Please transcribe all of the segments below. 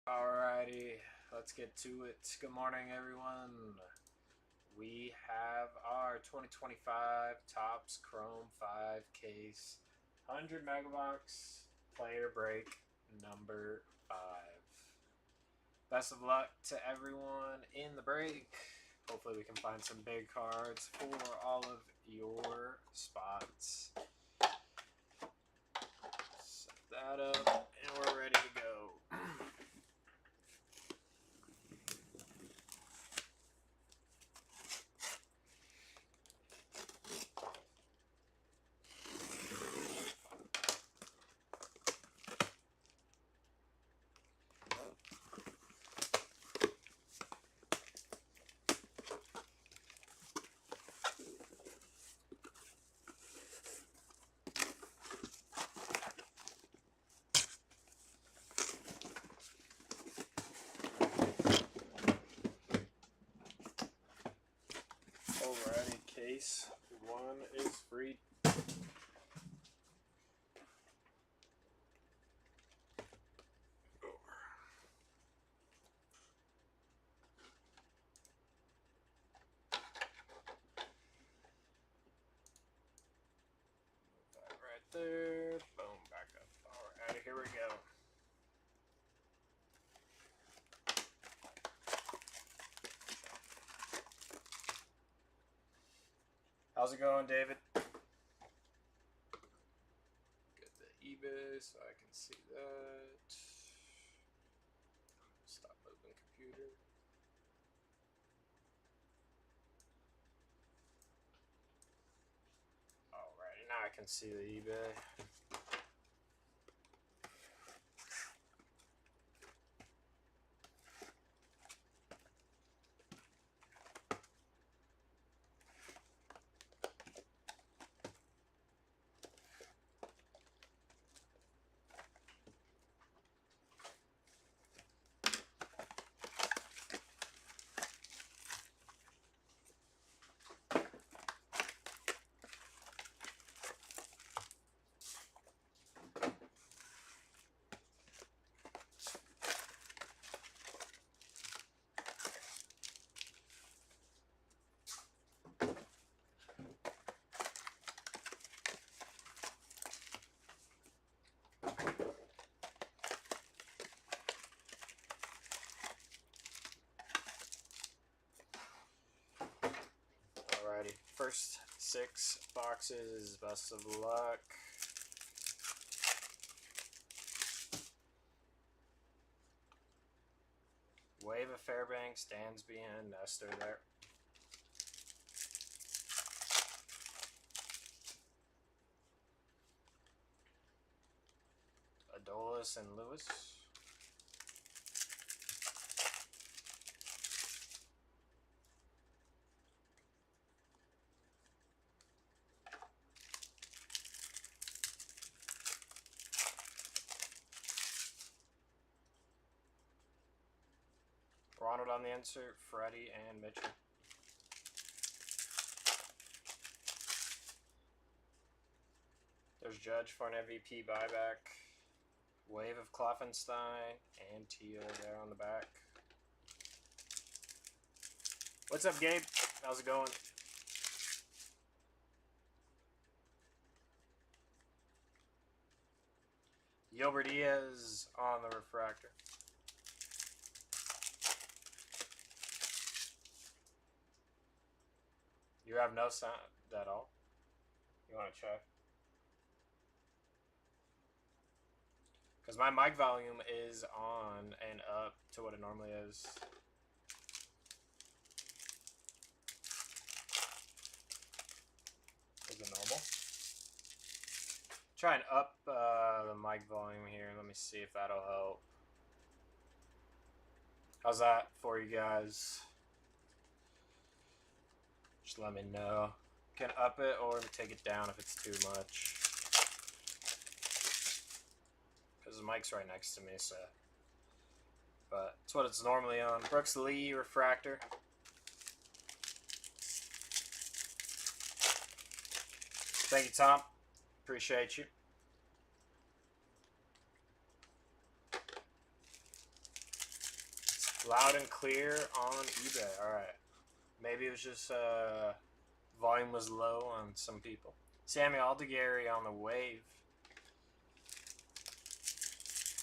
Alrighty, let's get to it. Good morning, everyone. We have our 2025 Topps Chrome 5 case 100 megabox player break number 5. Best of luck to everyone in the break. Hopefully, we can find some big cards for all of your spots. Set that up, and we're ready to go. Alrighty, case 1 is free. Right there. Boom, back up. Alright, here we go. How's it going, David? Get the eBay so I can see that. Stop moving, computer. Alrighty, now I can see the eBay. Alrighty, first 6 boxes. Best of luck. Wave of Fairbanks, Dansby, and Nestor there. Adolis and Lewis. Ronald on the insert, Freddie and Mitchell. There's Judge for an MVP buyback. Wave of Kloffenstein and Tio there on the back. What's up, Gabe? How's it going? Gilbert Diaz on the refractor. You have no sound at all? You want to check? Because my mic volume is on and up to what it normally is. Is it normal? Try and up the mic volume here. Let me see if that'll help. How's that for you guys? Just let me know. Can up it or take it down if it's too much. Because the mic's right next to me, so. But it's what it's normally on. Brooks Lee refractor. Thank you, Tom. Appreciate you. Loud and clear on eBay. Alright. Maybe it was just volume was low on some people. Sammy Aldegary on the wave.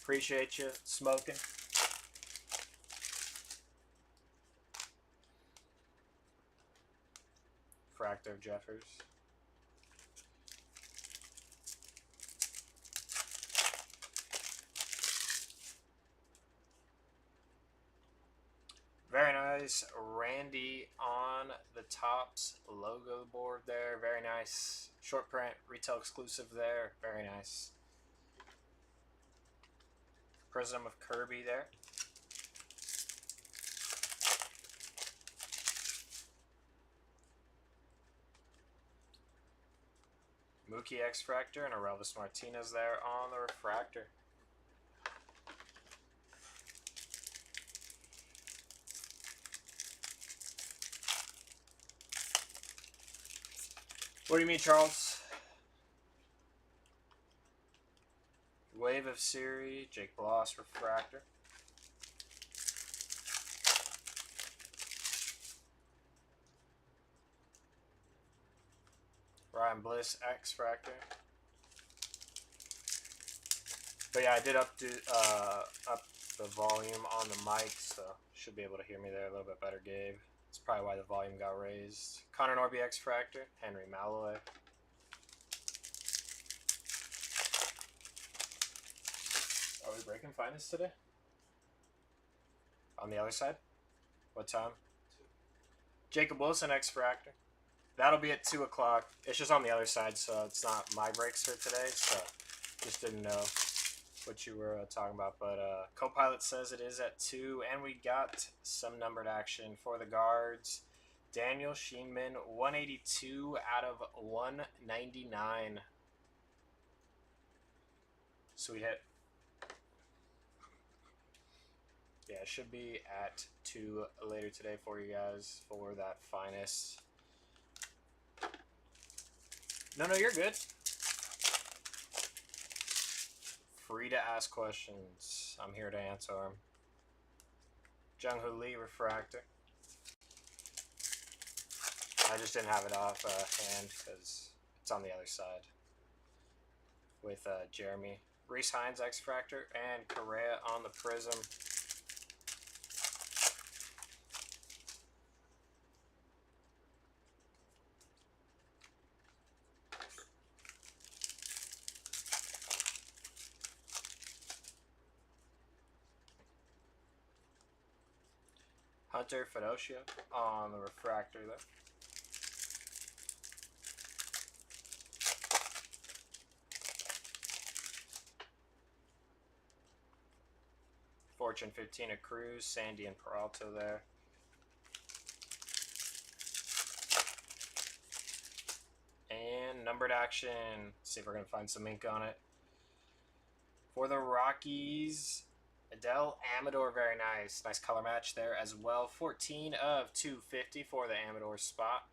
Appreciate you smoking. Fractor Jeffers. Very nice. Randy on the Topps logo board there. Very nice. Short print, retail exclusive there. Very nice. Prism of Kirby there. Mookie X-Fractor and Aurelvis Martinez there on the refractor. What do you mean, Charles? Wave of Siri, Jake Bloss refractor. Ryan Bliss X-Fractor. But yeah, I did up the volume on the mic, so should be able to hear me there a little bit better, Gabe. That's probably why the volume got raised. Connor Norby X-Fractor, Henry Malloy. Are we breaking finest today? On the other side? What time? 2. Jacob Wilson X-Fractor. That'll be at 2 o'clock. It's just on the other side, so it's not my breaks for today, so just didn't know what you were talking about. But Copilot says it is at 2, and we got some numbered action for the guards. Daniel Sheenman, 182 out of 199. Sweet hit. Yeah, it should be at 2 later today for you guys for that finest. No, you're good. Free to ask questions. I'm here to answer them. Jung-Hoo Lee refractor. I just didn't have it off hand because it's on the other side. With Jeremy. Reese Hines X-Fractor and Correa on the prism. Hunter Fedocia on the refractor there. Fortune 15 of Cruz, Sandy and Peralta there. And numbered action. Let's see if we're going to find some ink on it. For the Rockies, Adele Amador, very nice. Nice color match there as well. 14 of 250 for the Amador spot.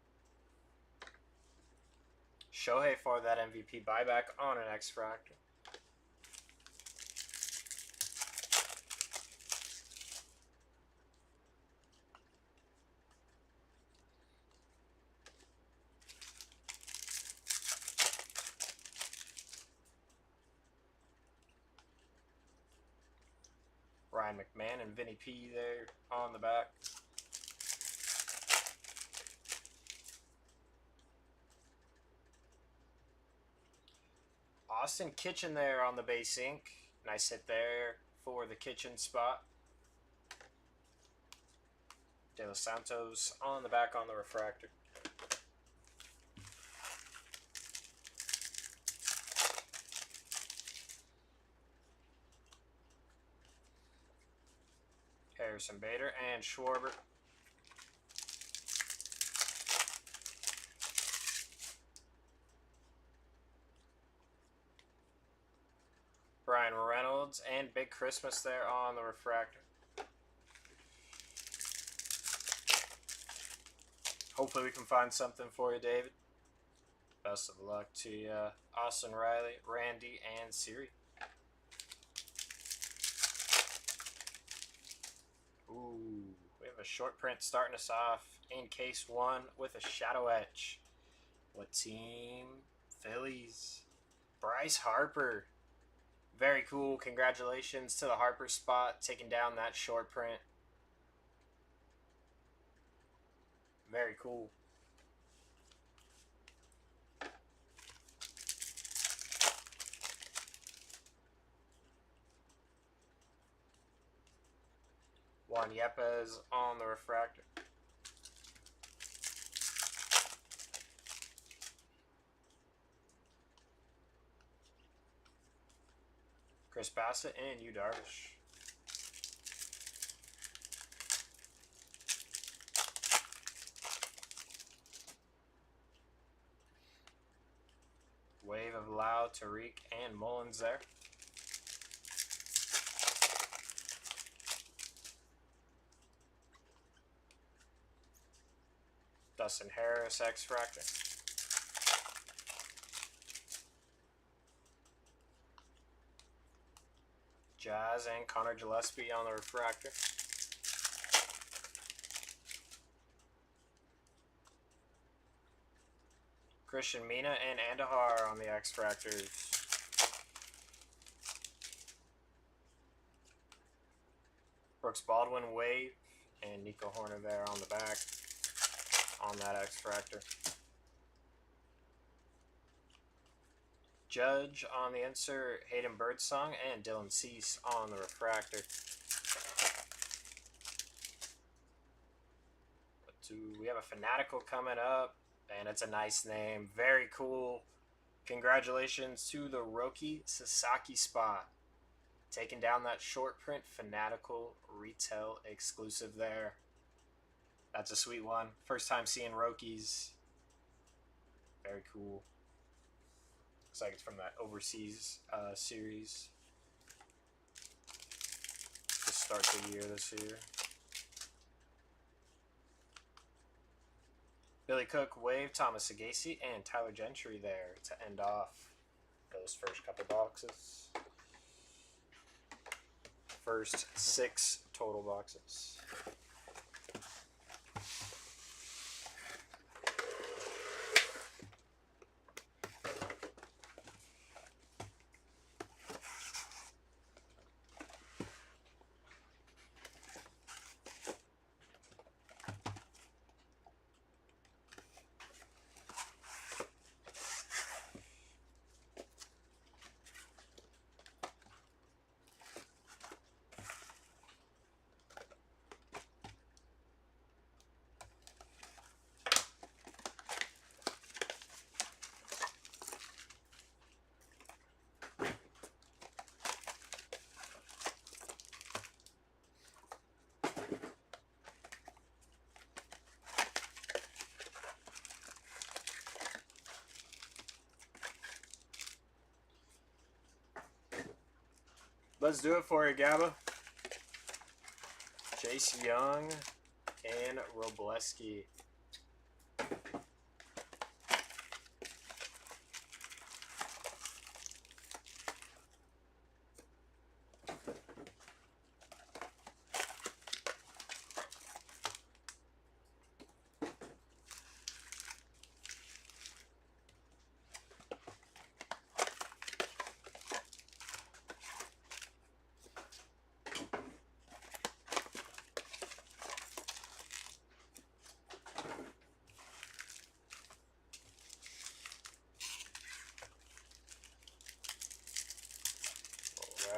Shohei for that MVP buyback on an X-Fractor. Ryan McMahon and Vinny P there on the back. Austin Kitchen there on the base ink. Nice hit there for the Kitchen spot. De Los Santos on the back on the refractor. Harrison Bader and Schwarber. Brian Reynolds and Big Christmas there on the refractor. Hopefully we can find something for you, David. Best of luck to you. Austin Riley, Randy, and Siri. Ooh. a short print starting us off in case 1 with a shadow etch. What team? Phillies. Bryce Harper. Very cool. Congratulations to the Harper spot, taking down that short print. Very cool. Juan Yepes on the refractor. Chris Bassett and Yu Darvish. Wave of Lau, Tariq, and Mullins there. Dustin Harris, X-Fractor. Jazz and Connor Gillespie on the refractor. Christian Mina and Andahar on the X-Fractors. Brooks Baldwin, Wave, and Nico Horner there on the back on that X-Fractor. Judge on the insert, Hayden Birdsong, and Dylan Cease on the refractor. We have a Fanatical coming up, and it's a nice name. Very cool. Congratulations to the Roki Sasaki spot. Taking down that short print Fanatical retail exclusive there. That's a sweet one. First time seeing Rokis. Very cool. Looks like it's from that overseas series to start the year this year. Billy Cook, Wave, Thomas Sagasi, and Tyler Gentry there to end off those first couple boxes. First 6 total boxes. Let's do it for you, Gabba. Jace Young and Robleski.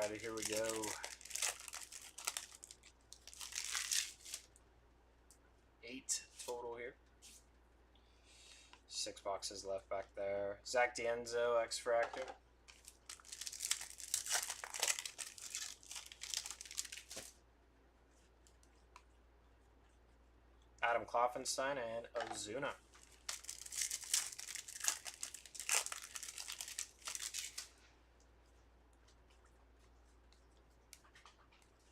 Alrighty, here we go. 8 total here. 6 boxes left back there. Zach D'Enzo, X-Fractor. Adam Kloffenstein and Ozuna.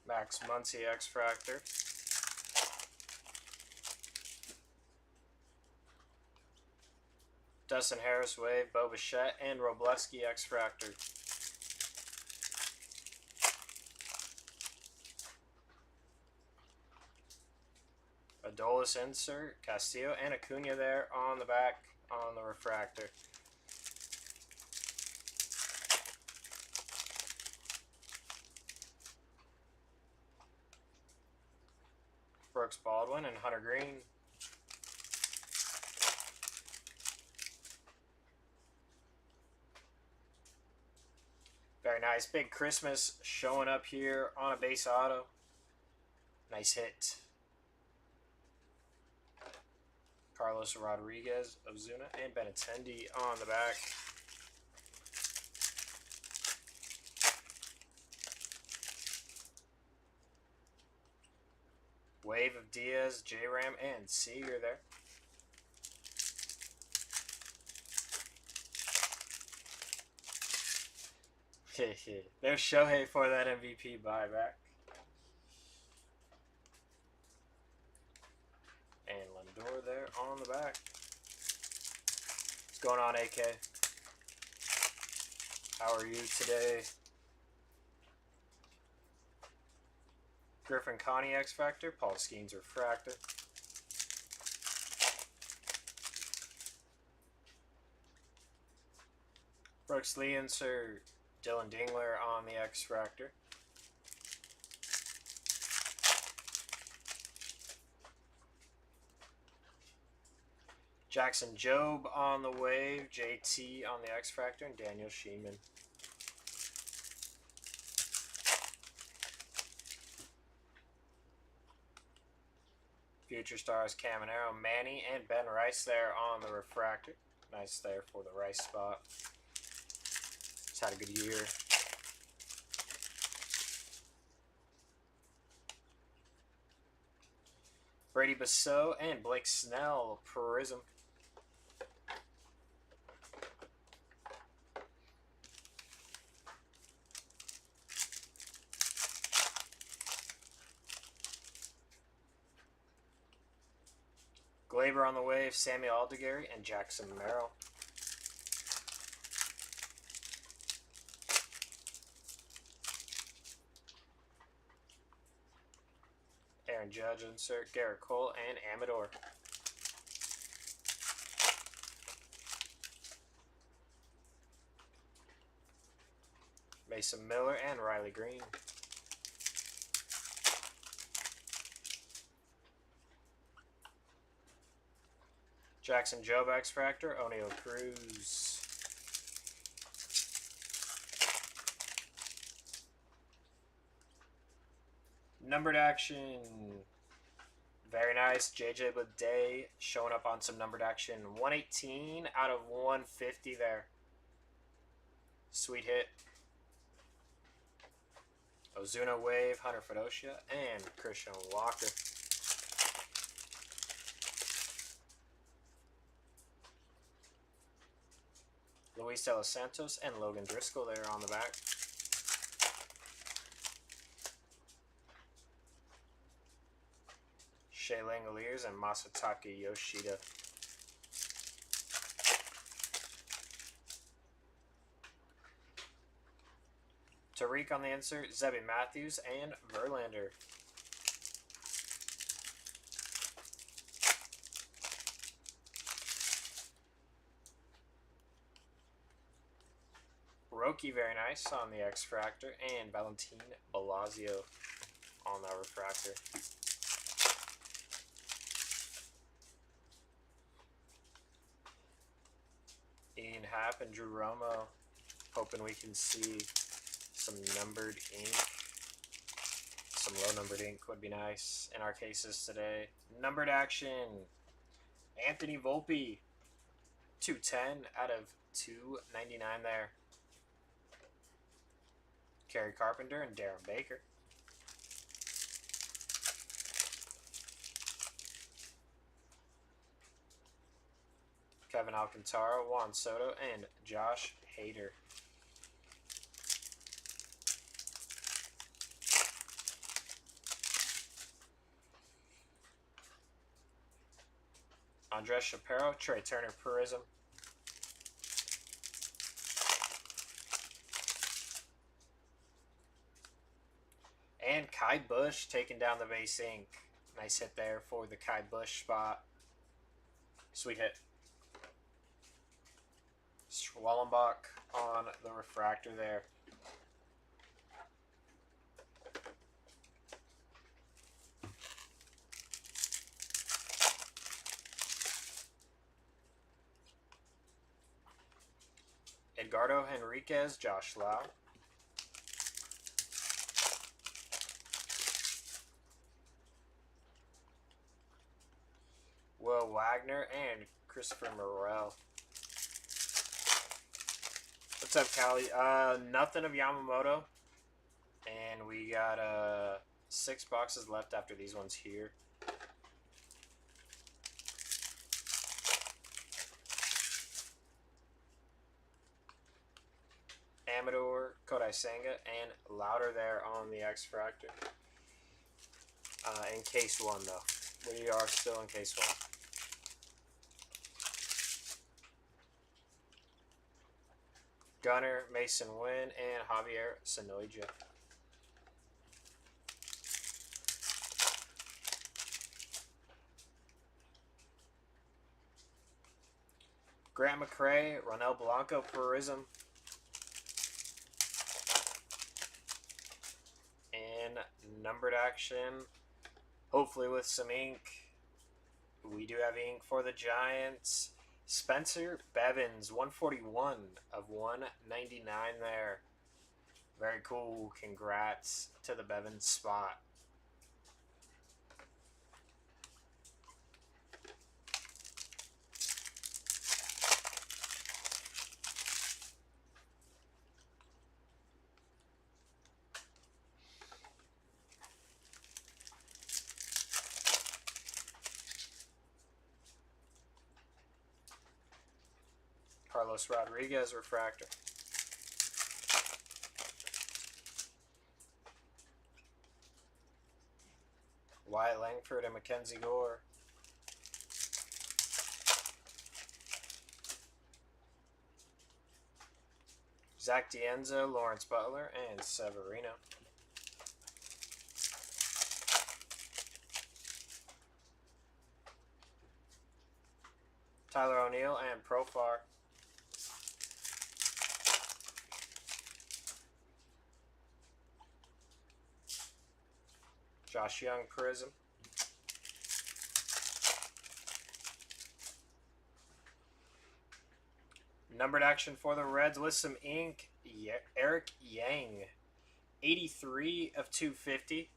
Max Muncy, X-Fractor. Dustin Harris, Wave, Bo Bichette, and Robleski, X-Fractor. Pujols insert, Castillo, and Acuna there on the back on the refractor. Brooks Baldwin and Hunter Green. Very nice. Big Christmas showing up here on a base auto. Nice hit. Carlos Rodriguez, Ozuna, and Benintendi on the back. Wave of Diaz, J-Ram, and Seager there. There's Shohei for that MVP buyback. And Lindor there on the back. What's going on, AK? How are you today? Griffin Connie X Factor, Paul Skeens Refractor. Brooks Lee insert, Dylan Dingler on the X Factor. Jackson Jobe on the wave, JT on the X Factor, and Daniel Sheeman. Future Stars, Caminero, Manny, and Ben Rice there on the refractor. Nice there for the Rice spot. He's had a good year. Brady Basso and Blake Snell, Prism. Glaber on the wave, Samuel Aldegary, and Jackson Merrill. Aaron Judge insert, Garrett Cole, and Amador. Mason Miller and Riley Green. Jackson Jobe X Factor, O'Neal Cruz. Numbered action. Very nice. JJ Bleday showing up on some numbered action. 118 out of 150 there. Sweet hit. Ozuna Wave, Hunter Fedocia, and Christian Walker. Luis De Los Santos and Logan Driscoll there on the back. Shea Langoliers and Masataka Yoshida. Tariq on the insert, Zebby Matthews, and Verlander. Roki, very nice on the X Fractor, and Valentin Bellagio on that refractor. Ian Happ and Drew Romo, hoping we can see some numbered ink. Some low numbered ink would be nice in our cases today. Numbered action. Anthony Volpe, 210 out of 299 there. Kerry Carpenter and Darren Baker. Kevin Alcantara, Juan Soto, and Josh Hader. Andres Shapiro, Trey Turner, Prism. And Kai Bush taking down the base ink. Nice hit there for the Kai Bush spot. Sweet hit. Schwallenbach on the refractor there. Edgardo Henriquez, Josh Lau. Will Wagner and Christopher Morel. What's up, Callie? Nothing of Yamamoto. And we got 6 boxes left after these ones here. Amador, Kodai Senga, and Louder there on the X-Fractor. In case 1, though. We are still in case 1. Gunner, Mason Wynn, and Javier Sanoja. Grant McCray, Ronel Blanco, Prism. And numbered action, hopefully with some ink. We do have ink for the Giants. Spencer Bevins, 141 of 199 there. Very cool. Congrats to the Bevins spot. Carlos Rodriguez refractor. Wyatt Langford and Mackenzie Gore. Zach Dienza, Lawrence Butler, and Severino. Tyler O'Neill and Profar. Josh Young, Prism. Numbered action for the Reds with some ink. Eric Yang, 83 of 250. I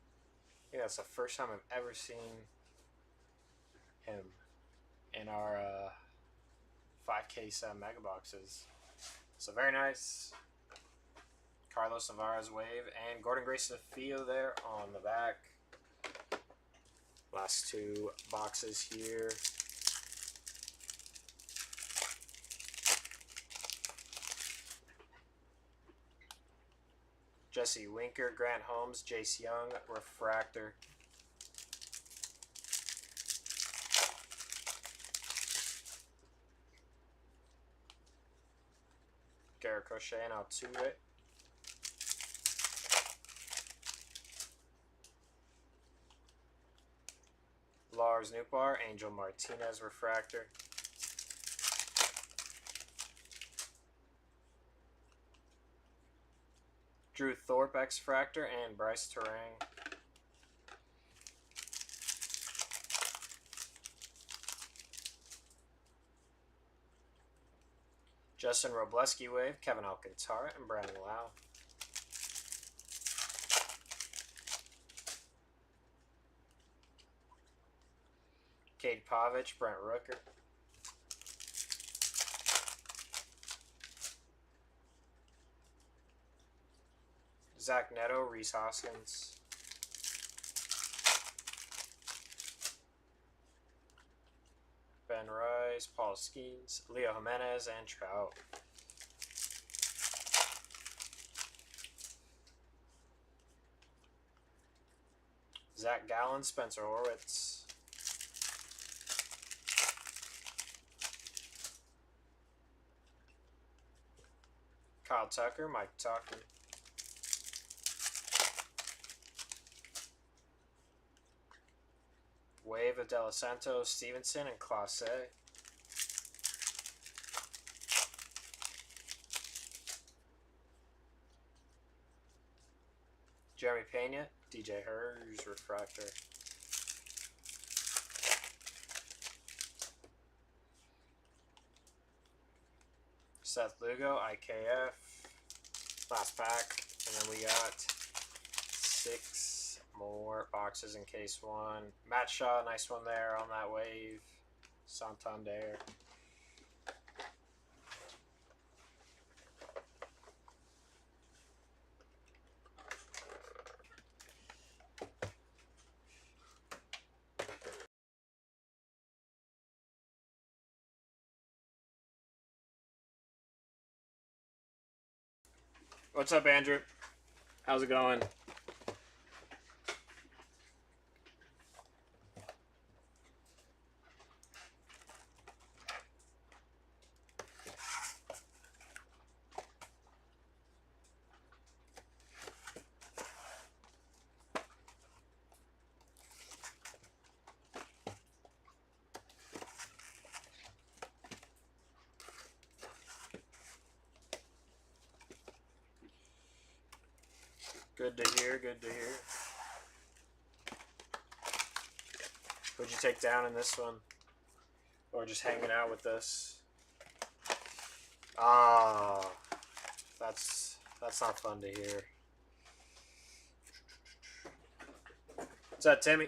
think that's the first time I've ever seen him in our 5-case MegaBoxes. So very nice. Carlos Navarro's wave and Gordon Grayson Fio there on the back. Last 2 boxes here. Jesse Winker, Grant Holmes, Jace Young, refractor. Garrett Crochet and Altuve. Lars Nootbaar, Angel Martinez refractor. Drew Thorpe X-Fractor and Bryce Terang. Justin Robleski wave, Kevin Alcantara, and Brandon Lau. Cade Pavich, Brent Rooker. Zach Neto, Reese Hoskins. Ben Rice, Paul Skeens, Leo Jimenez, and Trout. Zach Gallen, Spencer Horwitz. Kyle Tucker, Mike Tucker. Wave of De Los Santos, Stevenson, and Clase. Jeremy Pena, DJ Hers, refractor. Seth Lugo, IKF. Last pack. And then we got 6 more boxes in case 1. Matt Shaw, nice one there on that wave. Santander. What's up, Andrew? How's it going? Good to hear, good to hear. Who'd you take down in this one? Or just hanging out with us? Ah, that's not fun to hear. What's up, Timmy?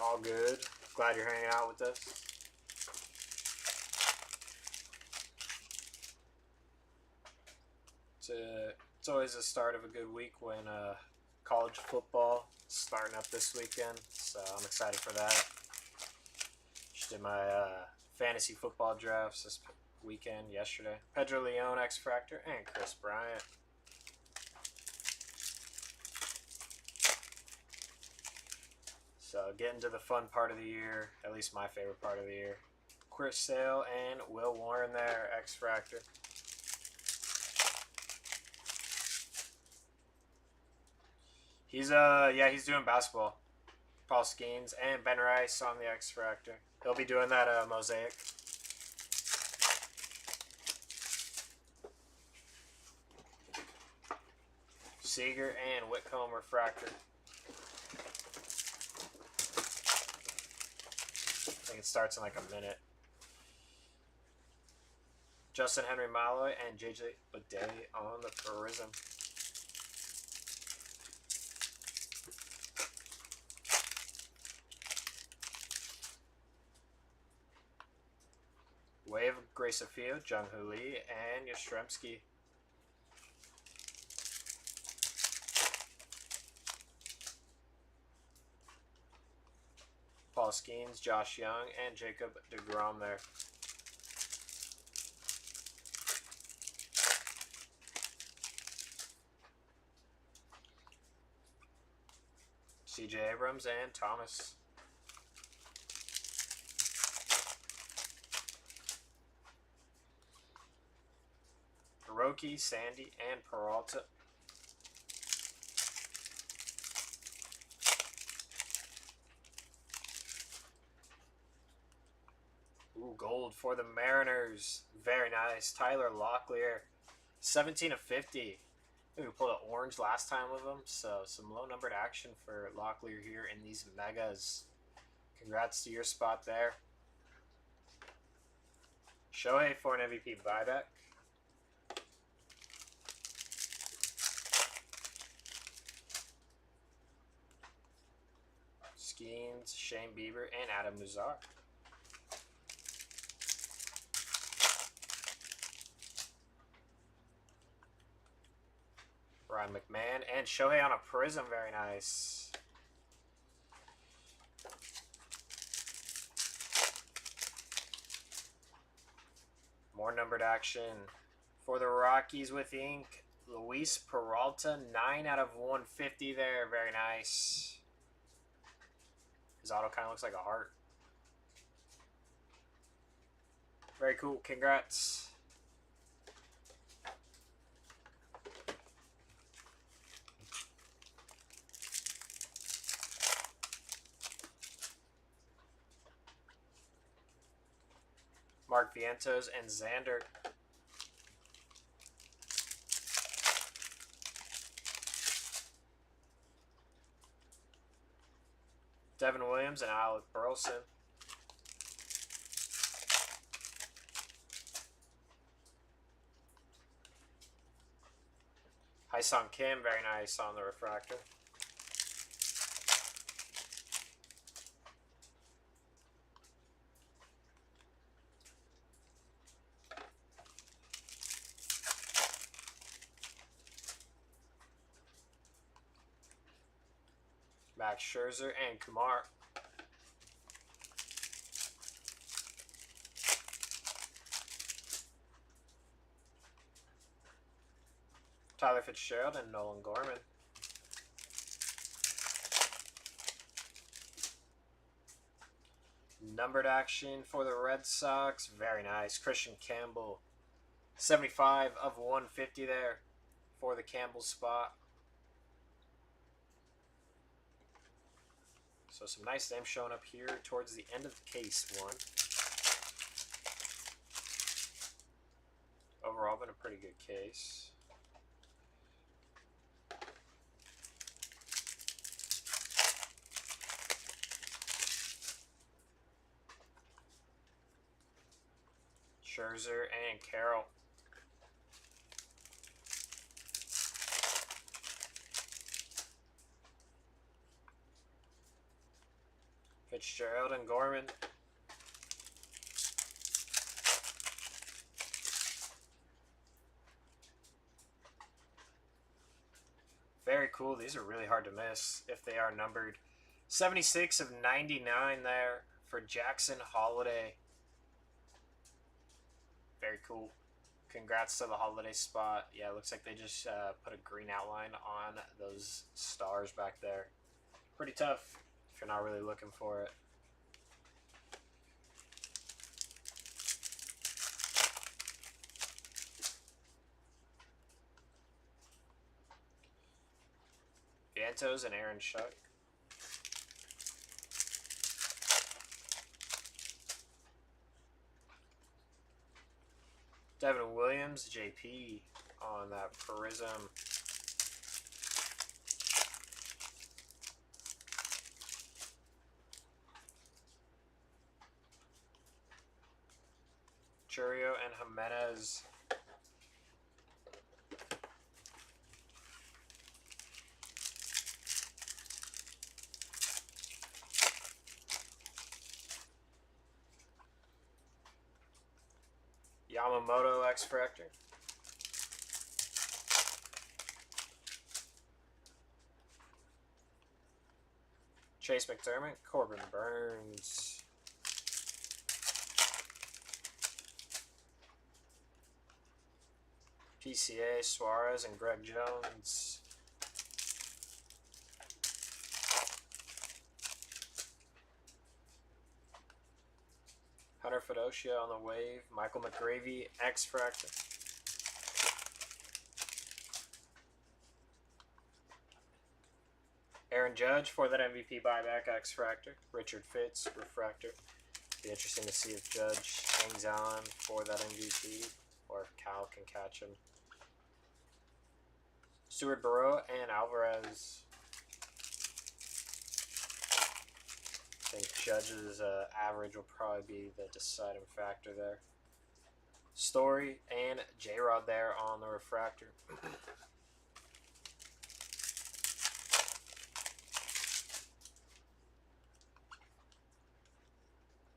All good. Glad you're hanging out with us. It's always the start of a good week when college football is starting up this weekend, so I'm excited for that. Just did my fantasy football drafts this weekend yesterday. Pedro Leon, X-Fractor, and Chris Bryant. So getting to the fun part of the year, at least my favorite part of the year. Chris Sale and Will Warren there, X-Fractor. He's doing basketball. Paul Skeens and Ben Rice on the X-Fractor. He'll be doing that mosaic. Seager and Whitcomb refractor. I think it starts in like a minute. Justin Henry Malloy and JJ Bidet on the Prism. Wave of Grace Afio, Jung Hoo Lee, and Yastrzemski. Paul Skeens, Josh Young, and Jacob DeGrom there. CJ Abrams and Thomas. Hiroki, Sandy, and Peralta. Ooh, gold for the Mariners. Very nice. Tyler Locklear, 17 of 50. I think we pulled an orange last time with him, so some low-numbered action for Locklear here in these megas. Congrats to your spot there. Shohei for an MVP buyback. Skeens, Shane Bieber, and Adam Nuzar. Ryan McMahon and Shohei on a Prism, very nice. More numbered action. For the Rockies with ink, Luis Peralta, 9 out of 150 there. Very nice. His auto kind of looks like a heart. Very cool. Congrats. Mark Vientos and Xander. Devin Williams and Alec Burleson. Hyun Kim, very nice on the refractor. Max Scherzer and Kumar. Tyler Fitzgerald and Nolan Gorman. Numbered action for the Red Sox. Very nice. Christian Campbell. 75 of 150 there for the Campbell spot. So some nice names showing up here towards the end of the case one. Overall, been a pretty good case. Scherzer and Carroll. Fitzgerald and Gorman. Very cool. These are really hard to miss if they are numbered. 76 of 99 there for Jackson Holiday. Very cool. Congrats to the Holiday spot. Yeah, it looks like they just put a green outline on those stars back there. Pretty tough if you're not really looking for it. Vientos and Aaron Shuck. Devin Williams, JP on that Prism. Churio and Jimenez. Yamamoto X-Fractor. Chase McDermott, Corbin Burns. PCA, Suarez and Greg Jones. Hunter Fedocia on the wave. Michael McGravy, X-Fractor. Aaron Judge for that MVP buyback, X-Fractor. Richard Fitz, Refractor. Be interesting to see if Judge hangs on for that MVP or if Cal can catch him. Stuart Burrow and Alvarez. I think Judge's average will probably be the deciding factor there. Story and J-Rod there on the refractor.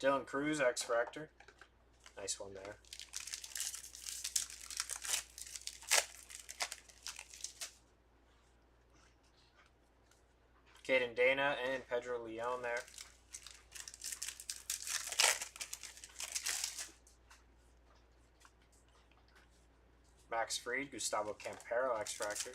Dylan Cruz, X-Fractor. Nice one there. Caden Dana and Pedro Leon there. Max Fried, Gustavo Campero X-Fractors.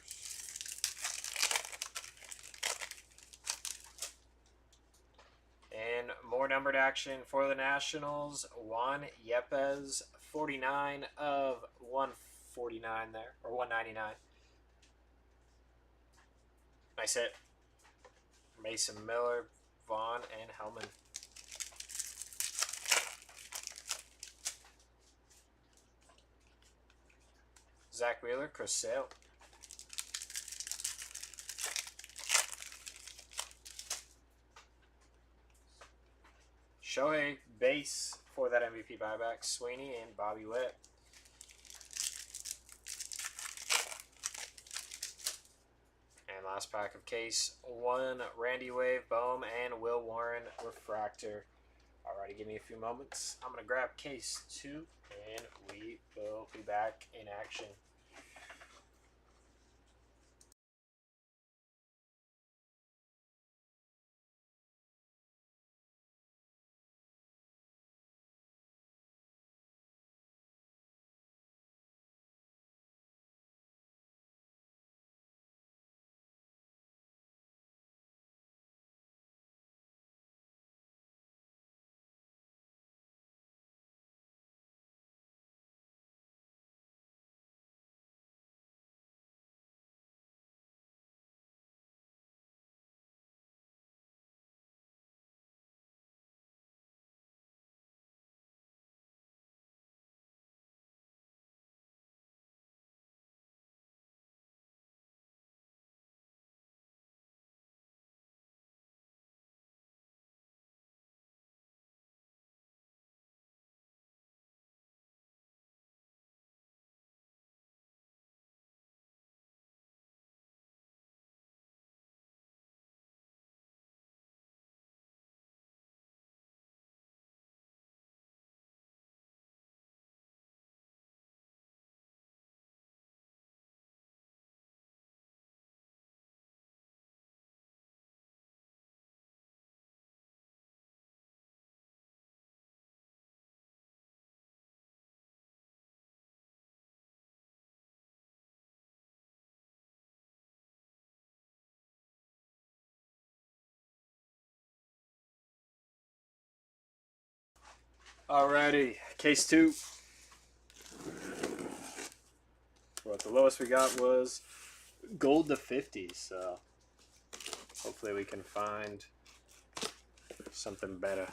And more numbered action for the Nationals. Juan Yepes, 49 of 149 there, or 199. Nice hit. Mason Miller, Vaughn, and Hellman. Zach Wheeler, Chris Sale. Shohei base for that MVP buyback. Sweeney and Bobby Witt. And last pack of case 1, Randy Wave, Bohm, and Will Warren Refractor. Alrighty, give me a few moments. I'm going to grab case 2, and we will be back in action. Alrighty, case 2. Well, the lowest we got was gold to 50, so hopefully we can find something better.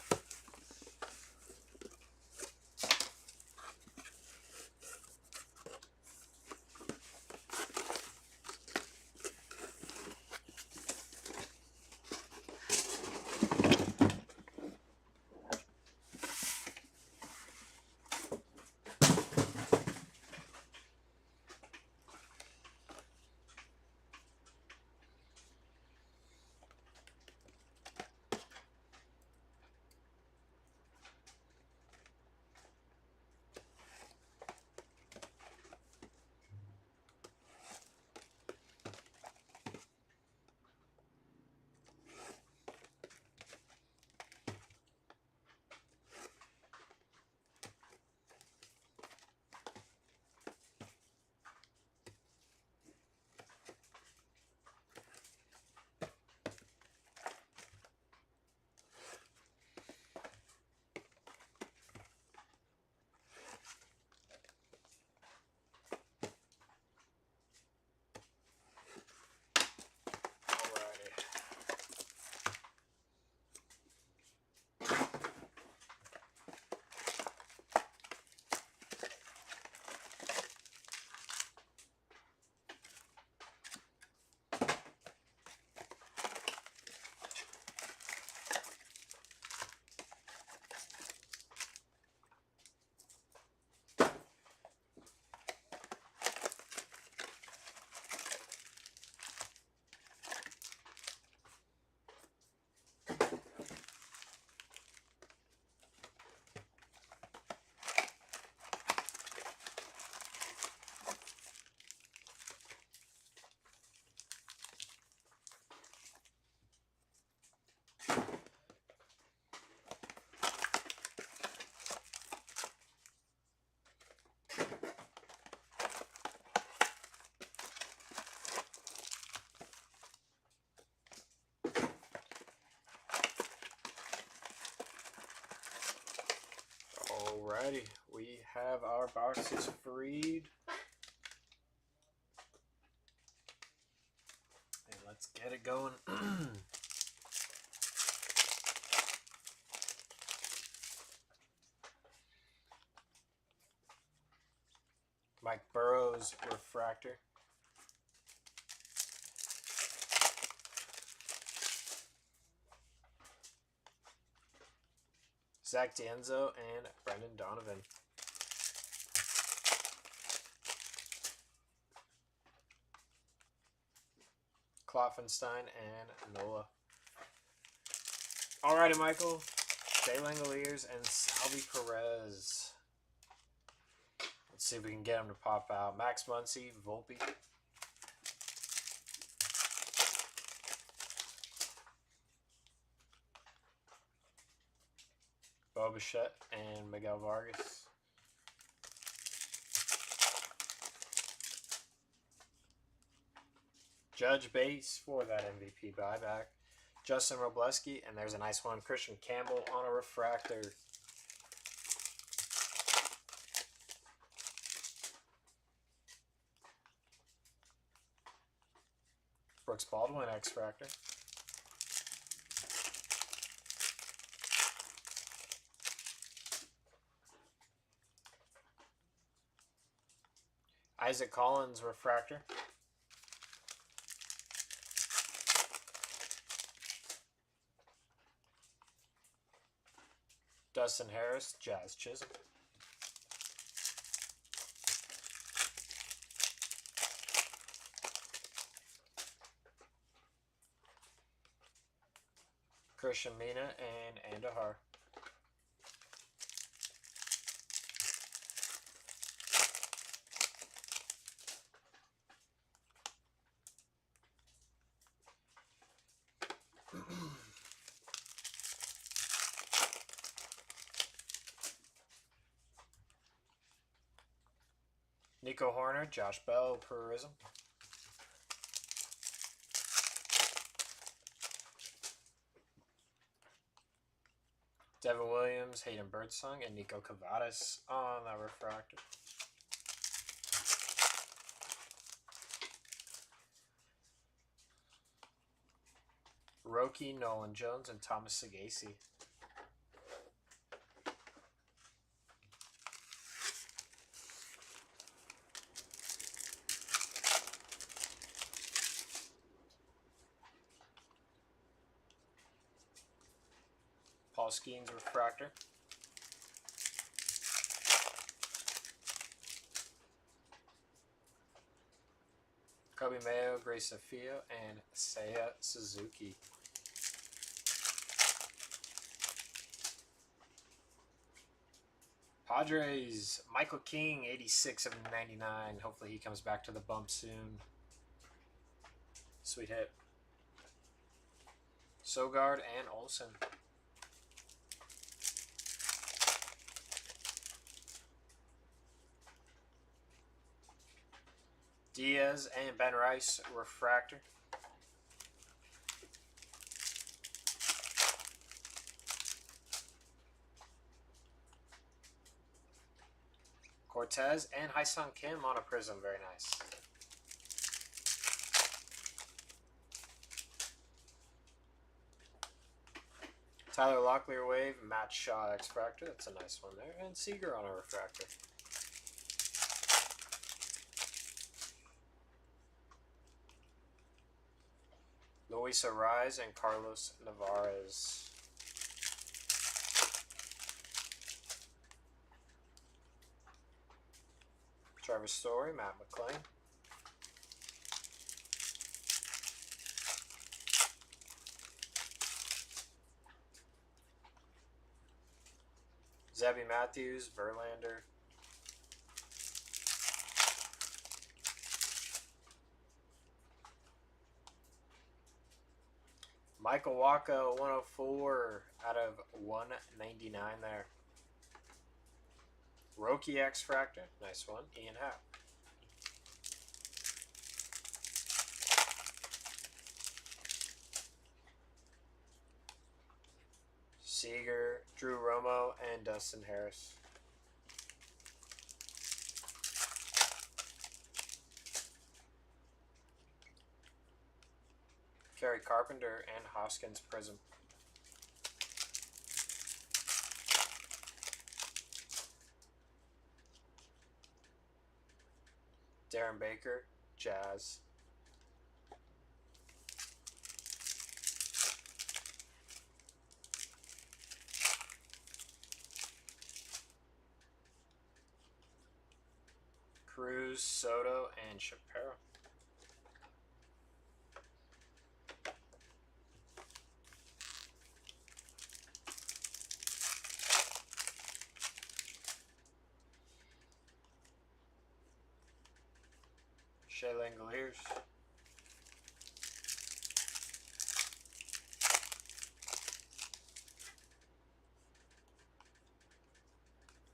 Alrighty, we have our boxes freed. And let's get it going. Mike Burrows refractor. Zach D'Enzo and Brendan Donovan. Klopfenstein and Nola. Alrighty, Michael. Jay Langoliers and Salvi Perez. Let's see if we can get him to pop out. Max Muncy, Volpe. Bo Bichette and Miguel Vargas. Judge base for that MVP buyback. Justin Robleski, and there's a nice one. Christian Campbell on a refractor. Brooks Baldwin X-Fractor. Isaac Collins refractor. Dustin Harris, Jazz Chisholm. Christian Mina and Andahar. Nico Horner, Josh Bell, Purism. Devin Williams, Hayden Birdsong, and Nico Cavadas on that refractor. Roki, Nolan Jones, and Thomas Sagasi. Paul Skeens refractor. Kobe Mayo, Grace Sophia, and Seiya Suzuki. Padres, Michael King, 86 of 99. Hopefully he comes back to the bump soon. Sweet hit. Sogard and Olsen. Diaz and Ben Rice refractor. Cortez and Hyesung Kim on a prism. Very nice. Tyler Locklear Wave, Matt Shaw X-Fractor. That's a nice one there. And Seager on a refractor. Luis Arraez and Carlos Navarez. Trevor Story, Matt McClain. Zebby Matthews, Verlander. Michael Wacha, 104 out of 199 there. Roki X-Fractor, nice one. Ian Happ. Seager, Drew Romo, and Dustin Harris. Kerry Carpenter and Hoskins Prism. Darren Baker, Jazz. Cruz, Soto, and Shapiro. Shea Langoliers.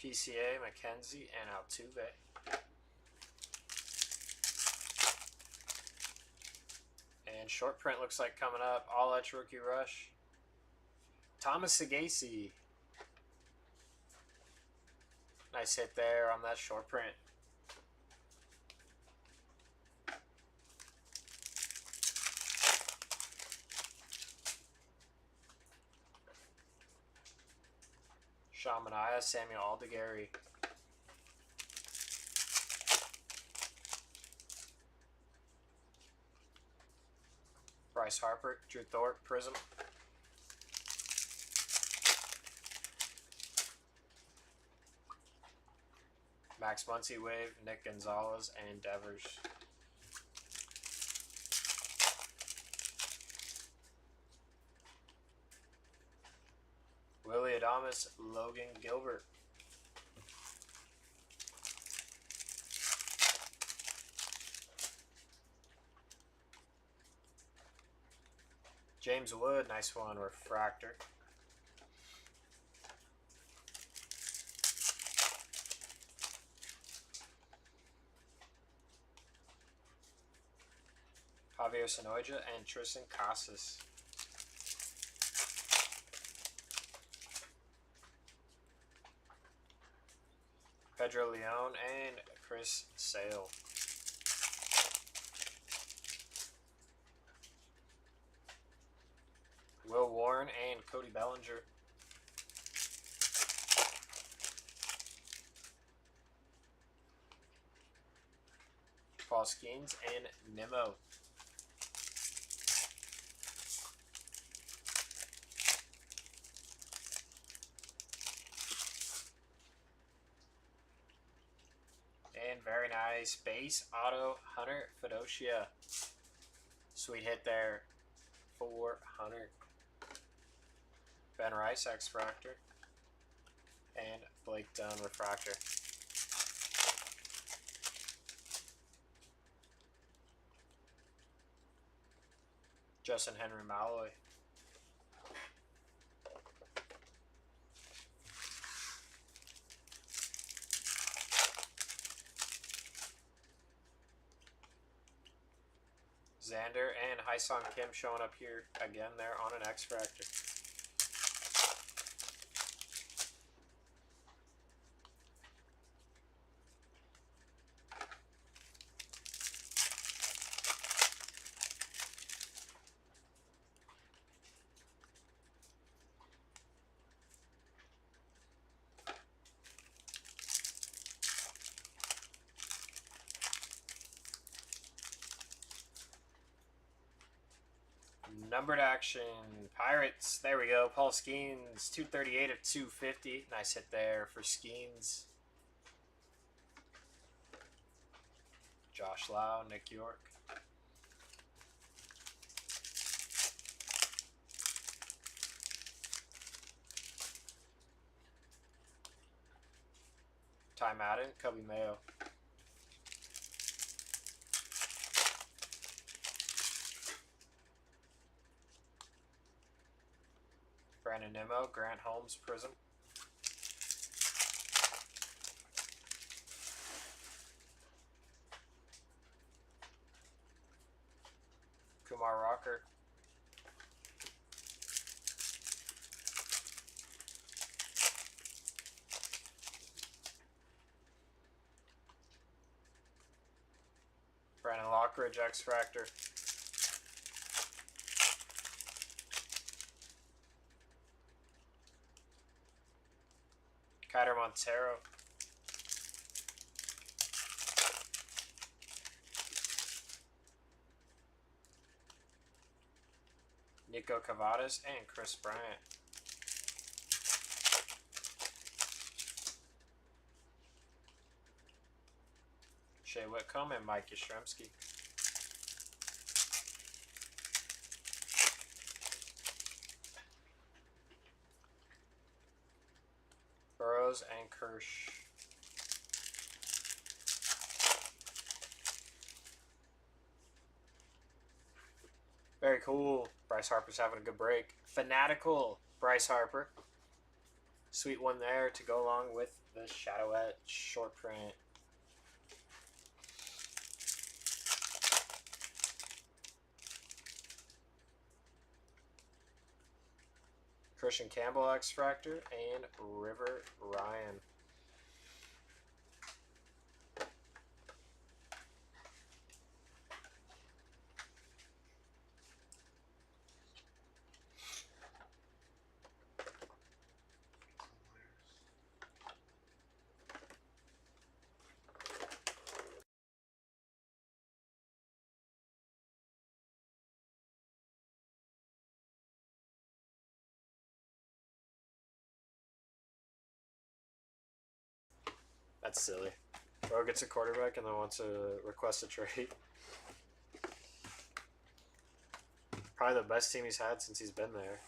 PCA, McKenzie, and Altuve. And short print looks like coming up. All Etch Rookie Rush. Thomas Sagasi. Nice hit there on that short print. Shamanaya, Samuel Aldegary. Bryce Harper, Drew Thorpe, Prism. Max Muncy, Wave, Nick Gonzalez, and Devers. Willie Adames, Logan Gilbert. James Wood, nice one, refractor. Javier Sonoja and Tristan Casas. Pedro Leon and Chris Sale. Will Warren and Cody Bellinger. Paul Skeens and Nimmo. And very nice base auto Hunter Fedocia. Sweet hit there for Hunter. Ben Rice X-Fractor. And Blake Dunn Refractor. Justin Henry Malloy. Xander and Hyesung Kim showing up here again there on an X-Fractor. Numbered action. Pirates. There we go. Paul Skeens. 238 of 250. Nice hit there for Skeens. Josh Lau. Nick York. Ty Madden. Cubby Mayo. Brandon Nimmo, Grant Holmes, Prism. Kumar Rocker. Brandon Lockridge, X-Fractor. Hatter Montero. Nico Cavadas and Chris Bryant. Shea Whitcomb and Mike Yastrzemski. Burrows and Kirsch. Very cool. Bryce Harper's having a good break. Fanatical Bryce Harper. Sweet one there to go along with the Shadowette short print. Christian Campbell X-Fractor and River Ryan. That's silly. Bro gets a quarterback and then wants to request a trade. Probably the best team he's had since he's been there.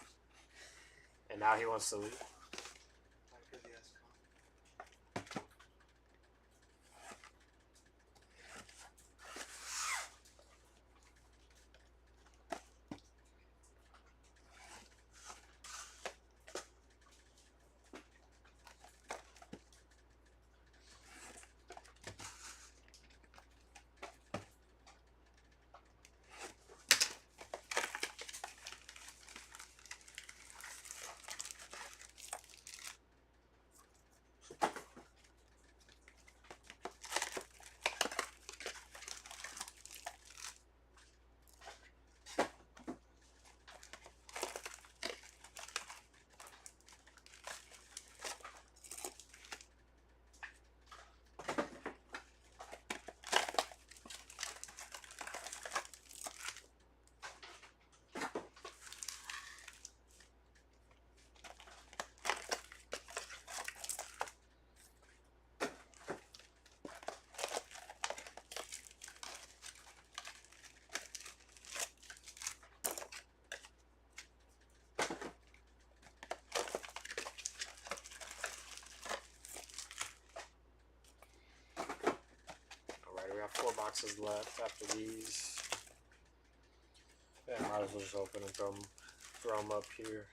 And now he wants to leave. We have 4 boxes left after these. Yeah, might as well just open and throw them up here.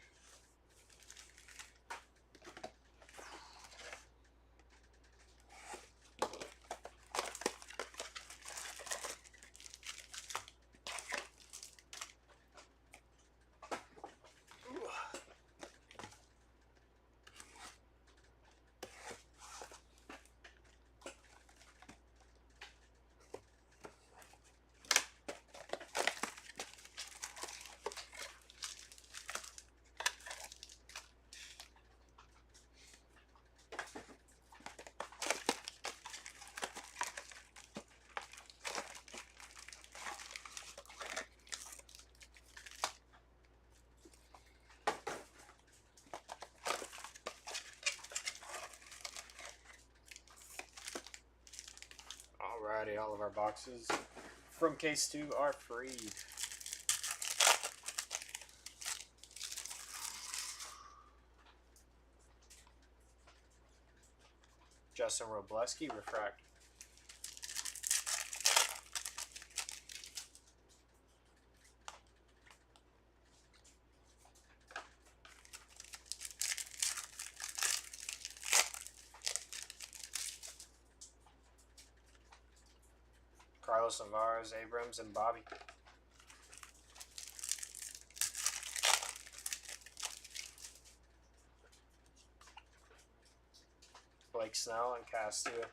Alrighty, all of our boxes from case 2 are freed. Justin Robleski, Refract. Carlos Navarez, Abrams, and Bobby. Blake Snell and Castillo.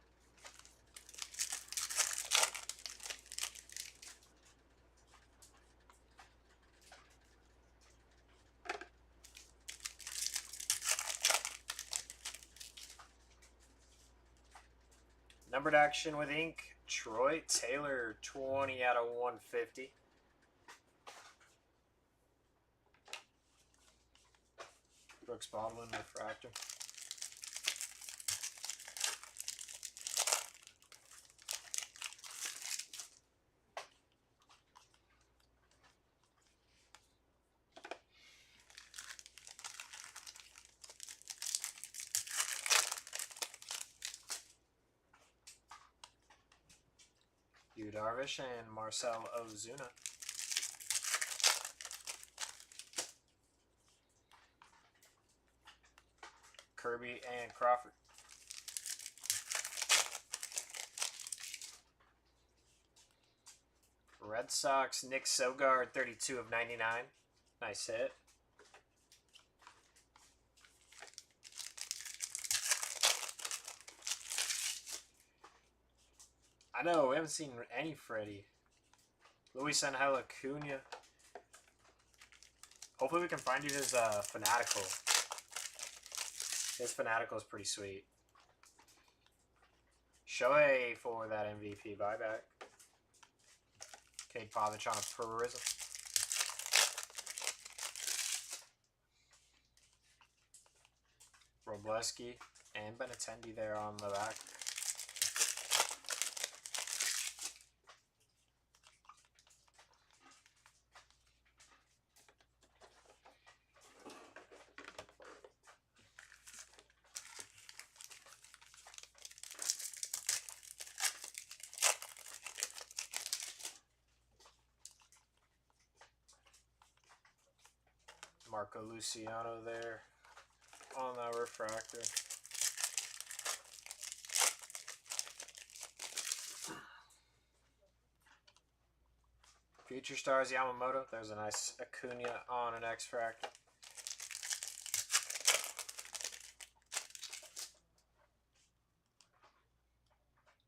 Numbered action with ink. Troy Taylor, 20 out of 150. Brooks Baldwin, refractor. Yu Darvish and Marcel Ozuna. Kirby and Crawford. Red Sox, Nick Sogard, 32 of 99. Nice hit. I know, we haven't seen any Freddie. Luis Angel Acuna. Hopefully we can find you his Fanatical. His Fanatical is pretty sweet. Shohei for that MVP buyback. Cade Povich on a Prism. Robleski and Benintendi there on the back. Marco Luciano there on that refractor. Future Stars Yamamoto. There's a nice Acuna on an X-Fractor.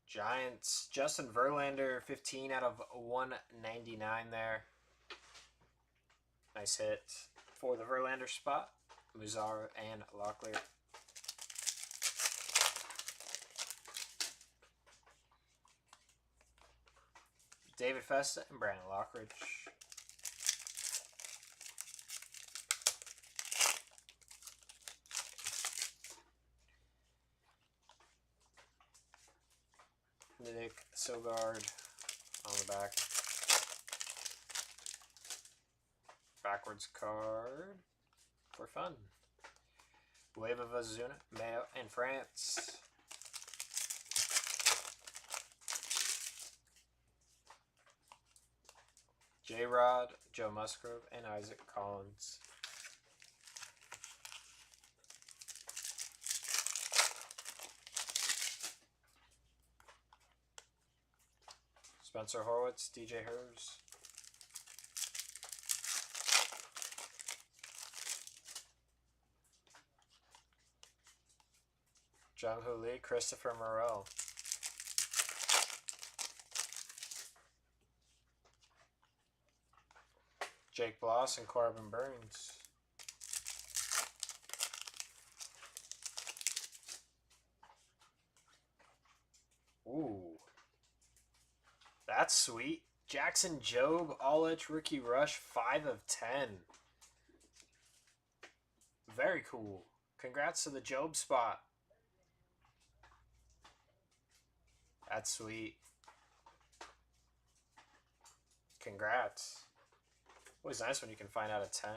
Giants, Justin Verlander, 15 out of 199 there. Nice hit for the Verlander spot. Muzar and Locklear. David Festa and Brandon Lockridge. Nick Sogard on the back. Backwards card for fun. Wave of Ozuna, Mayo, and France. J-Rod, Joe Musgrove, and Isaac Collins. Spencer Horwitz, DJ Hers. Jung-Hoo Lee, Christopher Morel. Jake Bloss and Corbin Burns. Ooh. That's sweet. Jackson Jobe, All-Itch Rookie Rush, 5 of 10. Very cool. Congrats to the Jobe spot. That's sweet. Congrats. Always nice when you can find out a 10.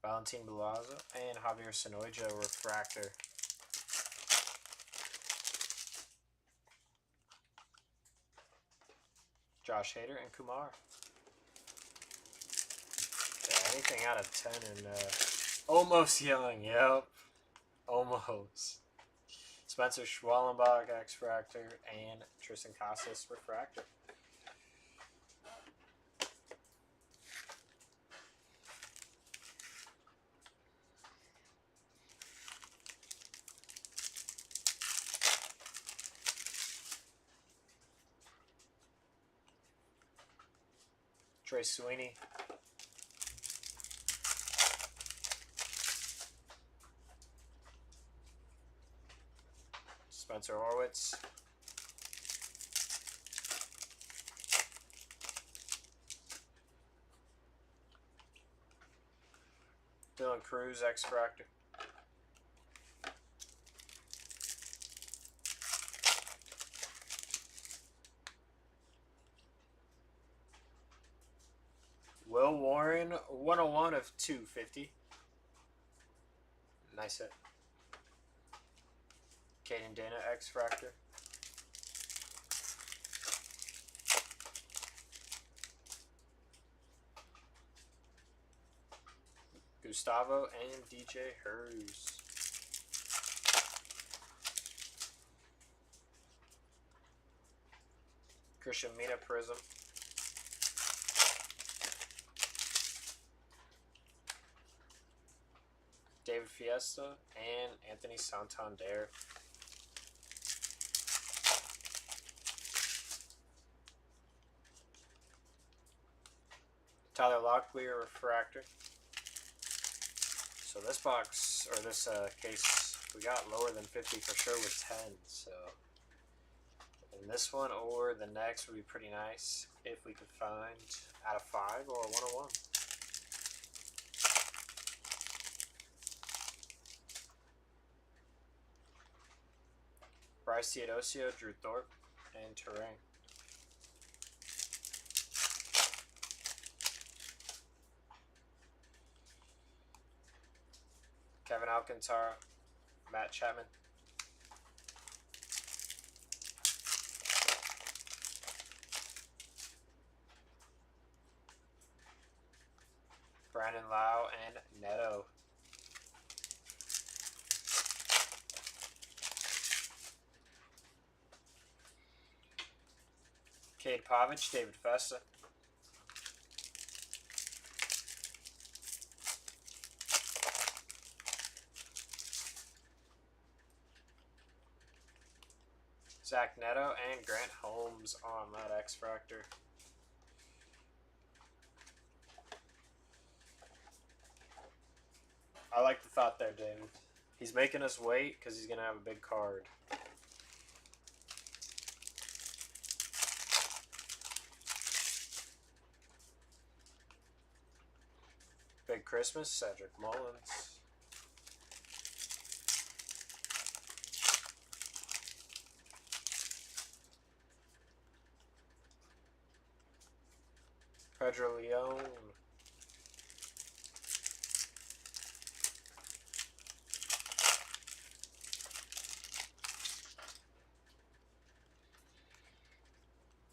Valentin Belazo and Javier Sonoja refractor. Josh Hader and Kumar. Yeah, anything out of 10 and almost Young, yep. Almost. Spencer Schwallenbach, X-Fractor, and Tristan Casas, refractor. Trey Sweeney. Spencer Horwitz. Dylan Cruz, X-Fractor. Will Warren, 101 of 250. Nice hit. Caden Dana, X-Fractor. Gustavo and DJ Hers. Christian Mina Prism. David Fiesta and Anthony Santander. Tyler Locklear Refractor. So this box, or this case, we got lower than 50 for sure with 10. So, and this one or the next would be pretty nice if we could find out of 5 or a 101. Bryce Teodosio, Drew Thorpe, and Terrain. Kevin Alcantara, Matt Chapman. Brandon Lau and Neto. Cade Povich, David Festa. Zach Neto and Grant Holmes on that X-Fractor. I like the thought there, David. He's making us wait because he's going to have a big card. Big Christmas, Cedric Mullins. Pedro Leon.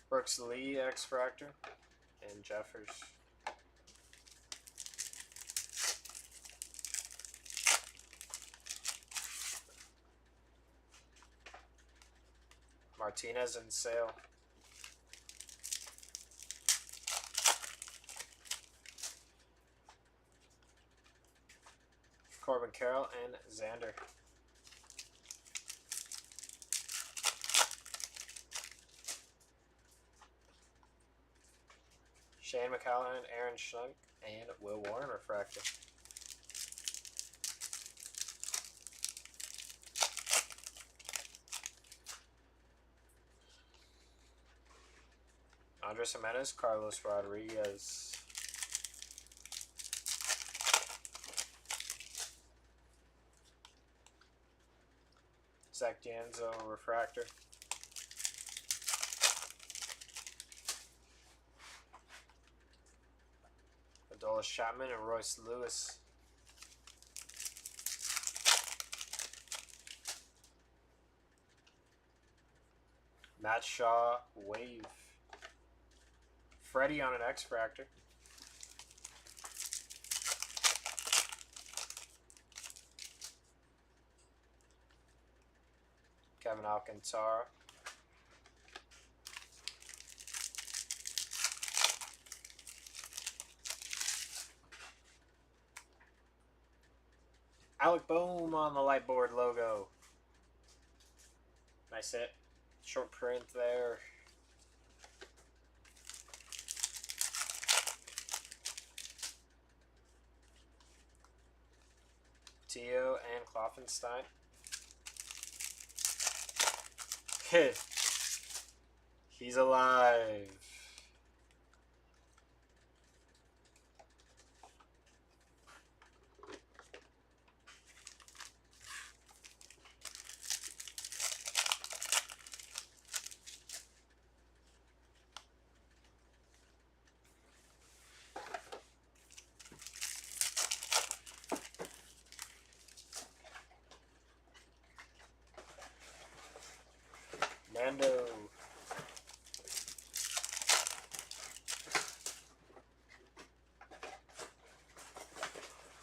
Brooks Lee, X-Fractor. And Jeffers. Martinez and Sale. Corbin Carroll and Xander. Shane McCallum, Aaron Schunk, and Will Warren Refractor. Andres Jimenez, Carlos Rodriguez. Zach D'Anzo, Refractor. Adolis Chapman and Royce Lewis. Matt Shaw, Wave. Freddie on an X-Fractor. Kevin Alcantara. Alec Bohm on the Lightboard logo. Nice hit. Short print there. Tio and Kloffenstein. He's alive. Mando.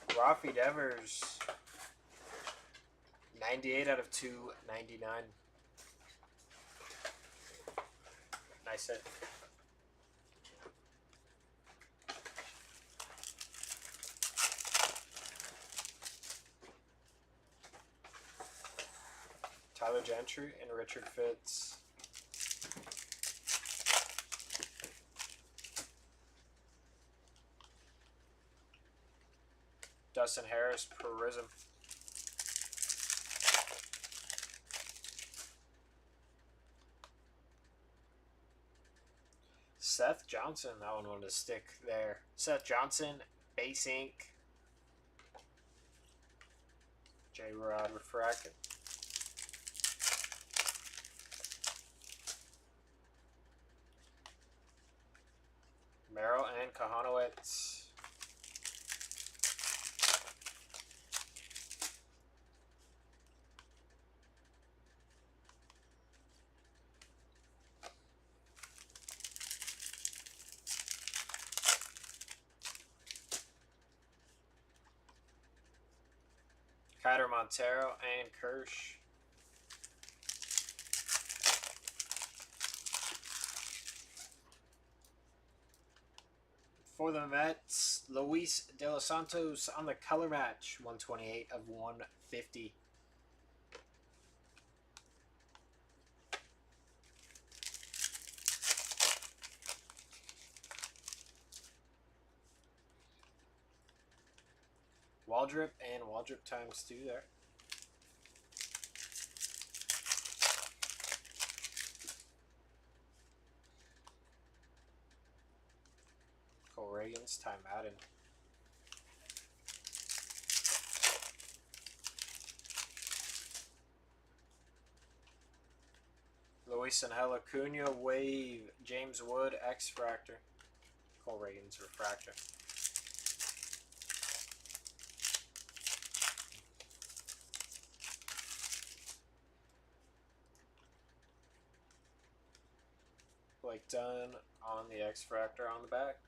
Rafi Devers. 98 out of 299. Nice hit. Tyler Gentry and Richard Fitz. Dustin Harris, Prism. Seth Johnson, that one wanted to stick there. Seth Johnson, base ink. J-Rod refracted. Merrill and Kahanowitz. Kyder Montero and Kirsch. For the Mets, Luis De Los Santos on the color match, 128 of 150. Waldrop and Waldrop ×2 there. Cole Reagan's, Ty Madden. Luis Angel Acuna, Wave. James Wood, X-Fractor. Cole Reagan's Refractor. Blake Dunn on the X-Fractor on the back.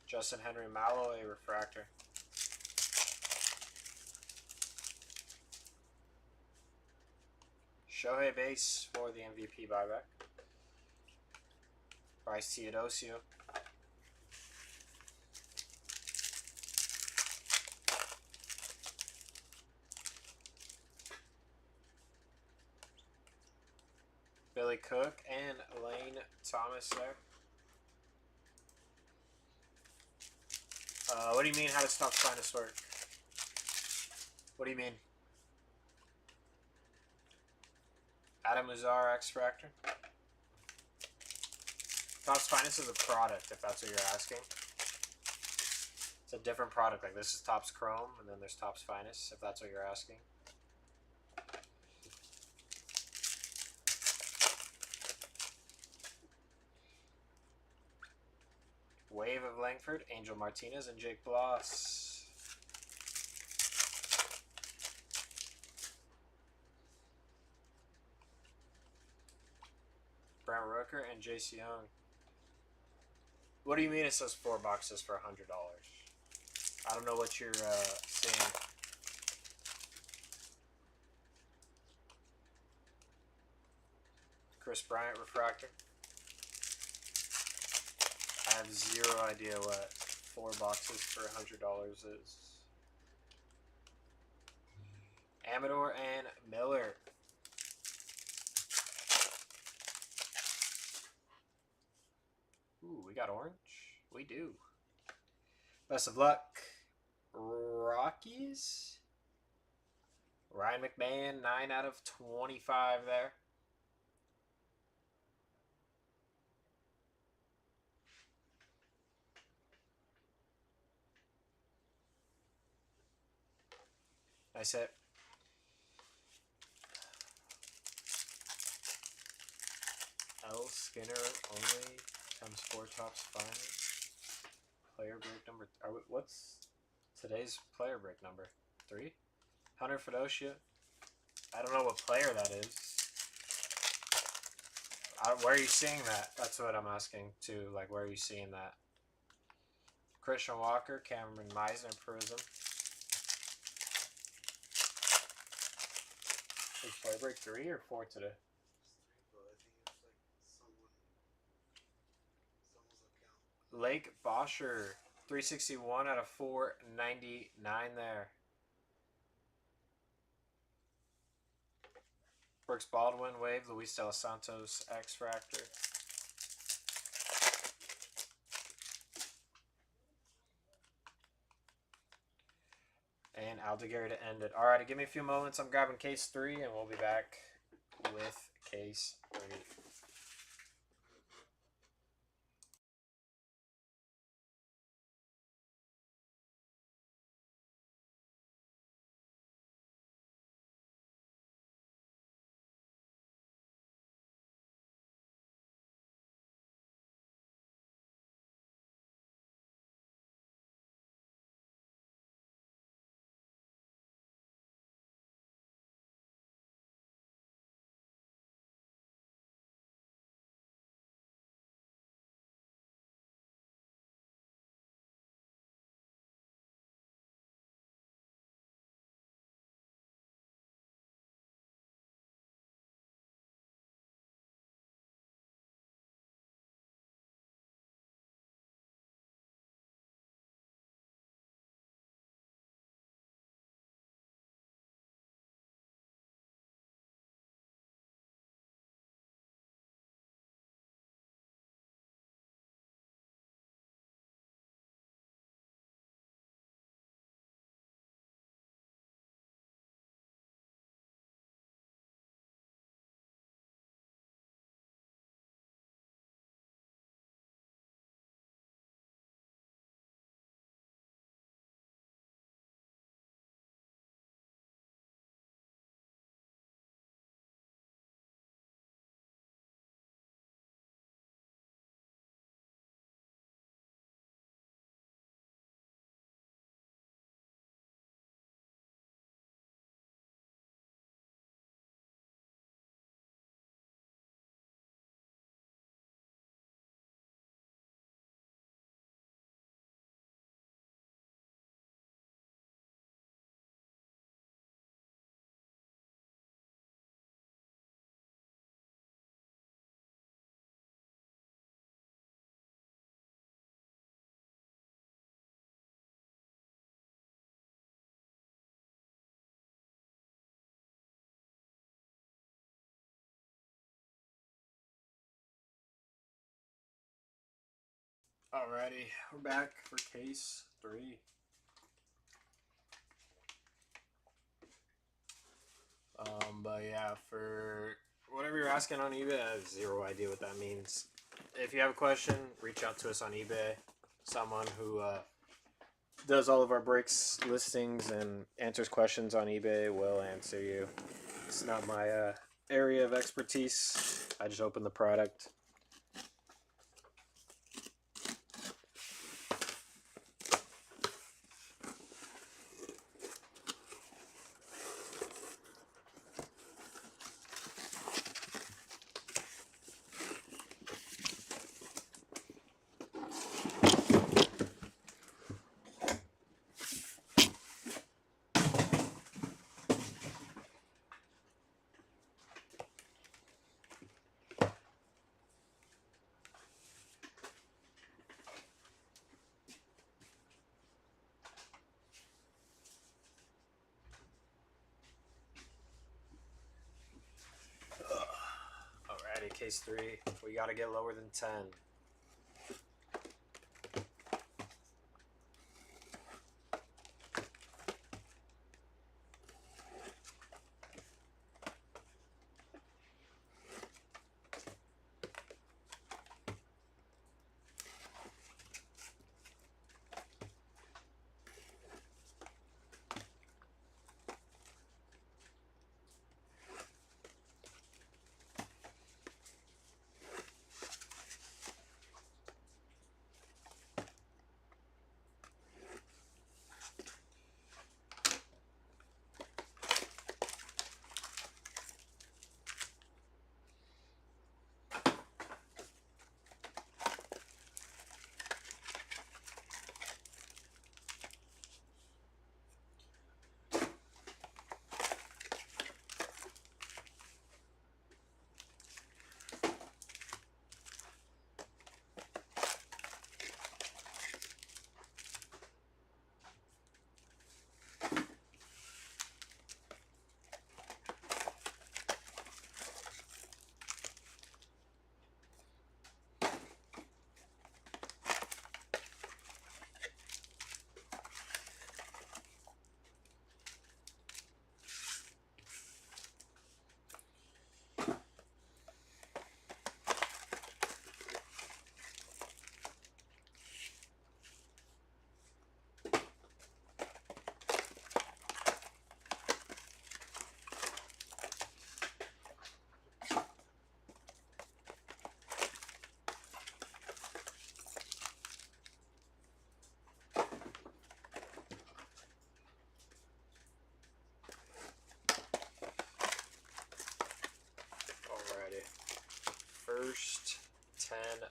Justin Henry Mallow, a refractor. Shohei base for the MVP buyback. Bryce Teodosio. Billy Cook and Lane Thomas there. What do you mean, how does Topps Finest work? What do you mean? Adam Uzar, X-Fractor. Topps Finest is a product, if that's what you're asking. It's a different product. Like, this is Topps Chrome, and then there's Topps Finest, if that's what you're asking. Wave of Langford, Angel Martinez, and Jake Bloss. Brent Rooker and J.C. Young. What do you mean it says 4 boxes for $100? I don't know what you're seeing. Chris Bryant refractor. I have zero idea what 4 boxes for $100 is. Amador and Miller. got orange? We do. Best of luck. Rockies. Ryan McMahon, 9 out of 25 there. Nice hit. L. Skinner only times 4 tops finals. Player break number. What's today's player break number? 3? Hunter Fedosia. I don't know what player that is. Where are you seeing that? That's what I'm asking too. Like, where are you seeing that? Christian Walker, Cameron Meisner Prism. Is player break 3 or 4 today? Lake Bosher, 361 out of 499 there. Brooks Baldwin, Wave, Luis De Los Santos, X-Fractor. And Aldeguer to end it. Alright, give me a few moments. I'm grabbing case 3, and we'll be back with case 3. Alrighty, we're back for case 3. But yeah, for whatever you're asking on eBay, I have zero idea what that means. If you have a question, reach out to us on eBay. Someone who does all of our breaks listings and answers questions on eBay will answer you. It's not my area of expertise. I just open the product. Alrighty, case 3. We gotta get lower than 10.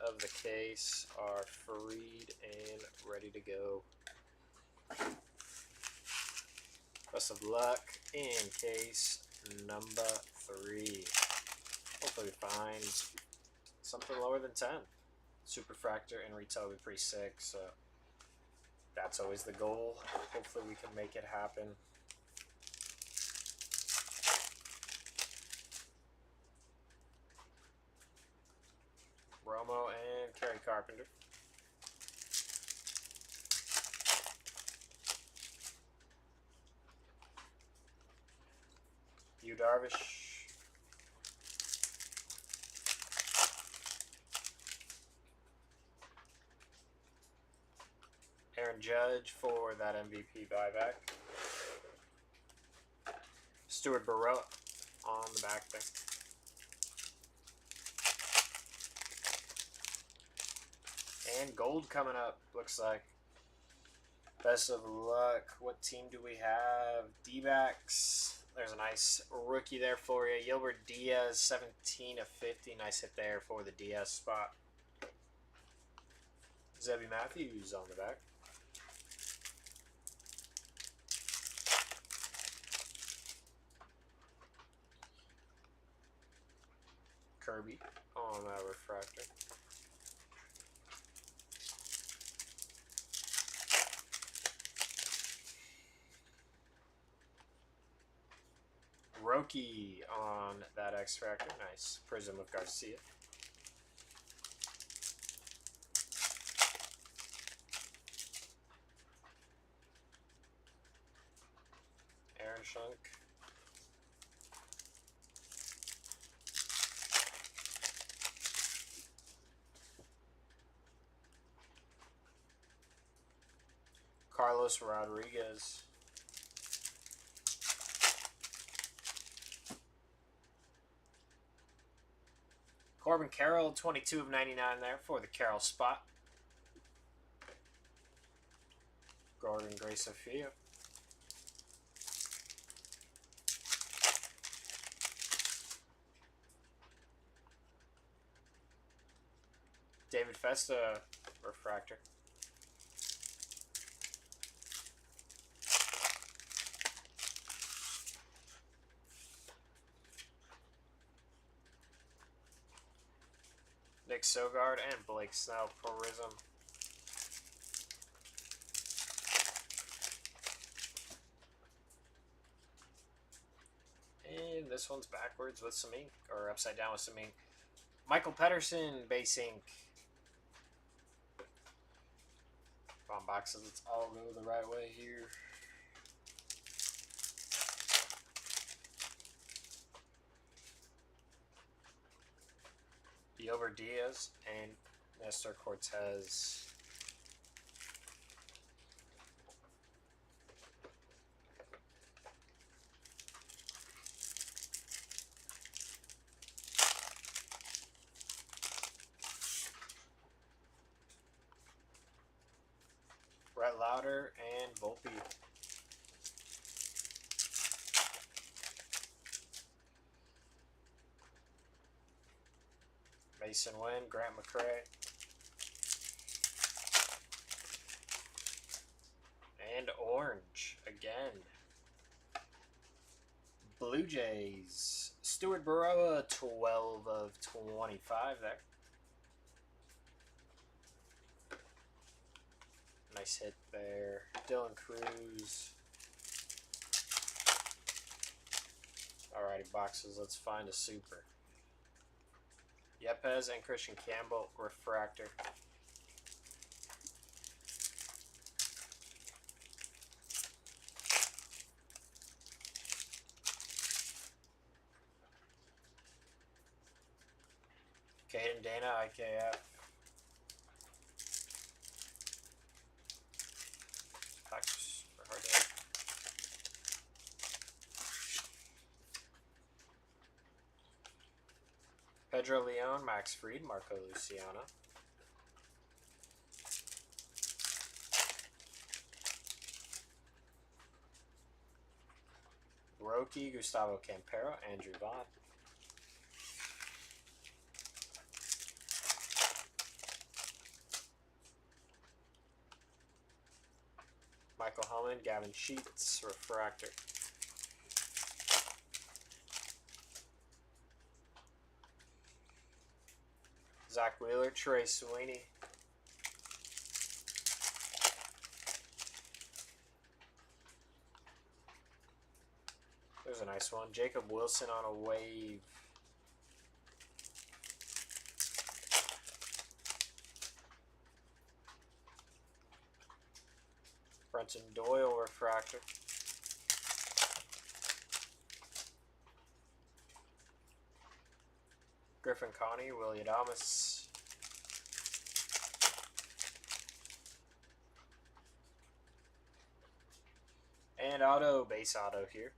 of the case are freed and ready to go. Best of luck in case number 3. Hopefully we find something lower than 10. Superfractor and retail would be pretty sick, so that's always the goal. Hopefully we can make it happen. Romo and Kerry Carpenter. Yu Darvish. Aaron Judge for that MVP buyback. Stuart Burrell on the back there. And gold coming up, looks like. Best of luck. What team do we have? D-backs. There's a nice rookie there for you. Gilbert Diaz, 17 of 50. Nice hit there for the Diaz spot. Zebby Matthews on the back. Kirby on that refractor. Roki on that X-Factor. Nice. Prism of Garcia. Aaron Shunk. Carlos Rodriguez. Corbin Carroll, 22 of 99 there for the Carroll spot. Gordon Gray Sophia. David Festa refractor. Nick Sogard and Blake Snell Prism. And this one's backwards with some ink, or upside down with some ink. Michael Pedersen, base ink. Come on, boxes, let's all go the right way here. Gilbert Diaz and Nestor Cortez. Brett Lauder and Volpe. Mason Wynn, Grant McCray. And orange again. Blue Jays. Stuart Burrell, 12 of 25 there. Nice hit there. Dylan Cruz. Alrighty, boxes. Let's find a super. Yepez and Christian Campbell refractor. Caden Dana, IKF. Packs are hard to hit. Pedro Leon, Max Fried, Marco Luciano. Roki, Gustavo Campero, Andrew Vaughn. Franklin, Gavin Sheets, refractor. Zach Wheeler, Trey Sweeney. There's a nice one. Jacob Wilson on a wave. Brenton Doyle, refractor. Griffin Connie, Willie Adamas. And auto, base auto here.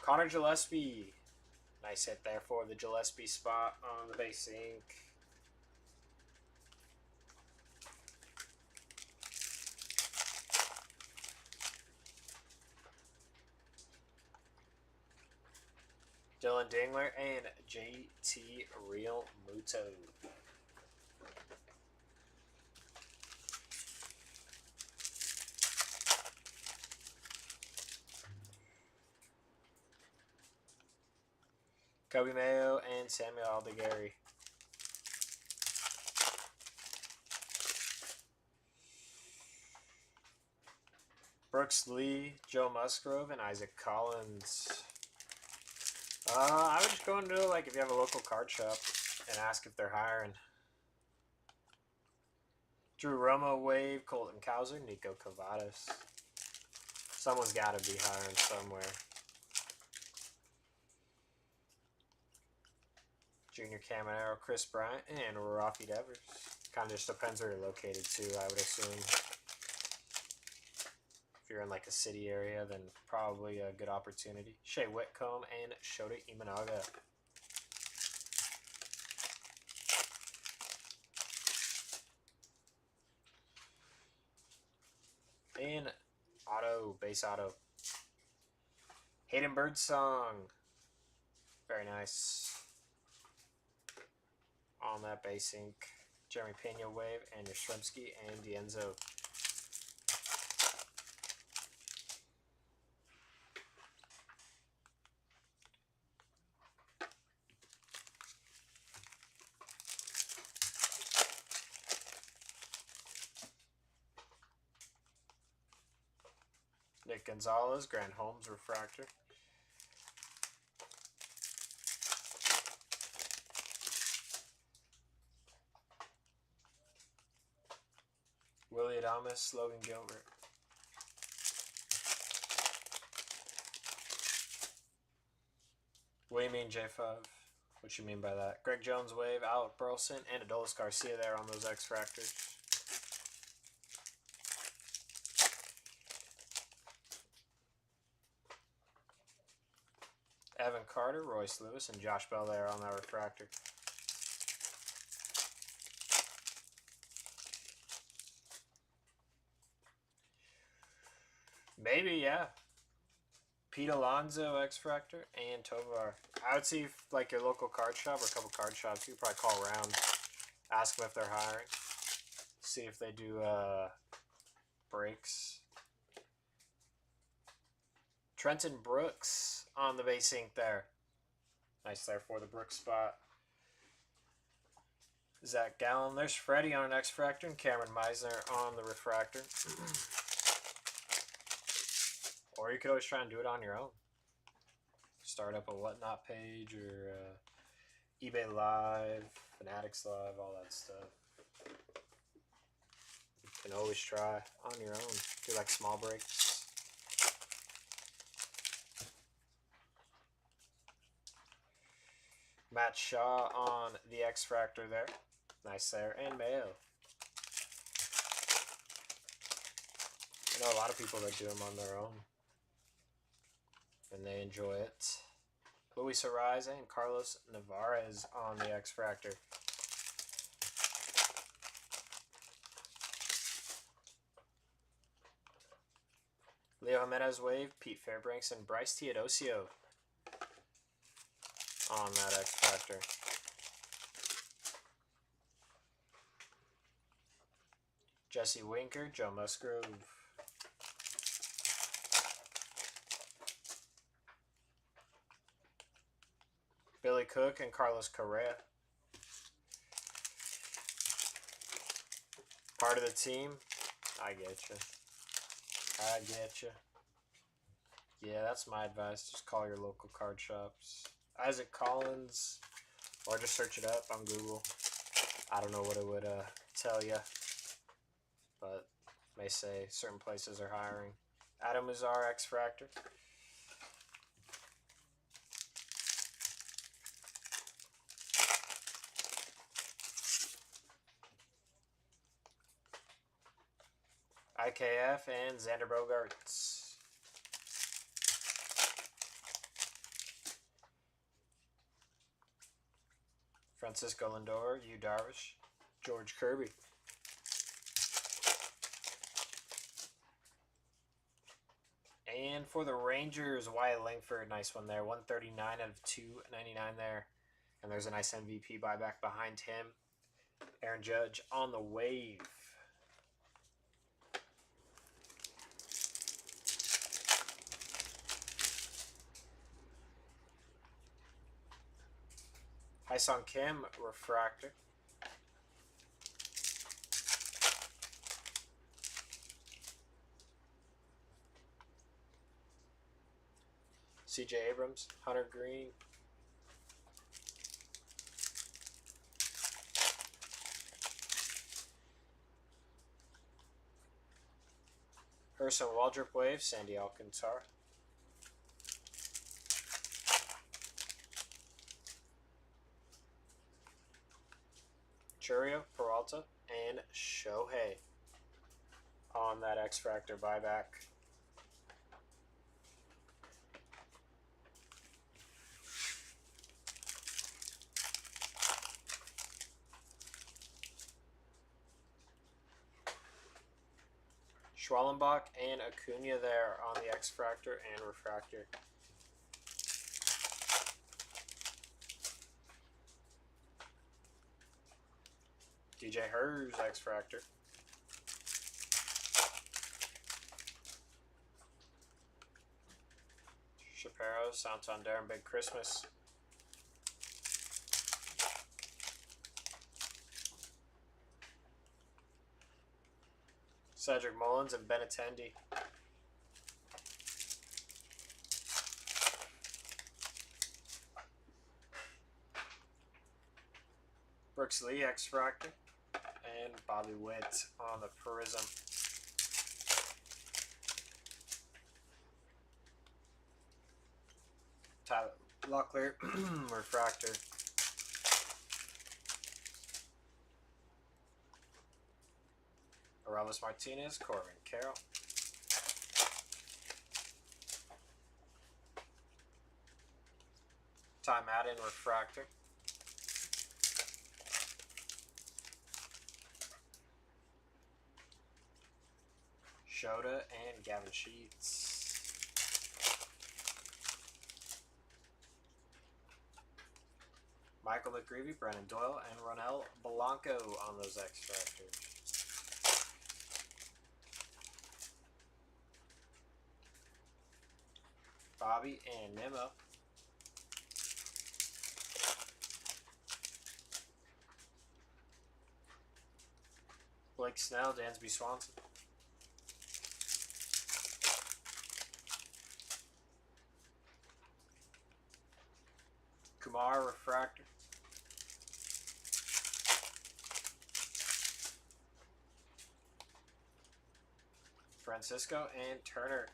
Connor Gillespie. Nice hit there for the Gillespie spot on the base ink. Dylan Dingler and JT Real Muto. Kobe Mayo and Samuel Aldegari. Brooks Lee, Joe Musgrove, and Isaac Collins. I would just go into, like, if you have a local card shop and ask if they're hiring. Drew Romo, wave, Colton Cowser, Nico Cavadas. Someone's got to be hiring somewhere. Junior Caminero, Chris Bryant, and Rafi Devers. Kind of just depends where you're located, too, I would assume. If you're in like a city area, then probably a good opportunity. Shea Whitcomb and Shota Imanaga. And auto, base auto. Hayden Birdsong. Very nice. On that base ink. Jeremy Pena wave and Yastrzemski and Dienzo. Nick Gonzalez, Grant Holmes, refractor. Willie Adamas, Logan Gilbert. What do you mean, J5? What you mean by that? Greg Jones, wave, Alec Burleson, and Adolis Garcia there on those X-Fractors. Evan Carter, Royce Lewis, and Josh Bell there on that refractor. Maybe, yeah. Pete Alonso, X-Fractor, and Tovar. I would see if, like, your local card shop or a couple card shops, you could probably call around, ask them if they're hiring, see if they do breaks. Trenton Brooks on the base ink there. Nice there for the Brooks spot. Zach Gallen. There's Freddie on an X-Fractor and Cameron Meisner on the refractor. Or you could always try and do it on your own. Start up a Whatnot page or eBay Live, Fanatics Live, all that stuff. You can always try on your own. Do like small breaks. Matt Shaw on the X-Fractor there. Nice there. And Mayo. I know a lot of people that do them on their own. And they enjoy it. Luis Ariza and Carlos Navarez on the X-Fractor. Leo Jimenez wave, Pete Fairbanks, and Bryce Teodosio on that X-Fractor. Jesse Winker, Joe Musgrove. Billy Cook and Carlos Correa. Part of the team? I get you. I get you. Yeah, that's my advice. Just call your local card shops. Isaac Collins, or just search it up on Google. I don't know what it would tell you, but may say certain places are hiring. Adam Mazar, X-Fractor. IKF and Xander Bogaerts. Francisco Lindor, Yu Darvish, George Kirby. And for the Rangers, Wyatt Langford, nice one there. 139 out of 299 there. And there's a nice MVP buyback behind him. Aaron Judge on the wave. Hyun-Sung Kim, refractor. CJ Abrams, Hunter Green. Ursa Waldrop Wave, Sandy Alcantara. Churio, Peralta, and Shohei on that X-Fractor buyback. Schwallenbach and Acuna there on the X-Fractor and refractor. DJ Hers, X-Fractor. Shapiro, Santander, and Big Christmas. Cedric Mullins and Benintendi. Brooks Lee, X-Fractor. And Bobby Witt on the Prism. Tyler Locklear, refractor. Aramis Martinez, Corbin Carroll. Ty Madden, refractor. Shota and Gavin Sheets. Michael McGreevy, Brennan Doyle, and Ronel Blanco on those X-Fractors. Bobby and Nemo. Blake Snell, Dansby Swanson. Kumar, refractor. Francisco and Turner.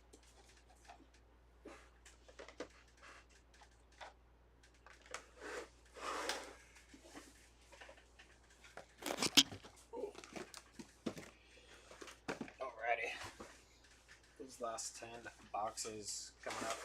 Alrighty. These last 10 boxes coming up.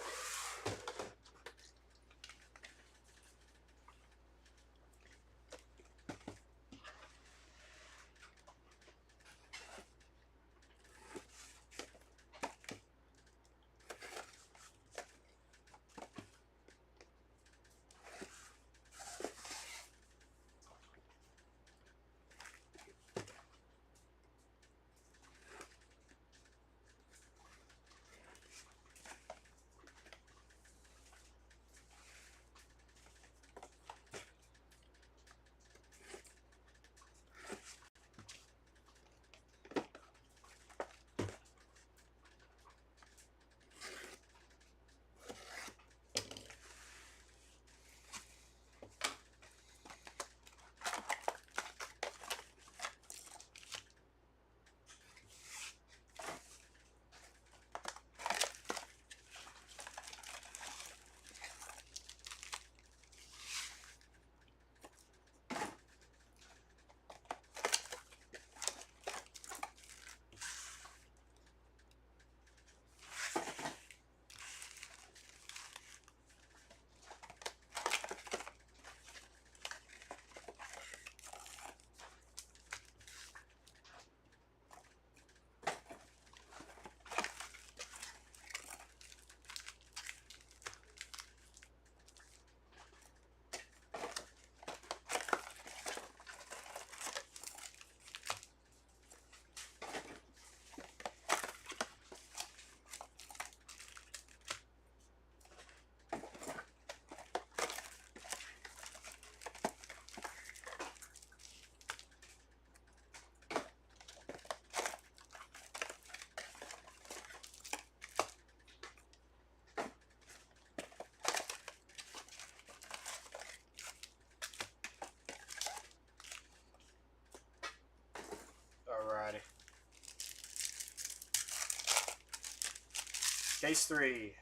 Case 3.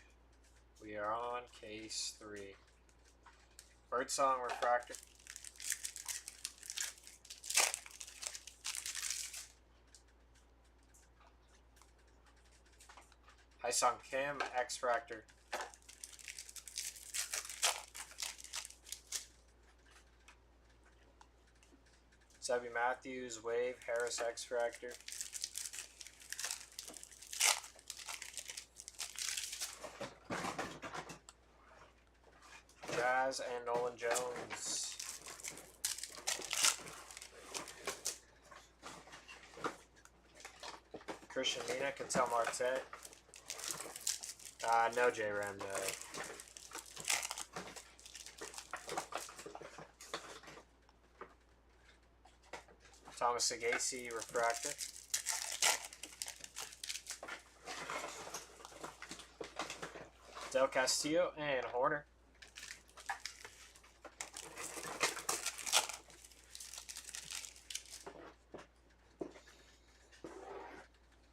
We are on case 3. Birdsong Refractor. Hyesung Kim X-Fractor. Sebby Matthews Wave Harris X-Fractor. Jazz and Nolan Jones. Christian Mina, Ketel Marte. No J-Ram, no. Thomas Sagasi Refractor. Del Castillo and Horner.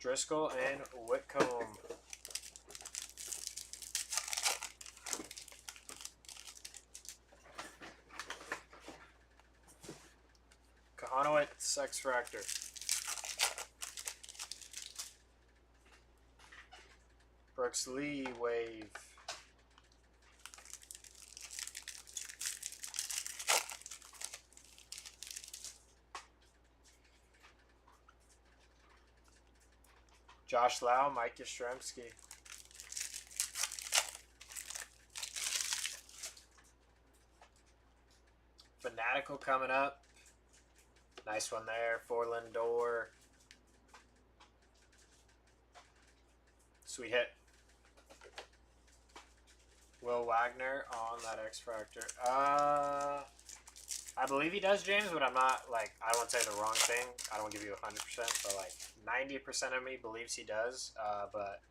Driscoll and Whitcomb. Kahanowitz X-Fractor. Brooks Lee Wave. Josh Lau, Mike Yastrzemski. Fanatical coming up. Nice one there for Lindor. Sweet hit. Will Wagner on that X-Fractor. I believe he does, James, but I'm not, like, I don't say the wrong thing. I don't give you 100%, but, like, 90% of me believes he does. But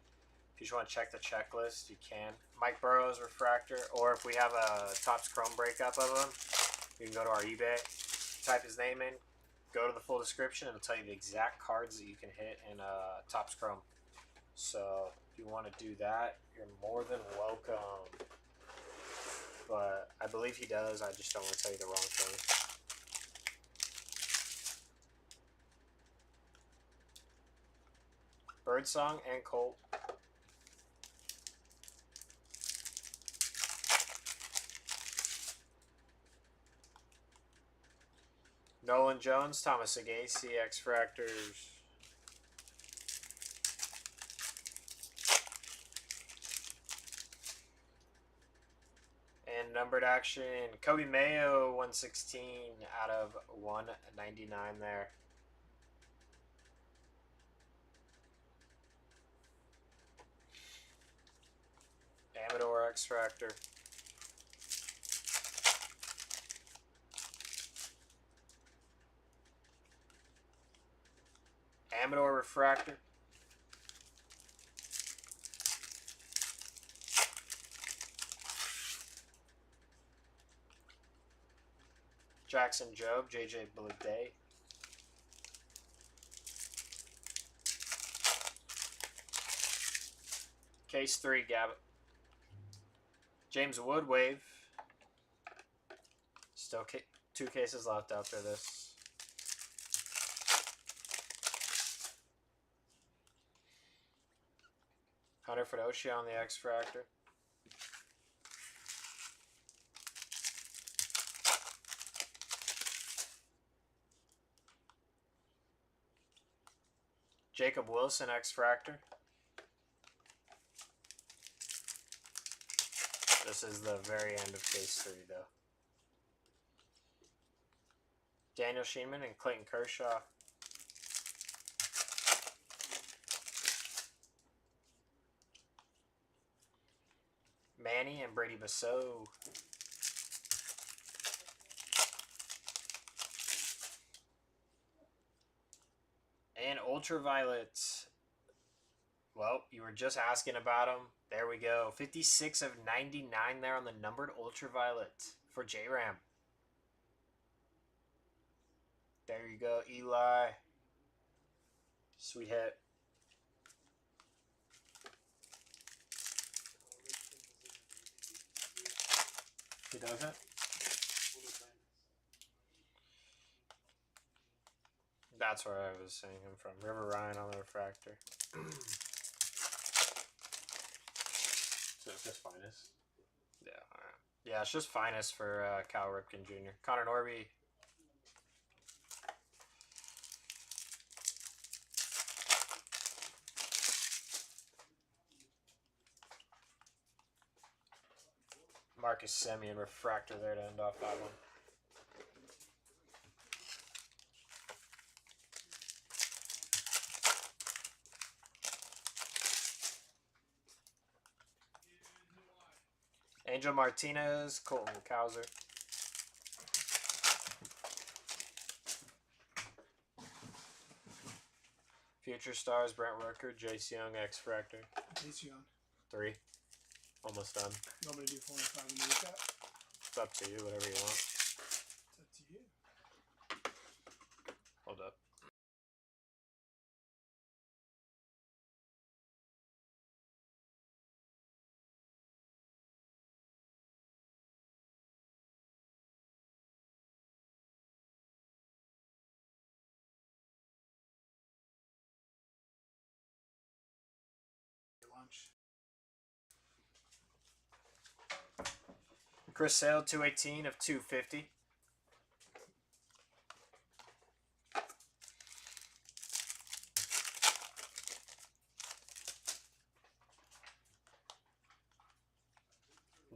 if you just want to check the checklist, you can. Mike Burrows Refractor, or if we have a Topps Chrome breakup of him, you can go to our eBay, type his name in, go to the full description, and it'll tell you the exact cards that you can hit in Topps Chrome. So if you want to do that, you're more than welcome. But I believe he does. I just don't want to tell you the wrong thing. Birdsong and Colt. Nolan Jones, Thomas Sagasi, X-Fractors. And numbered action, Kobe Mayo, 116 out of 199 there. Amador X-Fractor. Amador Refractor. Jackson Jobe, JJ Bleday. Case 3, Gabbett. James Wood Wave. Still 2 cases left after this. Hunter Fedocia on the X-Fractor. Jacob Wilson X-Fractor. This is the very end of case 3, though. Daniel Sheeman and Clayton Kershaw. Manny and Brady Basso. And Ultraviolet. Well, you were just asking about him. There we go. 56 of 99 there on the numbered Ultraviolet for J-Ram. There you go, Eli. Sweet hit. He doesn't? That's where I was seeing him from. River Ryan on the refractor. So it's just finest. Yeah, alright. Yeah, it's just finest for Cal Ripken Jr. Connor Norby. Marcus Semien refractor there to end off that one. Angel Martinez, Colton Cowser. Future Stars, Brent Rooker, Jace Young, X-Fractor. Jace Young. 3. Almost done. You want me to do 4 and 5 and recap? It's up to you, whatever you want. It's up to you. Hold up. Lunch. Chris Sale, 218 of 250.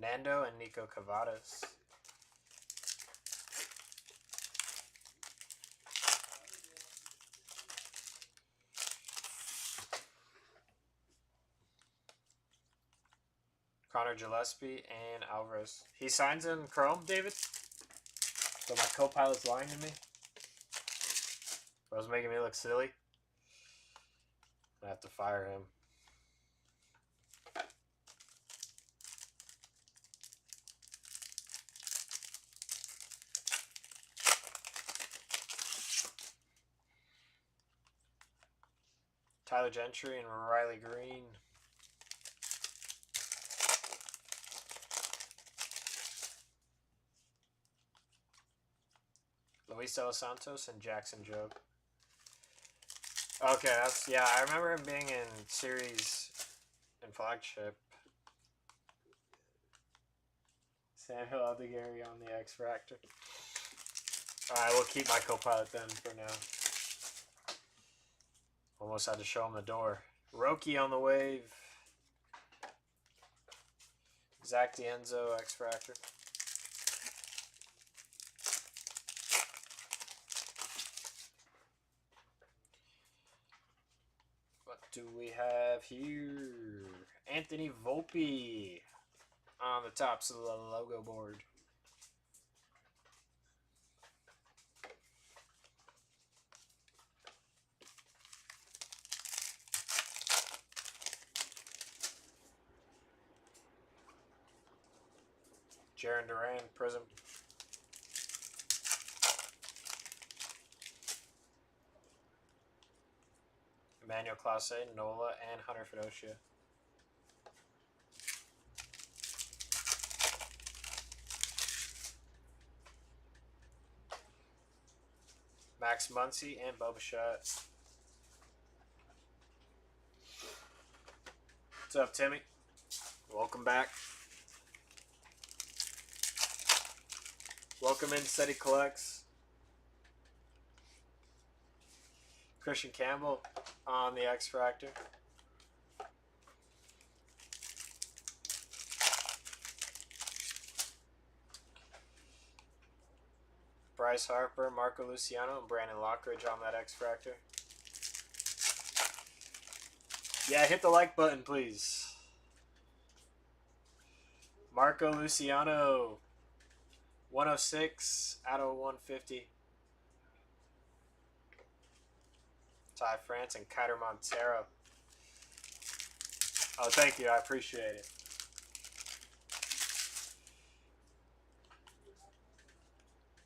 Nando and Nico Cavadas. Connor Gillespie and Alvarez. He signs in Chrome, David? So my co-pilot's lying to me? That was making me look silly? I have to fire him. Tyler Gentry and Riley Green. Luis De Los Santos and Jackson Jobe. Okay, that's, yeah, I remember him being in series and flagship. Samuel Aldegari on the X-Fractor. Alright, we'll keep my co-pilot then for now. Almost had to show him the door. Roki on the wave. Zach D'Enzo, X-Fractor. What do we have here? Anthony Volpe on the tops of the logo board. Jaron Duran, Prism. Emmanuel Clase, Nola, and Hunter Fedocia. Max Muncy and Bubba Shot. What's up, Timmy? Welcome back. Welcome in, Steady Collects. Christian Campbell on the X-Fractor. Bryce Harper, Marco Luciano, and Brandon Lockridge on that X-Fractor. Yeah, hit the like button, please. Marco Luciano, 106 out of 150. Ty France and Kyder Montero. Oh, thank you. I appreciate it.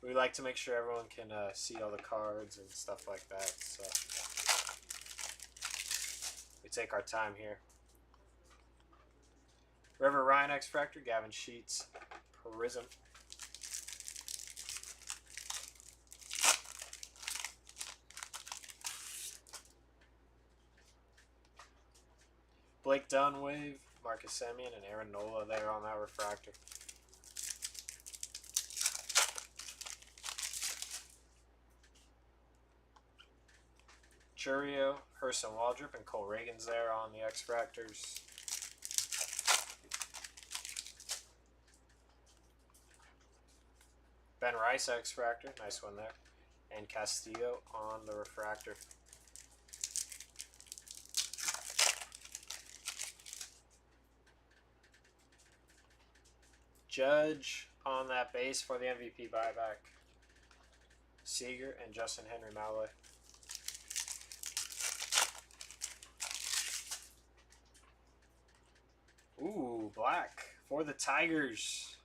We like to make sure everyone can see all the cards and stuff like that. So we take our time here. River Ryan X-Fractor, Gavin Sheets, Prism. Blake Dunwave, Marcus Semien, and Aaron Nola there on that refractor. Churio, Hurston Waldrop, and Cole Reagan's there on the X-Fractors. Ben Rice X-Fractor, nice one there. And Castillo on the refractor. Judge on that base for the MVP buyback. Seager and Justin Henry Malloy. Ooh, black for the Tigers.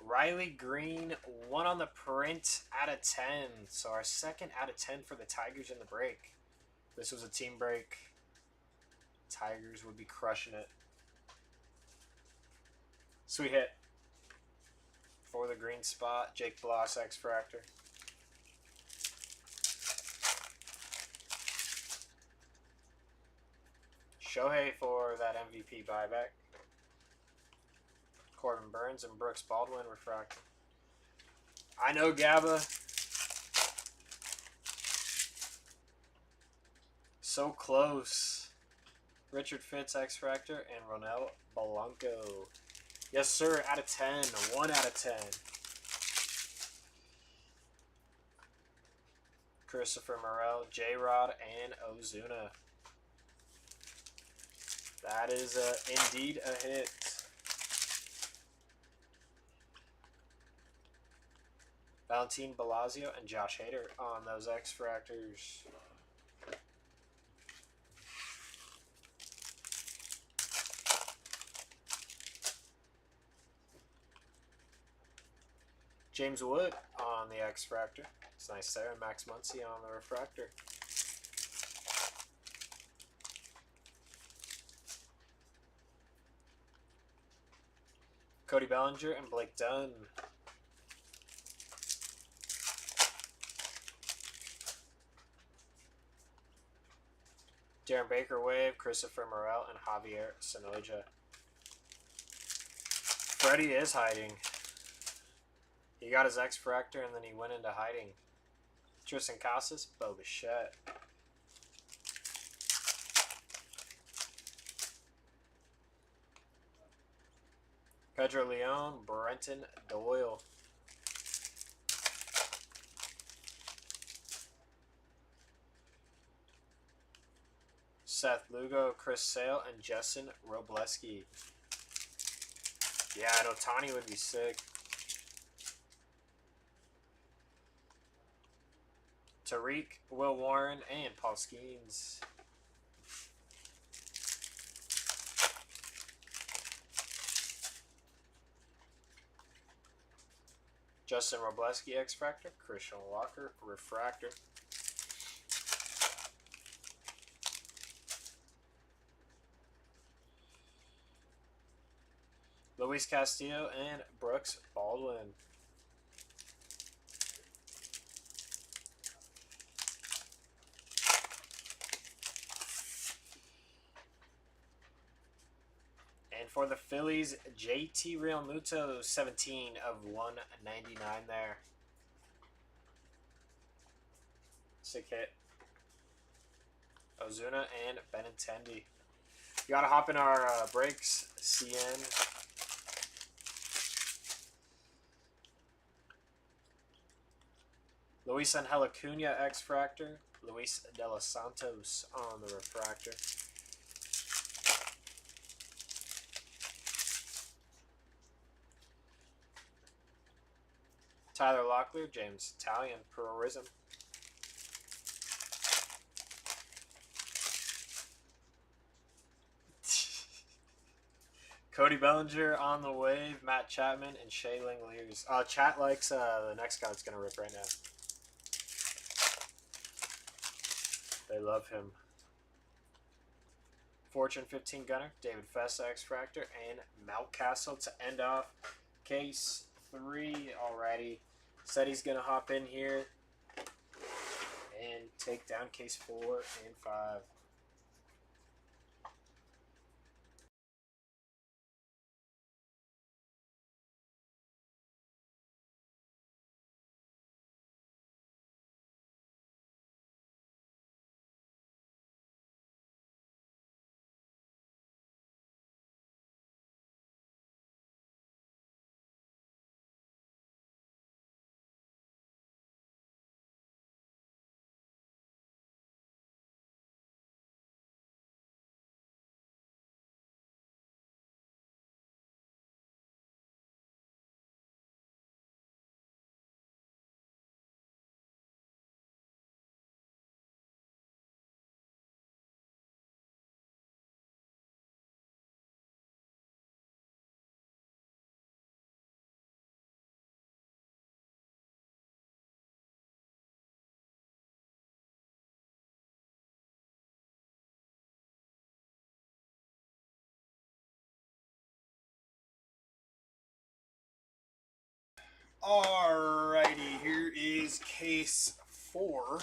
Riley Green, 1 on the print out of 10. So our second out of 10 for the Tigers in the break. This was a team break. Tigers would be crushing it. Sweet hit. For the green spot, Jake Bloss X-Fractor. Shohei for that MVP buyback. Corbin Burns and Brooks Baldwin refractor. I know Gabba. So close. Richard Fitz X-Fractor and Ronel Blanco. Yes, sir. Out of 10. 1 out of 10. Christopher Morel, J-Rod, and Ozuna. That is indeed a hit. Valentin Bellazio and Josh Hader on those X-Fractors. James Wood on the X-Fractor. It's nice there. And Max Muncy on the refractor. Cody Bellinger and Blake Dunn. Darren Baker Wave, Christopher Morel, and Javier Sonoja. Freddie is hiding. He got his X-Fractor and then he went into hiding. Tristan Casas, Bo Bichette. Pedro Leon, Brenton Doyle. Seth Lugo, Chris Sale, and Justin Robleski. Yeah, and Otani would be sick. Tariq, Will Warren, and Paul Skeens. Justin Robleski, X-Fractor. Christian Walker, Refractor. Luis Castillo and Brooks Baldwin. And for the Phillies, JT Realmuto, 17 of 199 there. Sick hit. Ozuna and Benintendi. You gotta hop in our breaks, CN. Luis Angel Acuna X-Fractor. Luis De Los Santos on the refractor. Tyler Locklear, James Italian, Purism. Cody Bellinger on the wave, Matt Chapman, and Shea Langeliers. Chat likes the next guy that's going to rip right now. They love him. Fortune 15 Gunner, David Fessa X-Fractor, and Mountcastle to end off case 3 already. Said he's going to hop in here and take down case 4 and 5. Alrighty, here is case 4.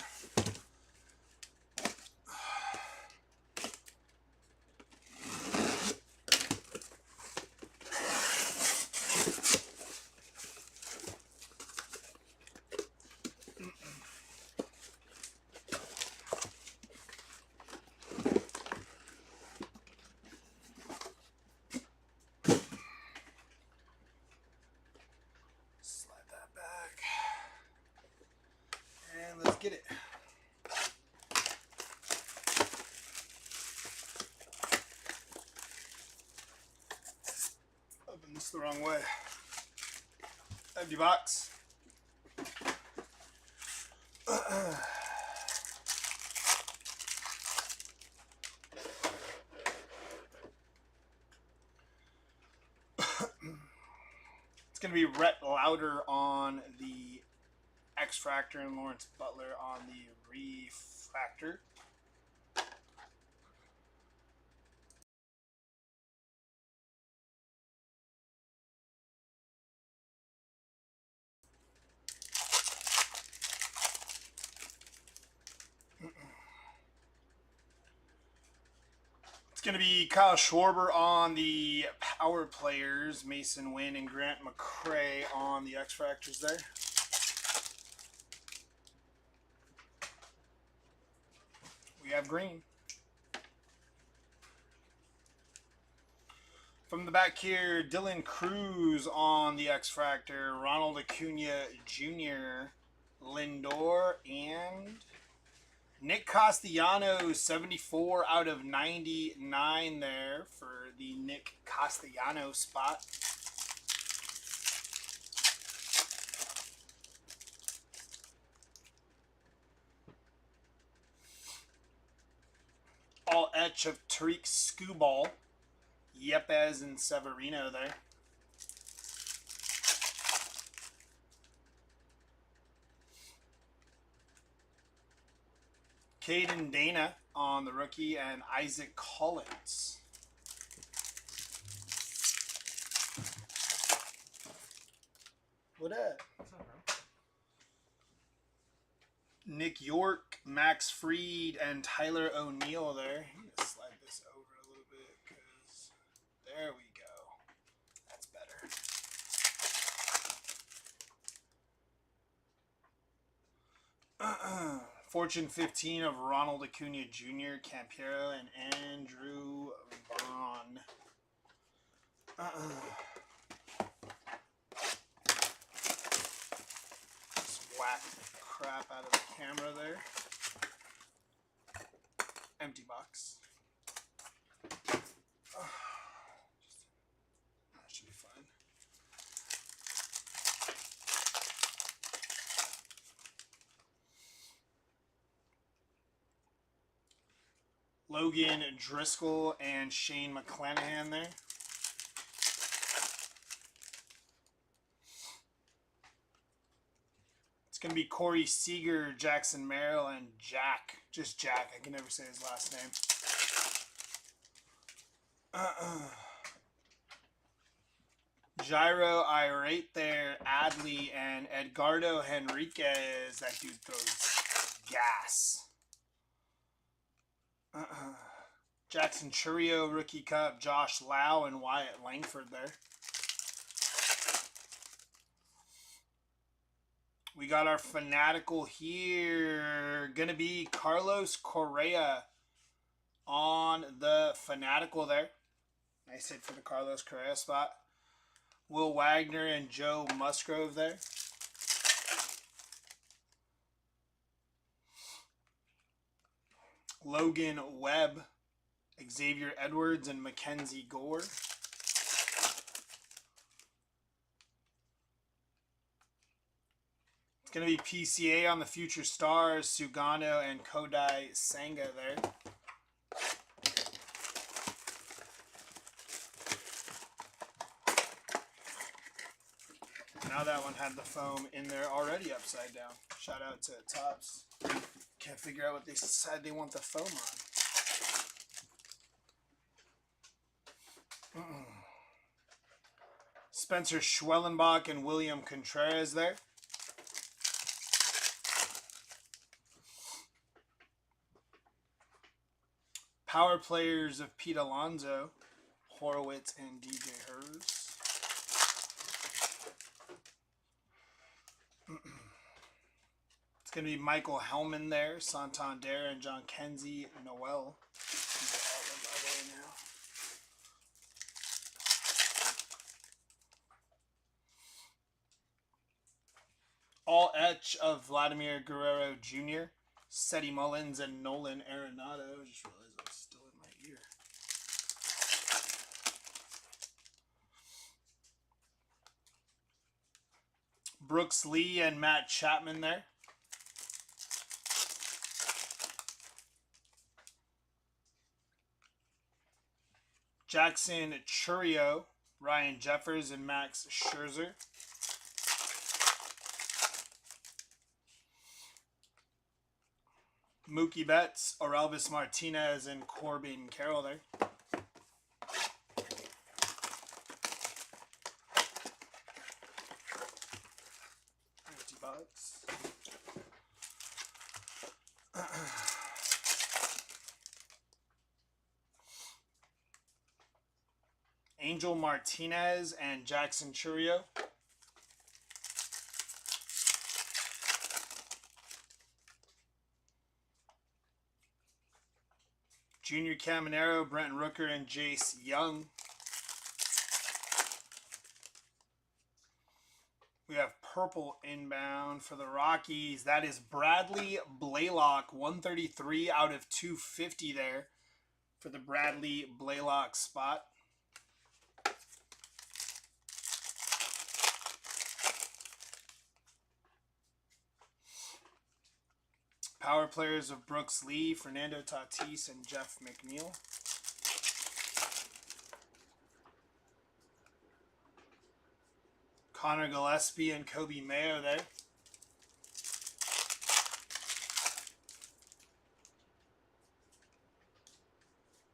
Slide that back. And let's get it. Open this the wrong way. Empty box. It's going to be Rhett Lauder on the X-Fractor and Lawrence Butler on the Refractor. It's going to be Kyle Schwarber on the Power Players, Mason Wynn and Grant McCray on the X-Fractors there. We have green. From the back here, Dylan Cruz on the X-Fractor, Ronald Acuna Jr., Lindor, and Nick Castellanos, 74 out of 99 there for the Nick Castellanos spot. All etch of Tariq Skubal, Yepes and Severino there. Caden Dana on the rookie and Isaac Collins. What up? Nick York, Max Fried, and Tyler O'Neill there. I'm going to slide this over a little bit because there we go. That's better. Fortune 15 of Ronald Acuna Jr., Campero, and Andrew Vaughn. Just whack the crap out of the camera there. Empty box. That should be fine. Logan Driscoll and Shane McClanahan there. It's going to be Corey Seager, Jackson Merrill, and Jack. Just Jack. I can never say his last name. Gyro Irate there, Adley, and Edgardo Henriquez. That dude throws gas. Jackson Churio, Rookie Cup, Josh Lau, and Wyatt Langford there. We got our Fanatical here. Gonna be Carlos Correa on the Fanatical there. Nice hit for the Carlos Correa spot. Will Wagner and Joe Musgrove there. Logan Webb, Xavier Edwards, and Mackenzie Gore. It's going to be PCA on the Future Stars, Sugano and Kodai Senga there. Now that one had the foam in there already upside down. Shout out to Tops. Can't figure out what they decide they want the foam on. Spencer Schwellenbach and William Contreras there. Power players of Pete Alonso, Horowitz and DJ Hers. It's going to be Michael Hellman there, Santander, and John Kenzie Noel. All etch of Vladimir Guerrero Jr., Seti Mullins, and Nolan Arenado. I just realized I was still in my ear. Brooks Lee and Matt Chapman there. Jackson Churio, Ryan Jeffers, and Max Scherzer. Mookie Betts, Orelvis Martinez, and Corbin Carroll there. Empty box. Angel Martinez and Jackson Churio. Junior Caminero, Brent Rooker, and Jace Young. We have purple inbound for the Rockies. That is Bradley Blaylock, 133 out of 250 there for the Bradley Blaylock spot. Power players of Brooks Lee, Fernando Tatis, and Jeff McNeil. Connor Gillespie and Kobe Mayo there.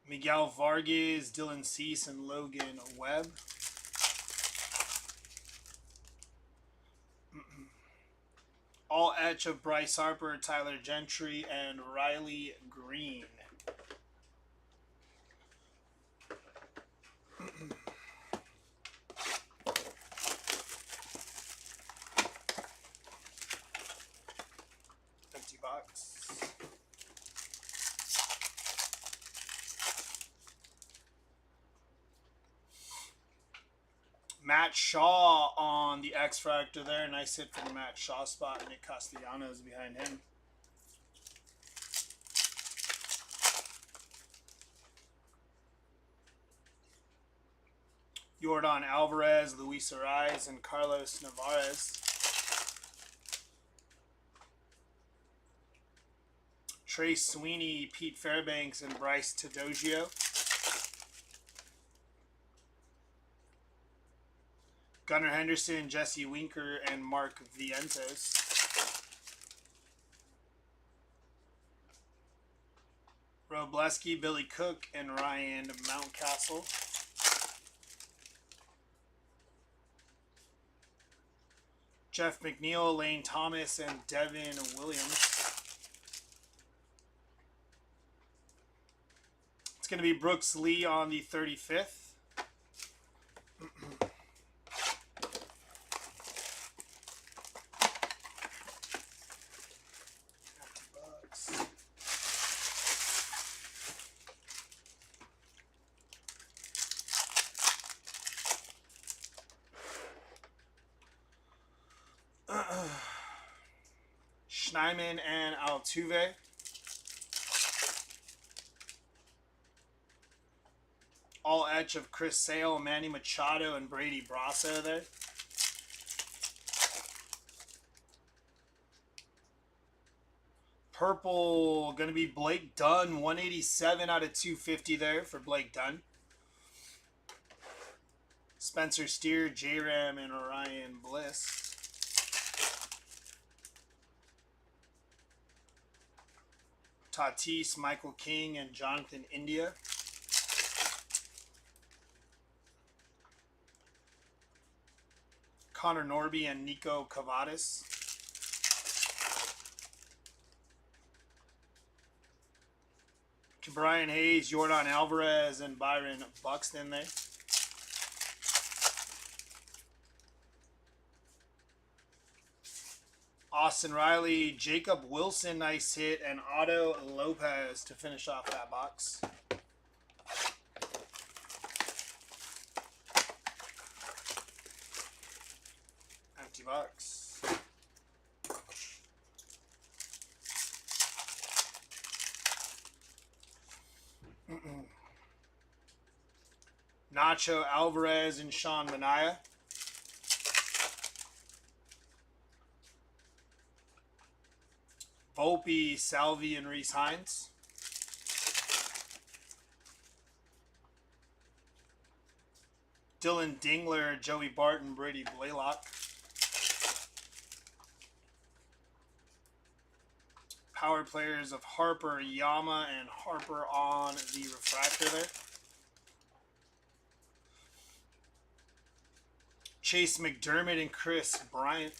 Miguel Vargas, Dylan Cease, and Logan Webb. All etch of Bryce Harper, Tyler Gentry, and Riley Green. Empty box. Matt Shaw on the X Factor there. Nice hit for the Matt Shaw spot. Nick Castellanos behind him. Yordan Alvarez, Luis Ariz, and Carlos Navarez. Trey Sweeney, Pete Fairbanks, and Bryce Tadogio. Gunnar Henderson, Jesse Winker, and Mark Vientos. Robleski, Billy Cook, and Ryan Mountcastle. Jeff McNeil, Lane Thomas, and Devin Williams. It's going to be Brooks Lee on the 35th. Schneemann and Altuve. All etch of Chris Sale, Manny Machado, and Brady Brasso there. Purple, going to be Blake Dunn, 187 out of 250 there for Blake Dunn. Spencer Steer, J-Ram, and Orion Bliss. Tatis, Michael King, and Jonathan India. Connor Norby and Nico Cavadas. Brian Hayes, Jordan Alvarez, and Byron Buxton there. Austin Riley, Jacob Wilson, nice hit, and Otto Lopez to finish off that box. Empty box. Nacho Alvarez and Sean Manaea. Volpe, Salvi, and Reese Hines. Dylan Dingler, Joey Barton, Brady Blaylock. Power players of Harper, Yama, and Harper on the refractor there. Chase McDermott and Chris Bryant.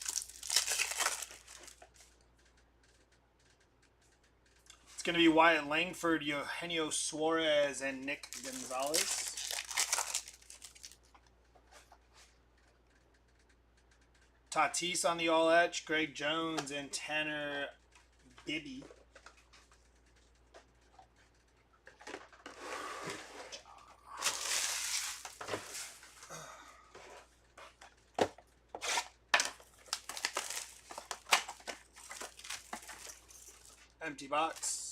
It's going to be Wyatt Langford, Eugenio Suarez, and Nick Gonzalez. Tatis on the all etch, Greg Jones, and Tanner Bibby. Empty box.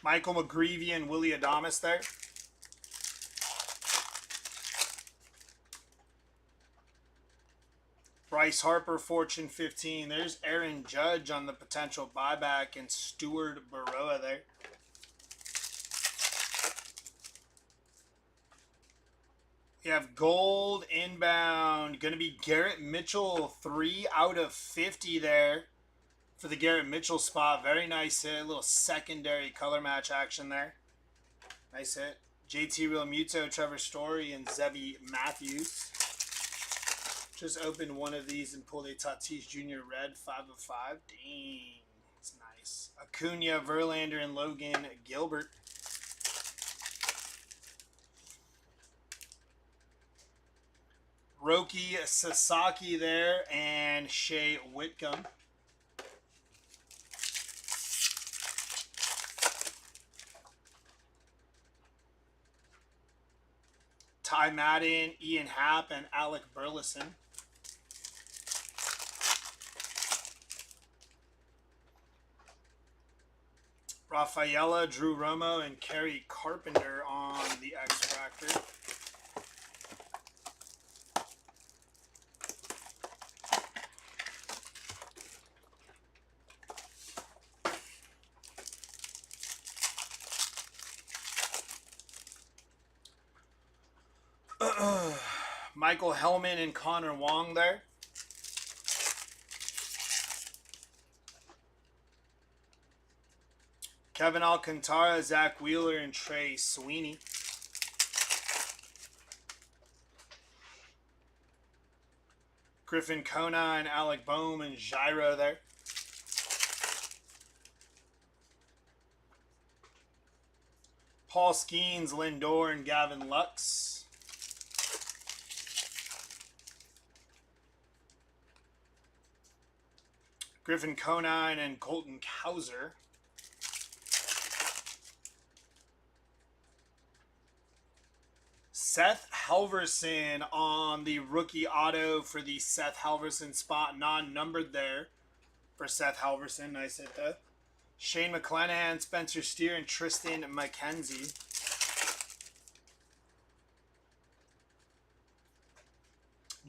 Michael McGreevy and Willie Adames there. Bryce Harper, Fortune 15. There's Aaron Judge on the potential buyback, and Stuart Baroa there. We have gold inbound. Going to be Garrett Mitchell, 3 out of 50 there for the Garrett Mitchell spot. Very nice hit. A little secondary color match action there. Nice hit. JT Realmuto, Trevor Story, and Zebby Matthews. Just opened one of these and pulled a Tatis Jr. red, 5 of 5. Dang. It's nice. Acuna, Verlander, and Logan Gilbert. Roki Sasaki there, and Shea Whitcomb. Ty Madden, Ian Happ, and Alec Burleson. Rafaela, Drew Romo, and Kerry Carpenter on the X-Fractor. Michael Hellman and Connor Wong there. Kevin Alcantara, Zach Wheeler, and Trey Sweeney. Griffin Conine, Alec Boehm, and Gyro there. Paul Skeens, Lindor, and Gavin Lux. Griffin Conine and Colton Cowser. Seth Halverson on the rookie auto for the Seth Halverson spot, non-numbered there for Seth Halverson. Nice hit though. Shane McClanahan, Spencer Steer, and Tristan McKenzie.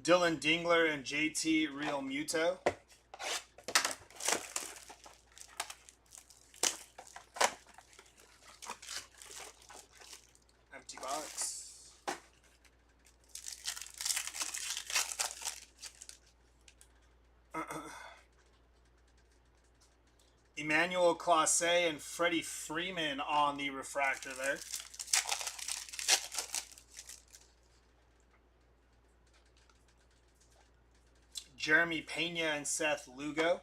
Dylan Dingler and JT Real Muto. Empty box. Emmanuel Clase and Freddie Freeman on the refractor there. Jeremy Pena and Seth Lugo.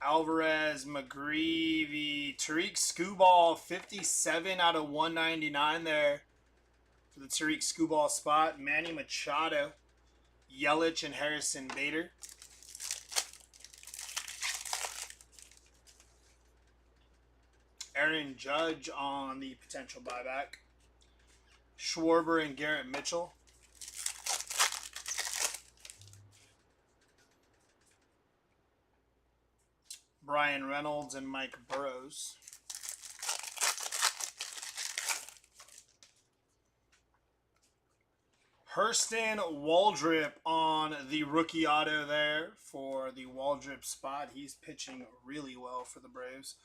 Alvarez, McGreevy, Tariq Skubal, 57 out of 199 there for the Tariq Skubal spot. Manny Machado, Yelich, and Harrison Bader. Aaron Judge on the potential buyback. Schwarber and Garrett Mitchell. Brian Reynolds and Mike Burrows. Hurston Waldrip on the rookie auto there for the Waldrip spot. He's pitching really well for the Braves.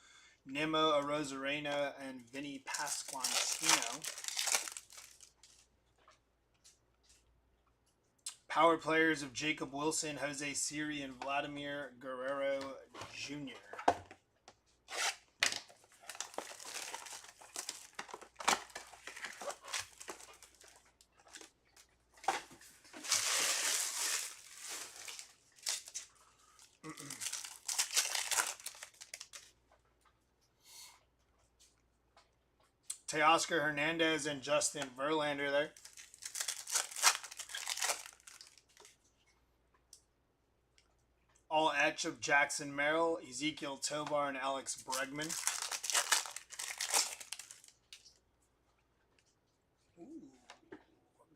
Nimmo Arozarena and Vinny Pasquantino. Power players of Jacob Wilson, Jose Siri, and Vladimir Guerrero Jr. Teoscar Hernandez and Justin Verlander there. All etch of Jackson Merrill, Ezekiel Tovar, and Alex Bregman. Ooh.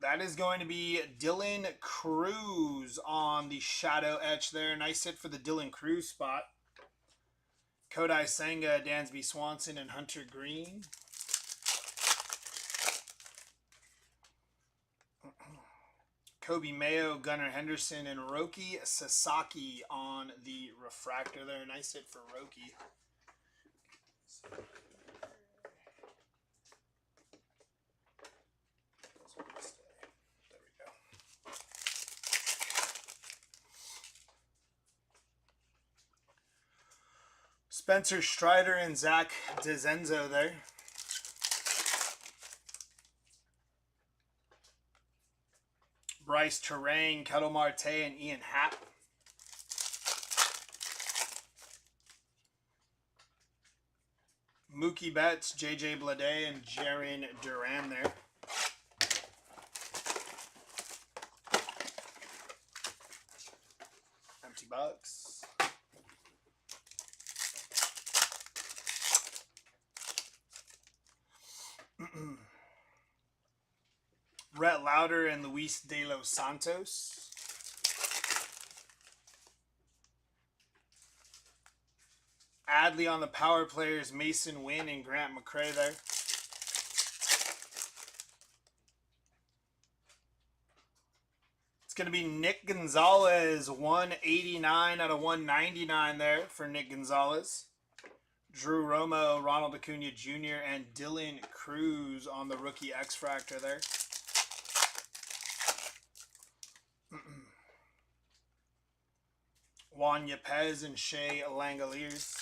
That is going to be Dylan Cruz on the shadow etch there. Nice hit for the Dylan Cruz spot. Kodai Senga, Dansby Swanson, and Hunter Green. Kobe Mayo, Gunnar Henderson, and Roki Sasaki on the refractor there. Nice hit for Roki. There we go. Spencer Strider and Zach DeZenzo there. Bryce Terrain, Kettle Marte, and Ian Happ. Mookie Betts, JJ Bleday, and Jaron Duran there. Empty box. Rhett Lauder and Luis De Los Santos. Adley on the power players, Mason Wynn and Grant McCray there. It's going to be Nick Gonzalez, 189 out of 199 there for Nick Gonzalez. Drew Romo, Ronald Acuna Jr., and Dylan Cruz on the rookie X-Fractor there. Juan Yepez and Shea Langoliers.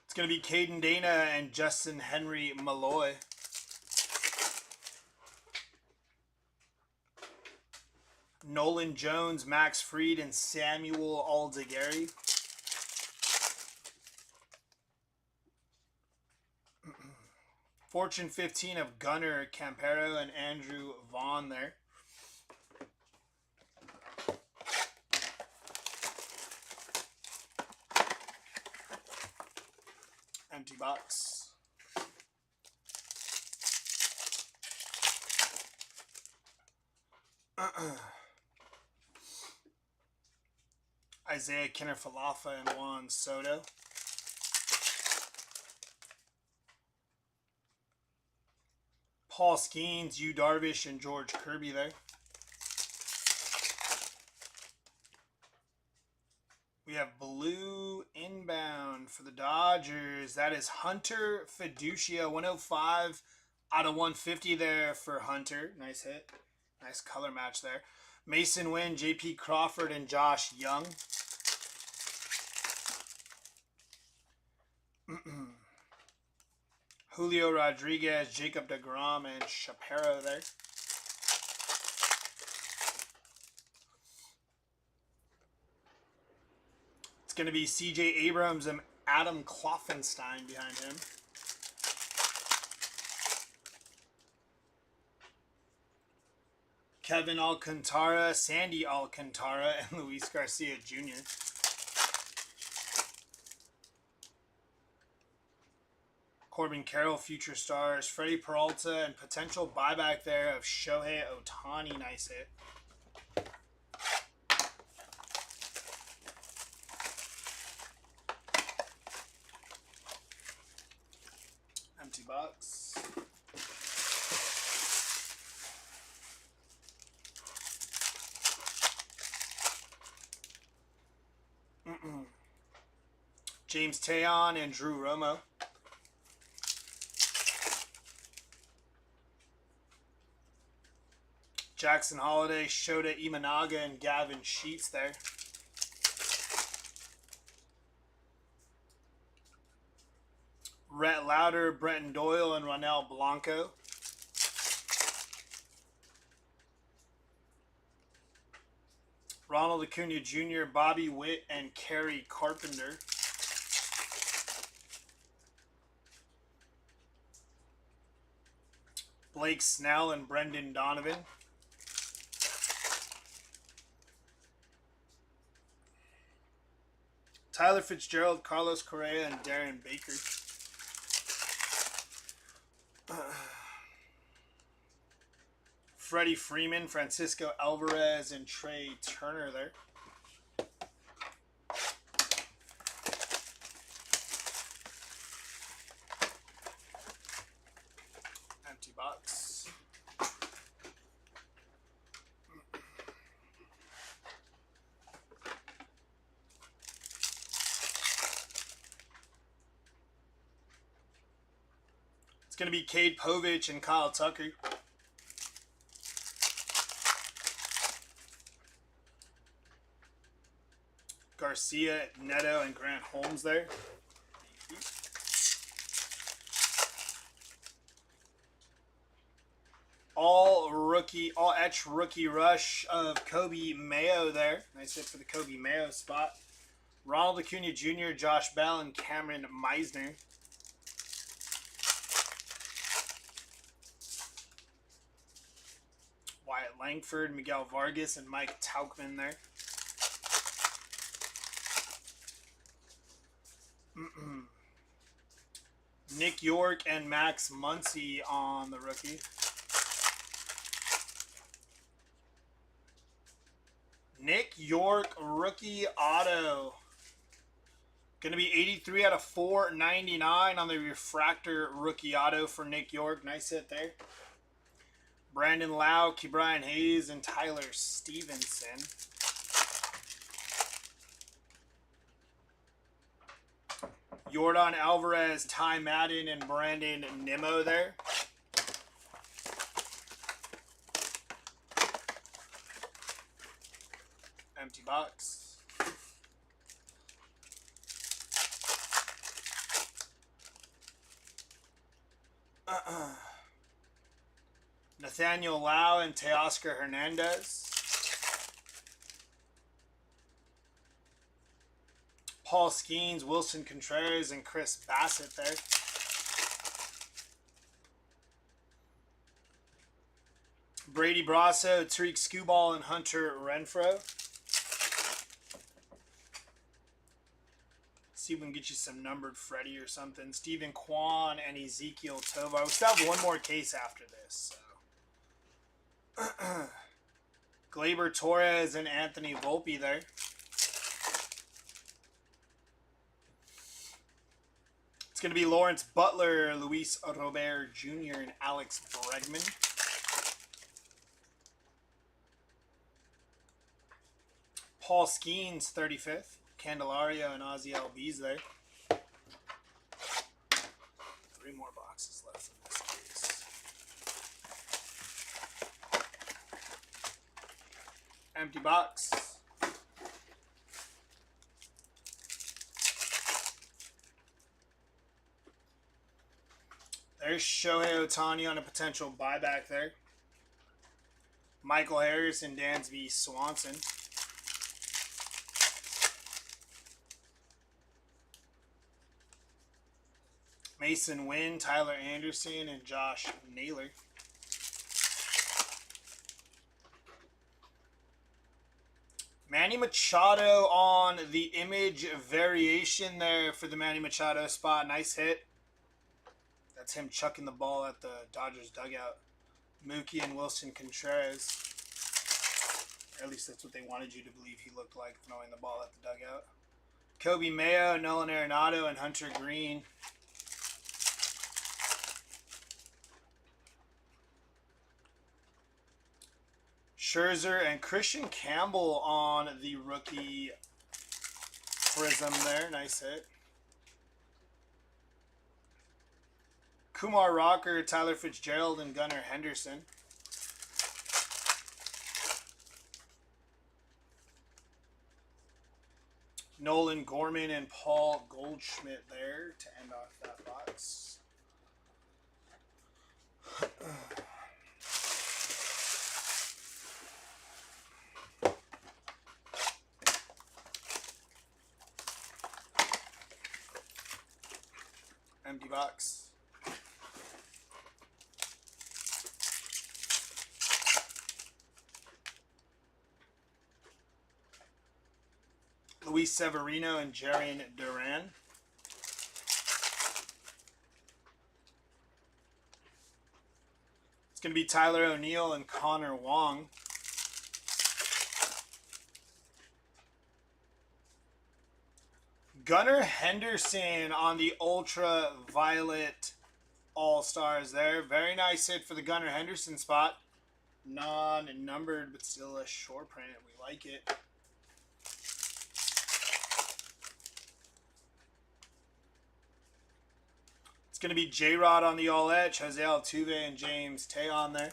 It's going to be Caden Dana and Justin Henry Malloy. Nolan Jones, Max Fried, and Samuel Aldegari. Fortune 15 of Gunnar Campero and Andrew Vaughn there. Empty box. Isaiah Kinner-Falafa and Juan Soto. Paul Skeens, Yu Darvish, and George Kirby there. We have blue inbound for the Dodgers. That is Hunter Fiducia, 105 out of 150 there for Hunter. Nice hit. Nice color match there. Mason Wynn, J.P. Crawford, and Josh Young. Julio Rodriguez, Jacob deGrom, and Shapiro there. It's going to be C.J. Abrams and Adam Kloffenstein behind him. Kevin Alcantara, Sandy Alcantara, and Luis Garcia Jr. Corbin Carroll, Future Stars, Freddie Peralta, and potential buyback there of Shohei Ohtani. Nice hit. Empty box. James Taillon and Drew Romo. Jackson Holiday, Shota Imanaga, and Gavin Sheets there. Rhett Lauder, Brenton Doyle, and Ronel Blanco. Ronald Acuna Jr., Bobby Witt, and Kerry Carpenter. Blake Snell and Brendan Donovan. Tyler Fitzgerald, Carlos Correa, and Darren Baker. Freddie Freeman, Francisco Alvarez, and Trey Turner there. Empty box. It's going to be Cade Povich and Kyle Tucker. Garcia, Neto, and Grant Holmes there. All etch rookie rush of Kobe Mayo there. Nice hit for the Kobe Mayo spot. Ronald Acuna Jr., Josh Bell, and Cameron Meisner. Wyatt Langford, Miguel Vargas, and Mike Tauchman there. Nick York and Max Muncy on the rookie. Nick York rookie auto. Going to be 83 out of 499 on the refractor rookie auto for Nick York. Nice hit there. Brandon Lau, Ke'Bryan Hayes, and Tyler Stevenson. Yordan Alvarez, Ty Madden, and Brandon Nimmo there. Empty box. Nathaniel Lau and Teoscar Hernandez. Paul Skeens, Wilson Contreras, and Chris Bassett there. Brady Brasso, Tariq Skubal, and Hunter Renfroe. See if we can get you some numbered Freddie or something. Stephen Kwan and Ezekiel Tovar. We still have one more case after this. So. Gleyber Torres and Anthony Volpe there. It's going to be Lawrence Butler, Luis Robert Jr., and Alex Bregman. Paul Skeens, 35th. Candelario and Ozzy Albies there. 3 more boxes left in this case. Empty box. There's Shohei Ohtani on a potential buyback there. Michael Harris and Dansby Swanson. Mason Wynn, Tyler Anderson, and Josh Naylor. Manny Machado on the image variation there for the Manny Machado spot. Nice hit. That's him chucking the ball at the Dodgers dugout. Mookie and Wilson Contreras. Or at least that's what they wanted you to believe he looked like, throwing the ball at the dugout. Kobe Mayo, Nolan Arenado, and Hunter Green. Scherzer and Christian Campbell on the rookie prism there. Nice hit. Kumar Rocker, Tyler Fitzgerald, and Gunnar Henderson. Nolan Gorman and Paul Goldschmidt there to end off that box. Empty box. Luis Severino and Jarian Duran. It's going to be Tyler O'Neill and Connor Wong. Gunnar Henderson on the ultraviolet all-stars there. Very nice hit for the Gunnar Henderson spot. Non-numbered, but still a short print. We like it. It's going to be J-Rod on the all-edge. Jose Altuve and James Tejon there.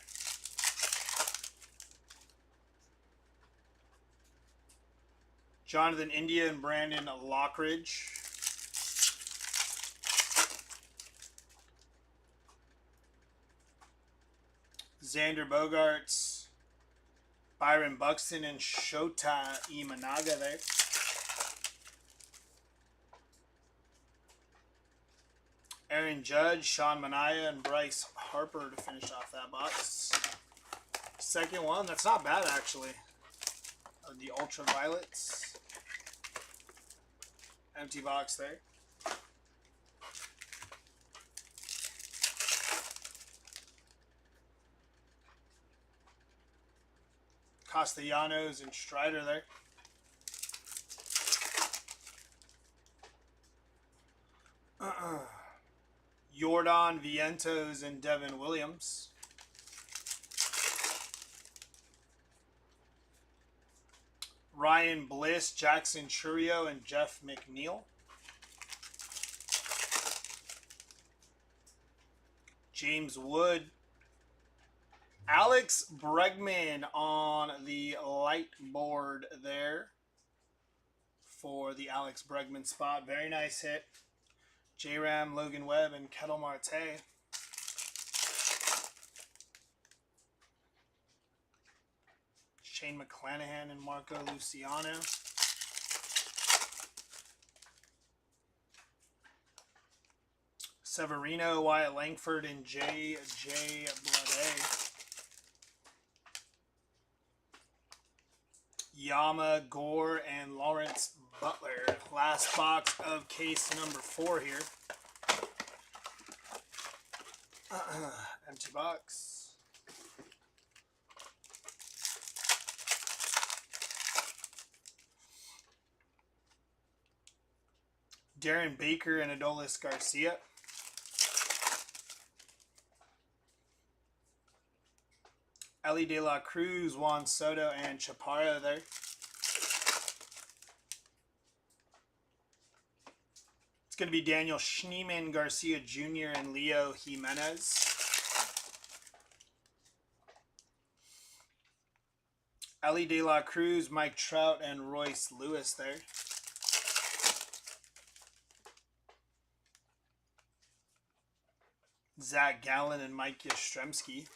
Jonathan India and Brandon Lockridge. Xander Bogaerts, Byron Buxton, and Shota Imanaga there. Aaron Judge, Sean Manaea, and Bryce Harper to finish off that box. Second one, that's not bad actually. The ultraviolets. Empty box there. Castellanos and Strider there. Jordan Vientos and Devin Williams. Ryan Bliss, Jackson Churio, and Jeff McNeil. James Wood. Alex Bregman on the light board there for the Alex Bregman spot. Very nice hit. J-Ram, Logan Webb, and Kettle Marte. Shane McClanahan and Marco Luciano. Severino, Wyatt Langford, and J.J. Blade. Yama, Gore, and Lawrence Butler. Last box of case number 4 here. Empty box. Darren Baker and Adolis Garcia. Ellie De La Cruz, Juan Soto, and Chaparro there. It's going to be Daniel Schneemann, Garcia Jr., and Leo Jimenez. Ellie De La Cruz, Mike Trout, and Royce Lewis there. Zach Gallen and Mike Yastrzemski.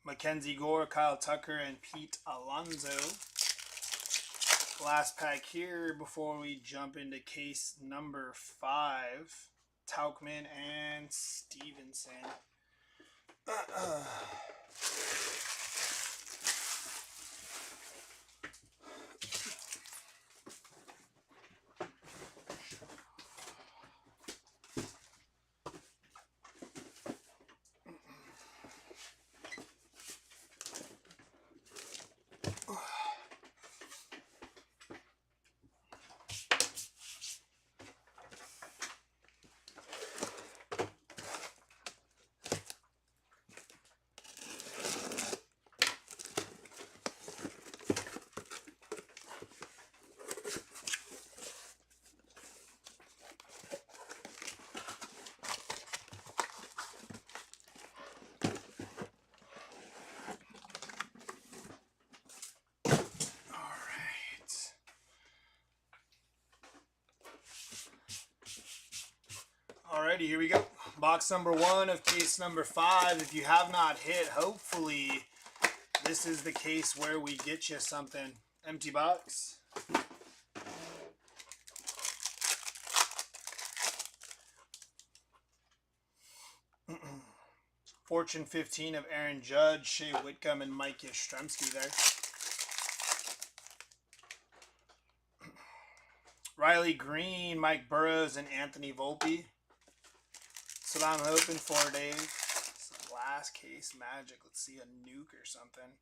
Mackenzie Gore, Kyle Tucker, and Pete Alonso. Last pack here before we jump into case number 5. Tauchman and Stevenson. Alrighty, here we go. Box number 1 of case number 5. If you have not hit, hopefully this is the case where we get you something. Empty box. Fortune 15 of Aaron Judge, Shea Whitcomb, and Mike Yastrzemski there. Riley Green, Mike Burrows, and Anthony Volpe. That's what I'm hoping for, Dave. Some last case magic. Let's see, a nuke or something.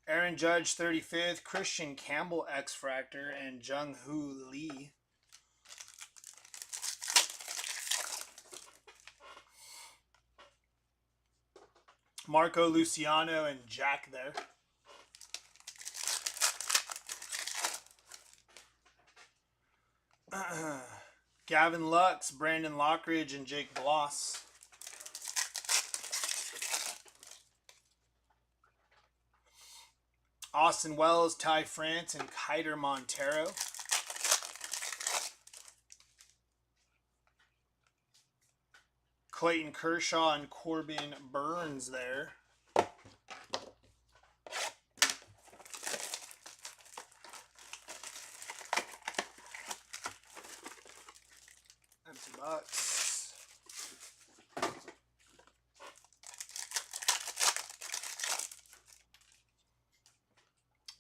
Aaron Judge, 35th. Christian Campbell, X-Fractor, and Jung Hoo Lee. Marco Luciano and Jack there. Gavin Lux, Brandon Lockridge, and Jake Bloss. Austin Wells, Ty France, and Kiter Montero. Clayton Kershaw and Corbin Burns there. Empty box.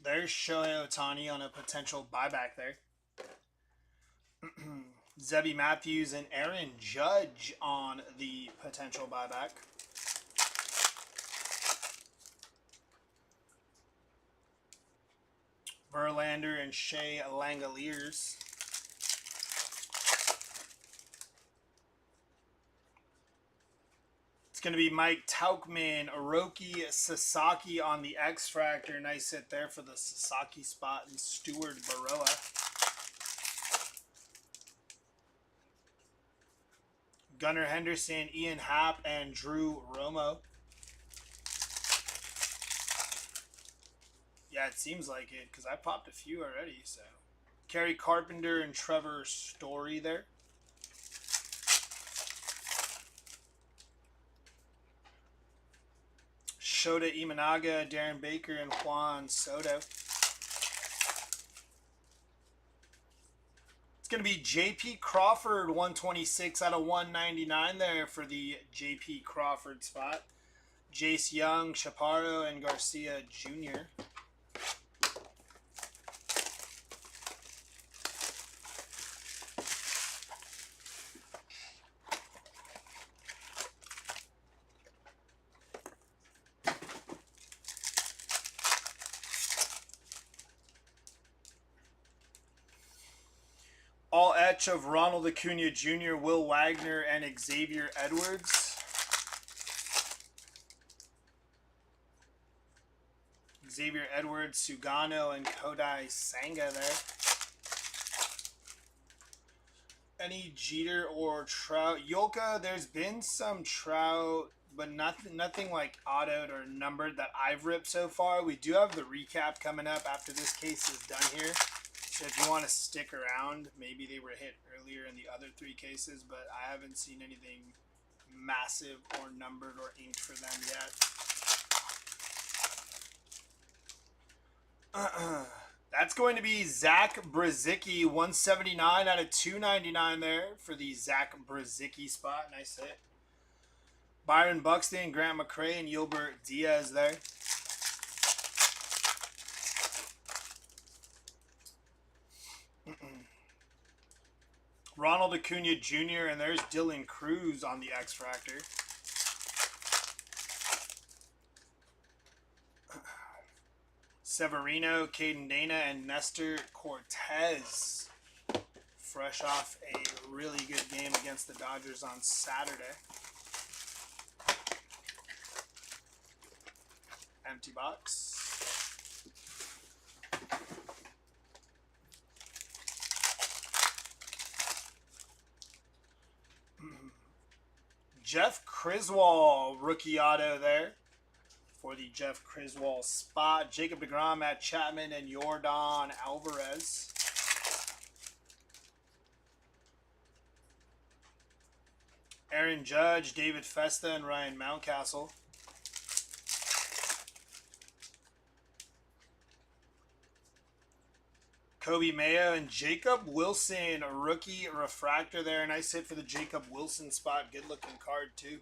There's Shohei Ohtani on a potential buyback there. Zebby Matthews and Aaron Judge on the potential buyback. Verlander and Shea Langoliers. It's going to be Mike Tauchman, Oroki Sasaki on the X-Fractor. Nice hit there for the Sasaki spot, and Stuart Baroa. Gunnar Henderson, Ian Happ, and Drew Romo. Yeah, it seems like it because I popped a few already. So, Kerry Carpenter and Trevor Story there. Shota Imanaga, Darren Baker, and Juan Soto. It's going to be J.P. Crawford, 126 out of 199 there for the J.P. Crawford spot. Jace Young, Chaparro, and Garcia Jr. All etch of Ronald Acuna Jr., Will Wagner, and Xavier Edwards. Xavier Edwards, Sugano, and Kodai Senga there. Any Jeter or Trout? Yolka, there's been some Trout, but nothing like autoed or numbered that I've ripped so far. We do have the recap coming up after this case is done here. So if you want to stick around, maybe they were hit earlier in the other 3 cases, but I haven't seen anything massive or numbered or inked for them yet. That's going to be Zach Brzezicki, 179 out of 299 there for the Zach Brzezicki spot. Nice hit. Byron Buxton, Grant McCray, and Gilbert Diaz there. Ronald Acuna Jr. and there's Dylan Cruz on the X Fractor. Severino, Caden Dana, and Nestor Cortez. Fresh off a really good game against the Dodgers on Saturday. Empty box. Jeff Criswell, rookie auto there for the Jeff Criswell spot. Jacob deGrom, Matt Chapman, and Yordan Alvarez. Aaron Judge, David Festa, and Ryan Mountcastle. Kobe Mayo and Jacob Wilson, a rookie refractor there. Nice hit for the Jacob Wilson spot. Good looking card too.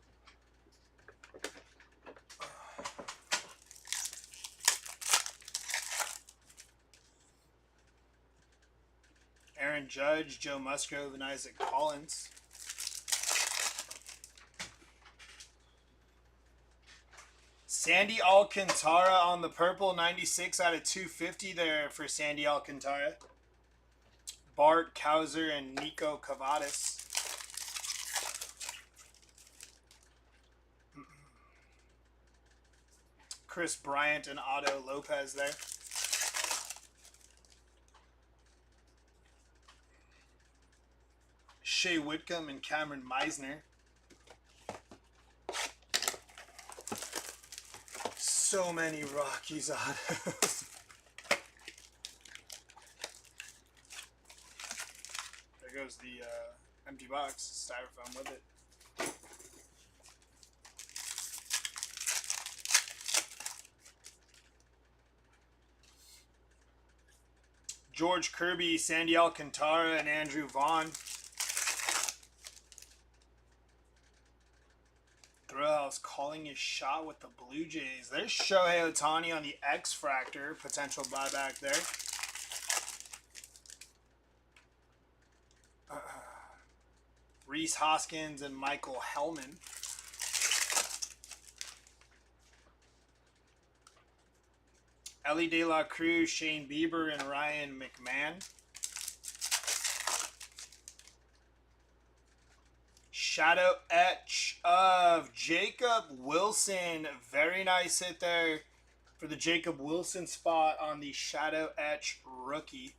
Aaron Judge, Joe Musgrove, and Isaac Collins. Sandy Alcantara on the purple, 96 out of 250 there for Sandy Alcantara. Bart Kauser and Nico Cavadas. Chris Bryant and Otto Lopez there. Shea Whitcomb and Cameron Meisner. So many Rockies autos. There goes the empty box, styrofoam with it. George Kirby, Sandy Alcantara, and Andrew Vaughn. Thrillhouse calling his shot with the Blue Jays. There's Shohei Ohtani on the X Fractor. Potential buyback there. Reese Hoskins and Michael Hellman. Ellie De La Cruz, Shane Bieber, and Ryan McMahon. Shadow etch of Jacob Wilson. Very nice hit there for the Jacob Wilson spot on the Shadow etch rookie.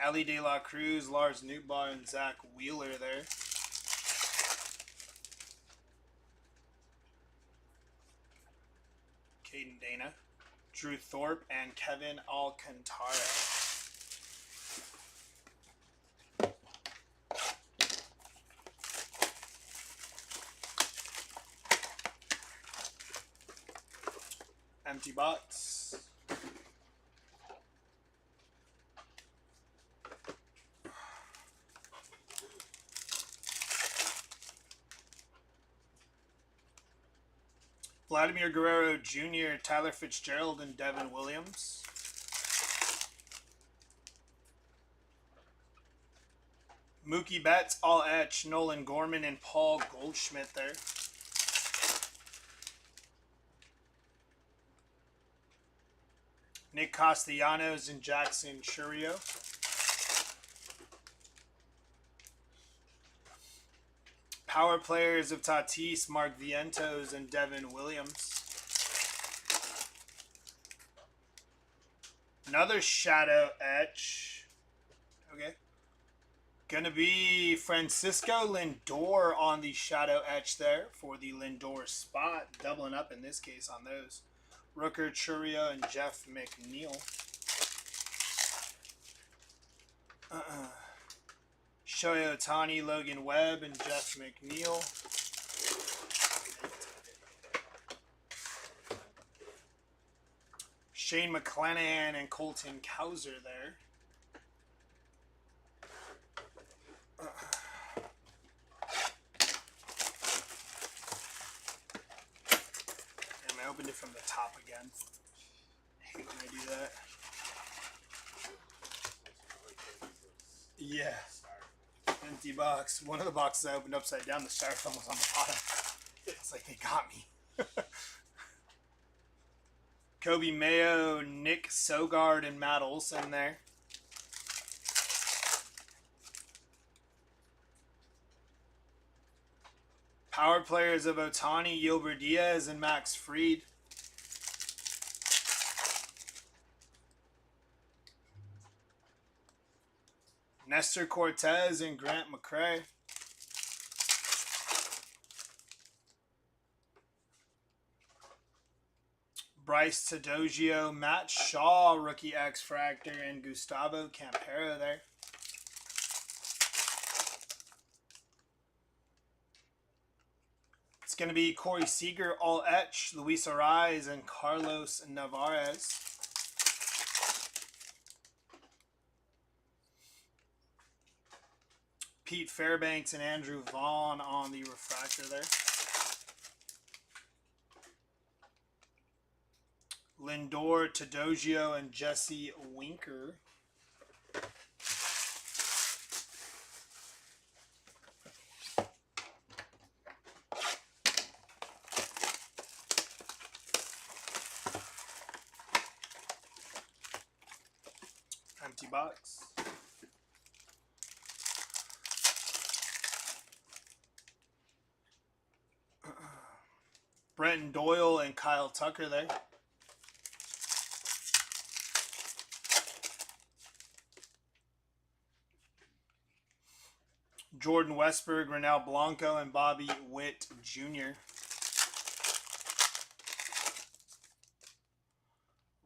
Ellie De La Cruz, Lars Nootbaar, and Zach Wheeler there. Caden Dana, Drew Thorpe, and Kevin Alcantara. Empty box. Vladimir Guerrero Jr., Tyler Fitzgerald, and Devin Williams. Mookie Betts, all etch, Nolan Gorman, and Paul Goldschmidt there. Nick Castellanos and Jackson Churio. Power players of Tatis, Mark Vientos, and Devin Williams. Another shadow etch. Okay. Gonna be Francisco Lindor on the shadow etch there for the Lindor spot. Doubling up in this case on those. Rooker, Churio, and Jeff McNeil. Shohei Ohtani, Logan Webb, and Jeff McNeil. Shane McClanahan and Colton Cowser there. And I opened it from the top again. I hate when I do that. Yeah. Empty box. One of the boxes I opened upside down, the styrofoam was on the bottom. It's like they got me. Kobe Mayo, Nick Sogard, and Matt Olson there. Power players of Ohtani, Yilber Diaz, and Max Fried. Nestor Cortez and Grant McCray. Bryce Tadogio, Matt Shaw, Rookie X-Fractor, and Gustavo Campero there. It's going to be Corey Seager, all etch, Luis Arraez, and Carlos Navarez. Pete Fairbanks and Andrew Vaughn on the refractor there. Lindor, Tadogio, and Jesse Winker. Empty box. Brenton Doyle and Kyle Tucker there. Jordan Westberg, Ronel Blanco, and Bobby Witt Jr.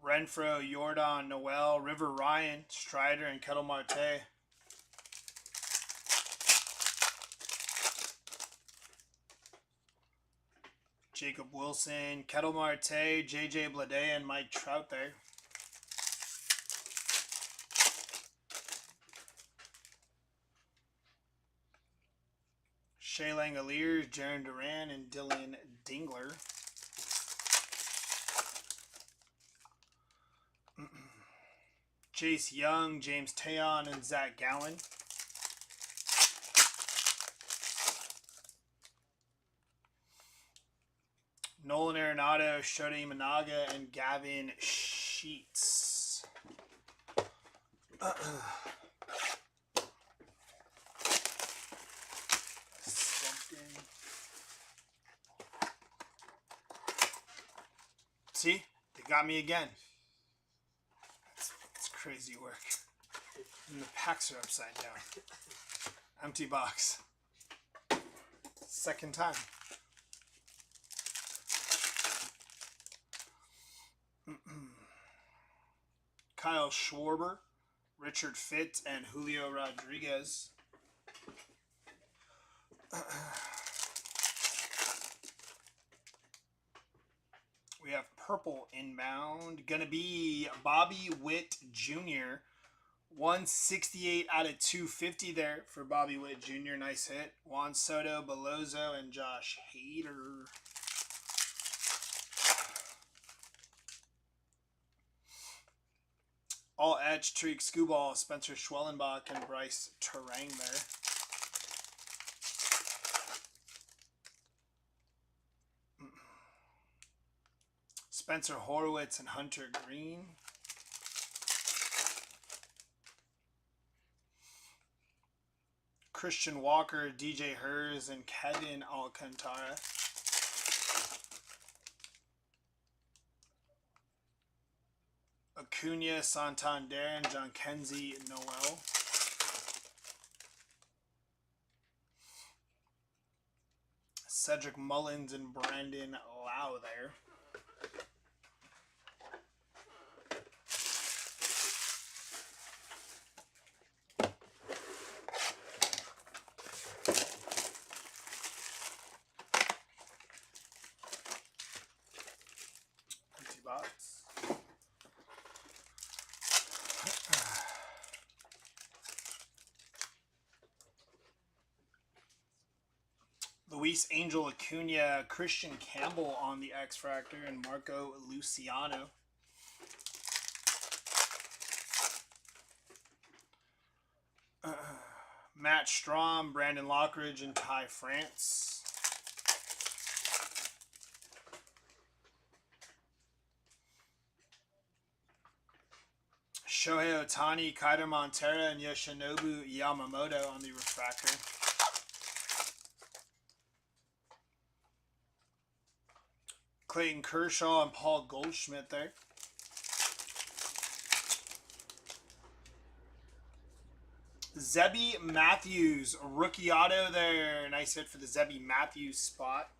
Renfroe, Jordan, Noel, River Ryan, Strider, and Kettle Marte. Jacob Wilson, Kettle Marte, JJ Bleday, and Mike Trout there. Shea Langoliers, Jaron Duran, and Dylan Dingler. Chase Young, James Taillon, and Zach Gallen. Nolan Arenado, Shodi Managa, and Gavin Sheets. See? They got me again. It's crazy work. And the packs are upside down. Empty box. Second time. Kyle Schwarber, Richard Fitz, and Julio Rodriguez. We have purple inbound. Gonna be Bobby Witt Jr. 168 out of 250 there for Bobby Witt Jr. Nice hit. Juan Soto, Belozo, and Josh Hader. All edge, Tariq Skubal, Spencer Schwellenbach, and Bryce Terang there. Spencer Horwitz and Hunter Green. Christian Walker, DJ Hers, and Kevin Alcantara. Acuna, Santander, and John Kenzie Noel. Cedric Mullins and Brandon Lau there. Empty box. Luis Angel Acuna, Christian Campbell on the X-Fractor, and Marco Luciano. Matt Strom, Brandon Lockridge, and Ty France. Shohei Ohtani, Kaider Montero, and Yoshinobu Yamamoto on the refractor. Clayton Kershaw and Paul Goldschmidt there. Zebby Matthews, rookie auto there. Nice hit for the Zebby Matthews spot.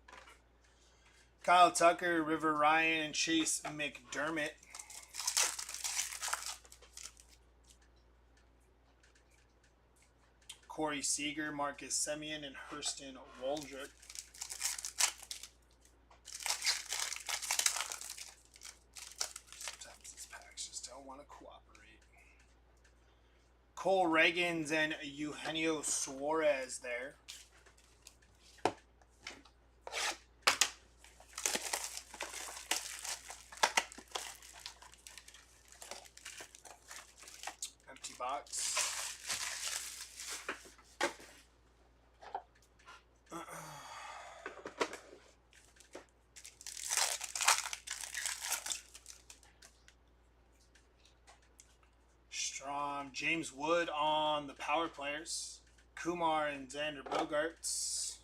Kyle Tucker, River Ryan, and Chase McDermott. Corey Seager, Marcus Semien, and Hurston Waldrop. Sometimes these packs just don't want to cooperate. Cole Reagans and Eugenio Suarez there. Empty box. James Wood on the power players. Kumar and Xander Bogaerts.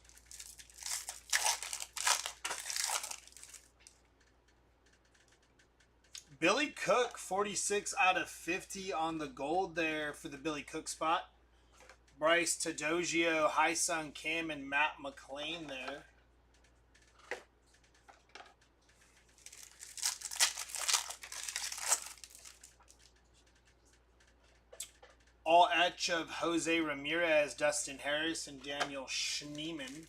Billy Cook, 46 out of 50 on the gold there for the Billy Cook spot. Bryce Tadogio, Hyesung Kim, and Matt McLean there. All etch of Jose Ramirez, Dustin Harris, and Daniel Schneemann.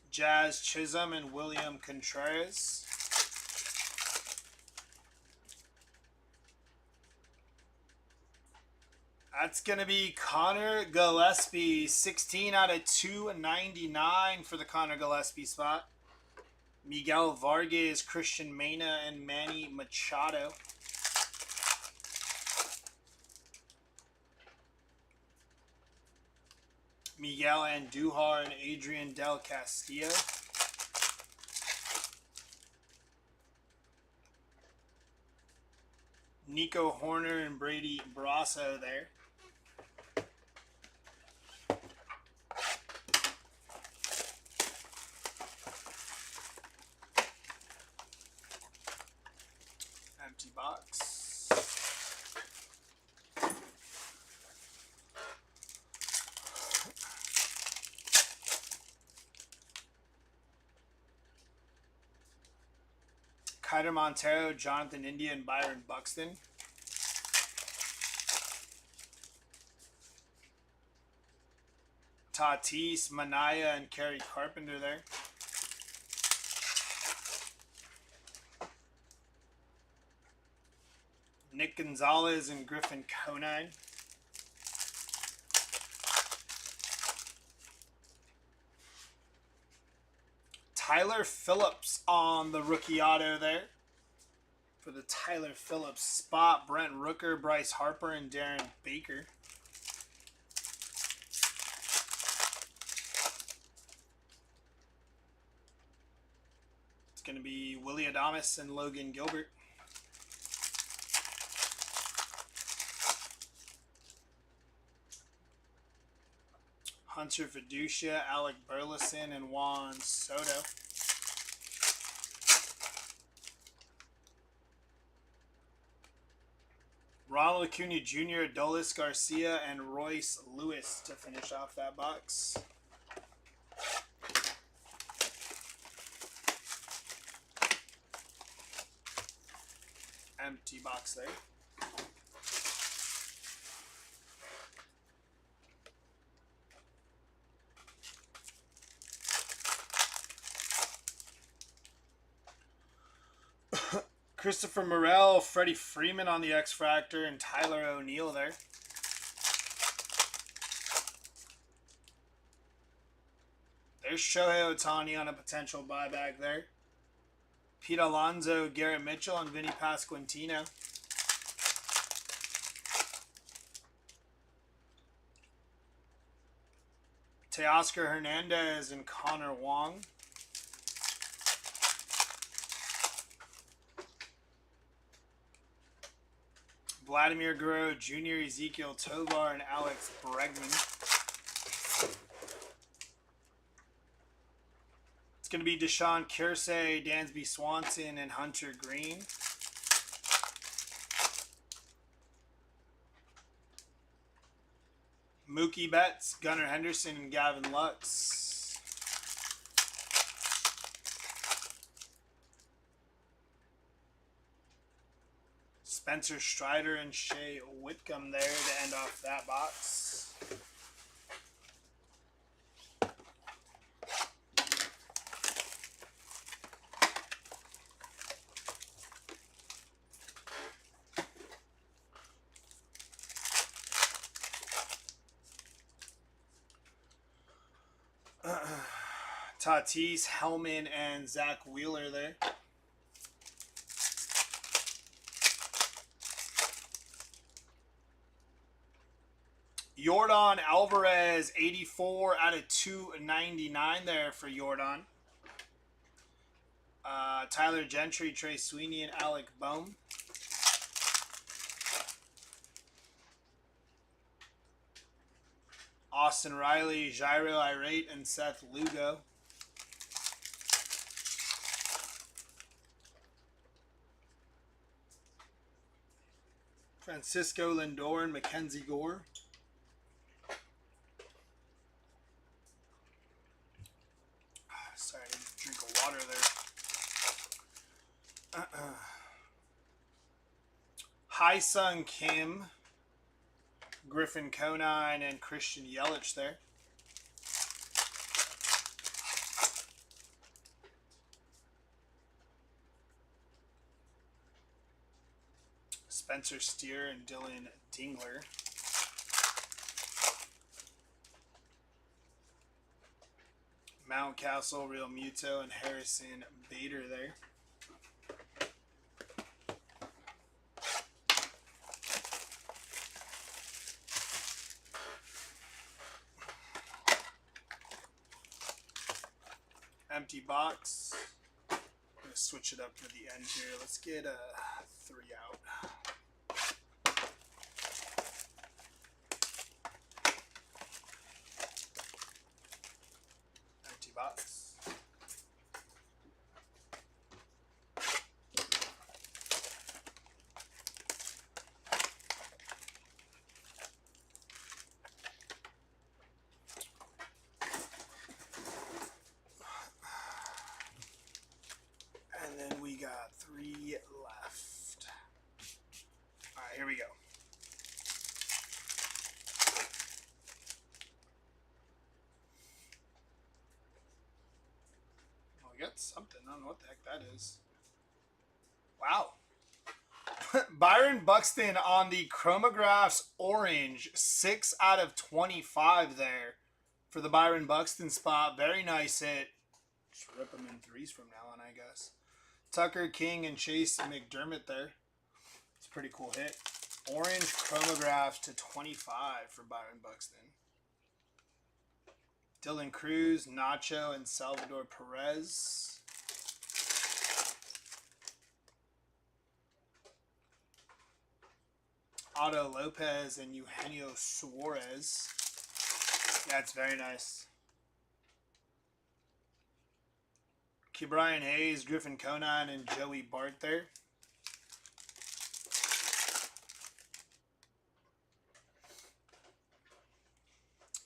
Jazz Chisholm and William Contreras. That's going to be Connor Gillespie, 16 out of 299 for the Connor Gillespie spot. Miguel Vargas, Christian Mena, and Manny Machado. Miguel Andujar and Adrian Del Castillo. Nico Horner and Brady Brasso there. box. Kyder Montero, Jonathan India, and Byron Buxton. Tatis, Manaya, and Kerry Carpenter there. Nick Gonzalez and Griffin Conine. Tyler Phillips on the rookie auto there. For the Tyler Phillips spot, Brent Rooker, Bryce Harper, and Darren Baker. It's going to be Willie Adames and Logan Gilbert. Hunter Fiducia, Alec Burleson, and Juan Soto. Ronald Acuna Jr., Adolis Garcia, and Royce Lewis to finish off that box. Empty box there. Christopher Morel, Freddie Freeman on the X-Fractor, and Tyler O'Neill there. There's Shohei Ohtani on a potential buyback there. Pete Alonso, Garrett Mitchell, and Vinny Pasquantino. Teoscar Hernandez and Connor Wong. Vladimir Guerrero Jr., Ezekiel Tovar, and Alex Bregman. It's going to be Deshaun Kelsey, Dansby Swanson, and Hunter Green. Mookie Betts, Gunnar Henderson, and Gavin Lux. Spencer Strider and Shea Whitcomb there to end off that box. Tatis, Hellman, and Zach Wheeler there. Yordan Alvarez, 84 out of 299 there for Yordan. Tyler Gentry, Trey Sweeney, and Alec Bohm. Austin Riley, Jairo Irate, and Seth Lugo. Francisco Lindor and Mackenzie Gore. Sorry, I didn't drink a water there. Hai-Sung Kim, Griffin Conine, and Christian Yelich there. Spencer Steer and Dylan Dingler. Mountcastle, Real Muto, and Harrison Bader there. Empty box. I'm going to switch it up for the end here. Let's get 3 out. Empty box. 3 left. All right, here we go. Oh, we got something. I don't know what the heck that is. Wow. Byron Buxton on the Chromographs Orange. 6 out of 25 there for the Byron Buxton spot. Very nice hit. Just rip them in threes from now on, I guess. Tucker, King, and Chase McDermott there. It's a pretty cool hit. Orange Chromographs to 25 for Byron Buxton. Dylan Cruz, Nacho, and Salvador Perez. Otto Lopez and Eugenio Suarez. That's very nice. Ke'Bryan Hayes, Griffin Conine, and Joey Bart there.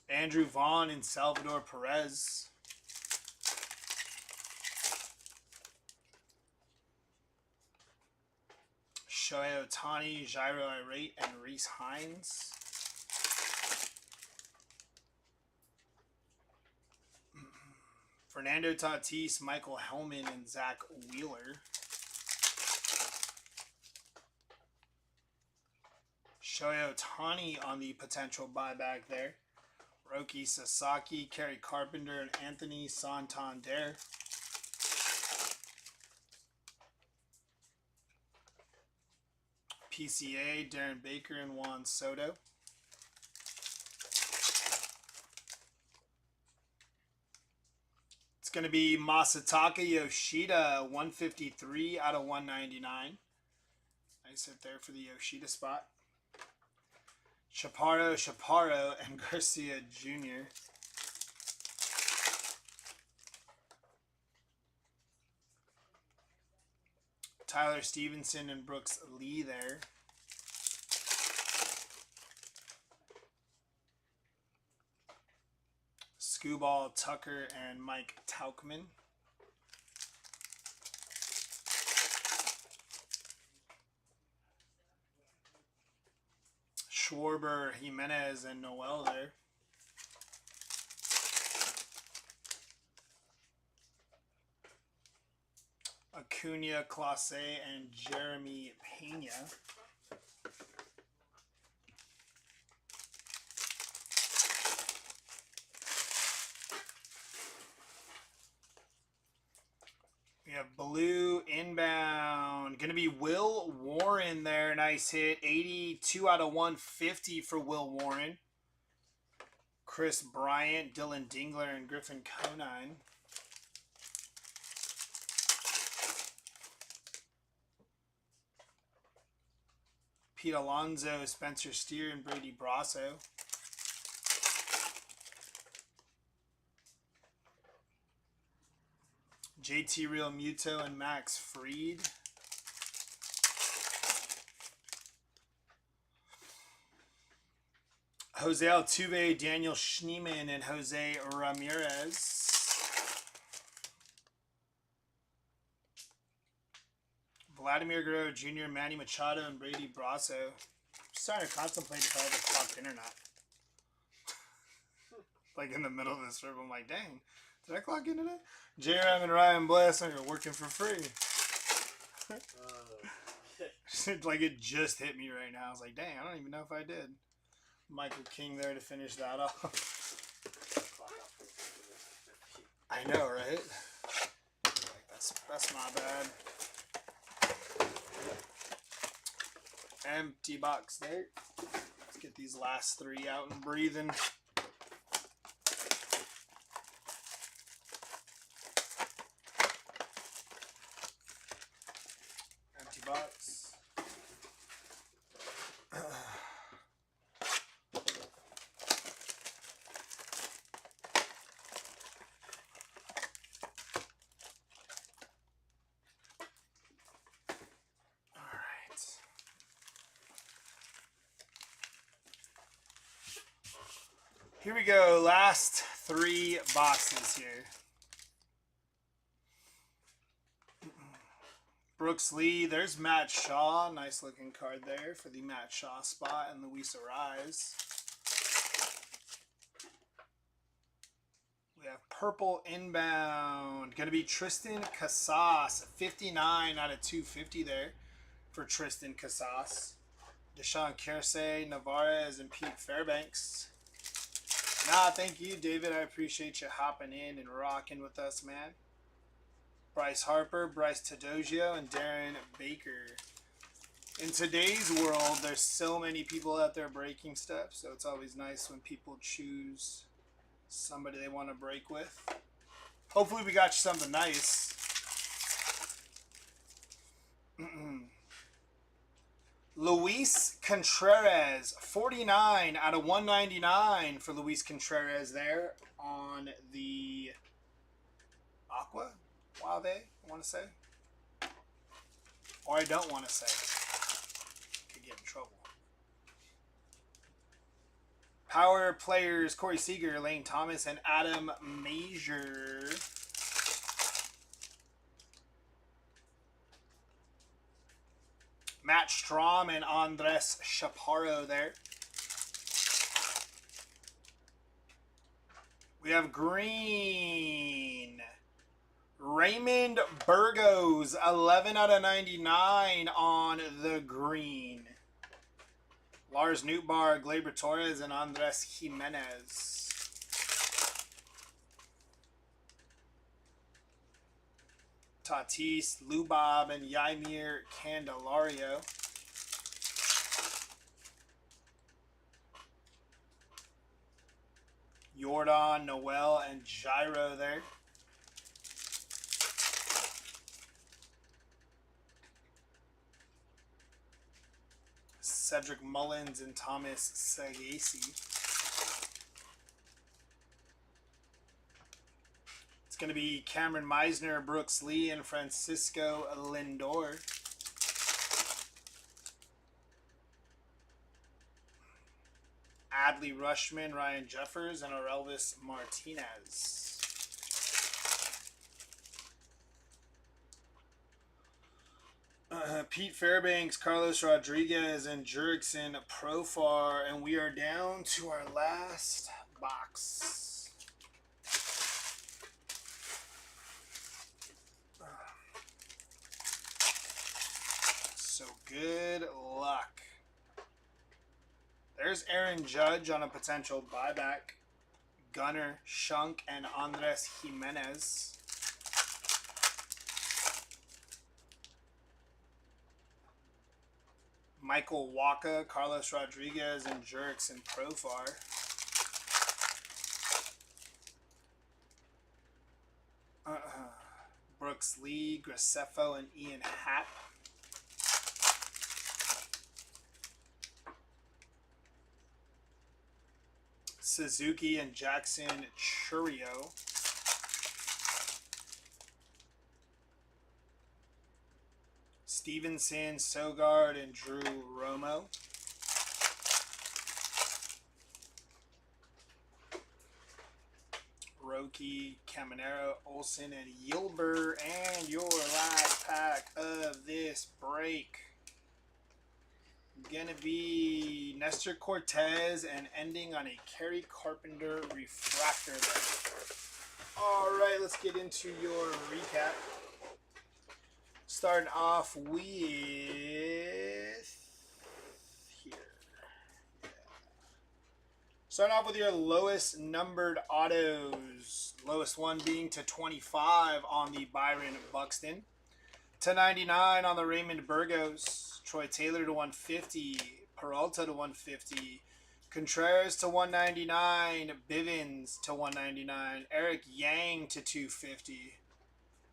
Andrew Vaughn and Salvador Perez. Shohei Ohtani, Jairo Irate, and Reese Hines. Fernando Tatis, Michael Hellman, and Zach Wheeler. Shohei Ohtani on the potential buyback there. Roki Sasaki, Kerry Carpenter, and Anthony Santander. PCA, Darren Baker, and Juan Soto. It's going to be Masataka Yoshida, 153 out of 199. Nice hit there for the Yoshida spot. Chaparro, and Garcia Jr. Tyler Stevenson and Brooks Lee there. Scooball, Tucker, and Mike Tauchman. Schwarber, Jimenez, and Noel there. Acuna, Clase, and Jeremy Pena. We have blue inbound. Going to be Will Warren there. Nice hit. 82 out of 150 for Will Warren. Chris Bryant, Dylan Dingler, and Griffin Conine. Pete Alonso, Spencer Steer, and Brady Brasso. JT Real Muto and Max Fried. Jose Altuve, Daniel Schneemann, and Jose Ramirez. Vladimir Guerrero Jr., Manny Machado, and Brady Brasso. I'm starting to contemplate if I ever clocked in or not. Like in the middle of this trip, I'm like, dang, did I clock in today? J-Ram and Ryan Bless are working for free. Like it just hit me right now. I was like, dang, I don't even know if I did. Michael King there to finish that off. I know, right? That's my bad. Empty box there. Let's get these last three out and breathing. Empty box. Here we go, last three boxes here. Brooks Lee. There's Matt Shaw. Nice looking card there for the Matt Shaw spot and Luis Arise. We have Purple Inbound. Going to be Tristan Casas. 59 out of 250 there for Tristan Casas. Deshaun Kersey, Navarez, and Pete Fairbanks. Nah, thank you, David. I appreciate you hopping in and rocking with us, man. Bryce Harper, Bryce Tadogio, and Darren Baker. In today's world, there's so many people out there breaking stuff, so it's always nice when people choose somebody they want to break with. Hopefully we got you something nice. Luis Contreras, 49 out of 199 for Luis Contreras there on the Aqua Wave, I want to say. Or I don't want to say. Could get in trouble. Power players, Corey Seager, Lane Thomas, and Adam Major. Matt Strom and Andres Chaparro there. We have green. Raymond Burgos, 11 out of 99 on the green. Lars Nootbaar, Gleyber Torres, and Andres Jimenez. Tatis, Lubob, and Yaimir Candelario. Jordan, Noel, and Gyro there. Cedric Mullins and Thomas Sagasi. It's going to be Cameron Meisner, Brooks Lee, and Francisco Lindor. Adley Rushman, Ryan Jeffers, and Orelvis Martinez. Pete Fairbanks, Carlos Rodriguez, and Jurickson Profar, and we are down to our last box. So good luck. There's Aaron Judge on a potential buyback. Gunnar Shunk and Andres Jimenez. Michael Waka, Carlos Rodriguez, and Jurickson Profar. Brooks Lee, Graceffo, and Ian Happ. Suzuki and Jackson Churio. Stevenson, Sogard, and Drew Romo. Roki, Caminero, Olsen, and Yilber. And your last pack of this break gonna be Nestor Cortez and ending on a Kerry Carpenter refractor there. All right, let's get into your recap. Starting off with here. Yeah. Starting off with your lowest numbered autos. Lowest one being to 25 on the Byron Buxton. To 99 on the Raymond Burgos. Troy Taylor to 150. Peralta to 150. Contreras to 199. Bivens to 199. Eric Yang to 250.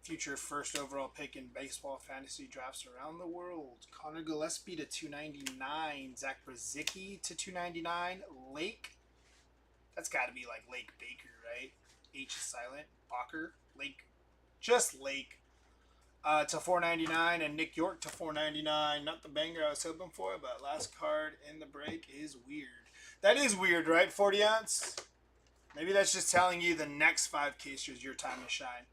Future first overall pick in baseball fantasy drafts around the world. Connor Gillespie to 299. Zach Brzezicki to 299. Lake. That's got to be like Lake Baker, right? H is silent. Bacher. Lake. Just Lake. To 499. And Nick York to 499. Not the banger I was hoping for, but last card in the break is weird. That is weird, right? 40 ounce? Maybe that's just telling you the next 5 casers your time to shine.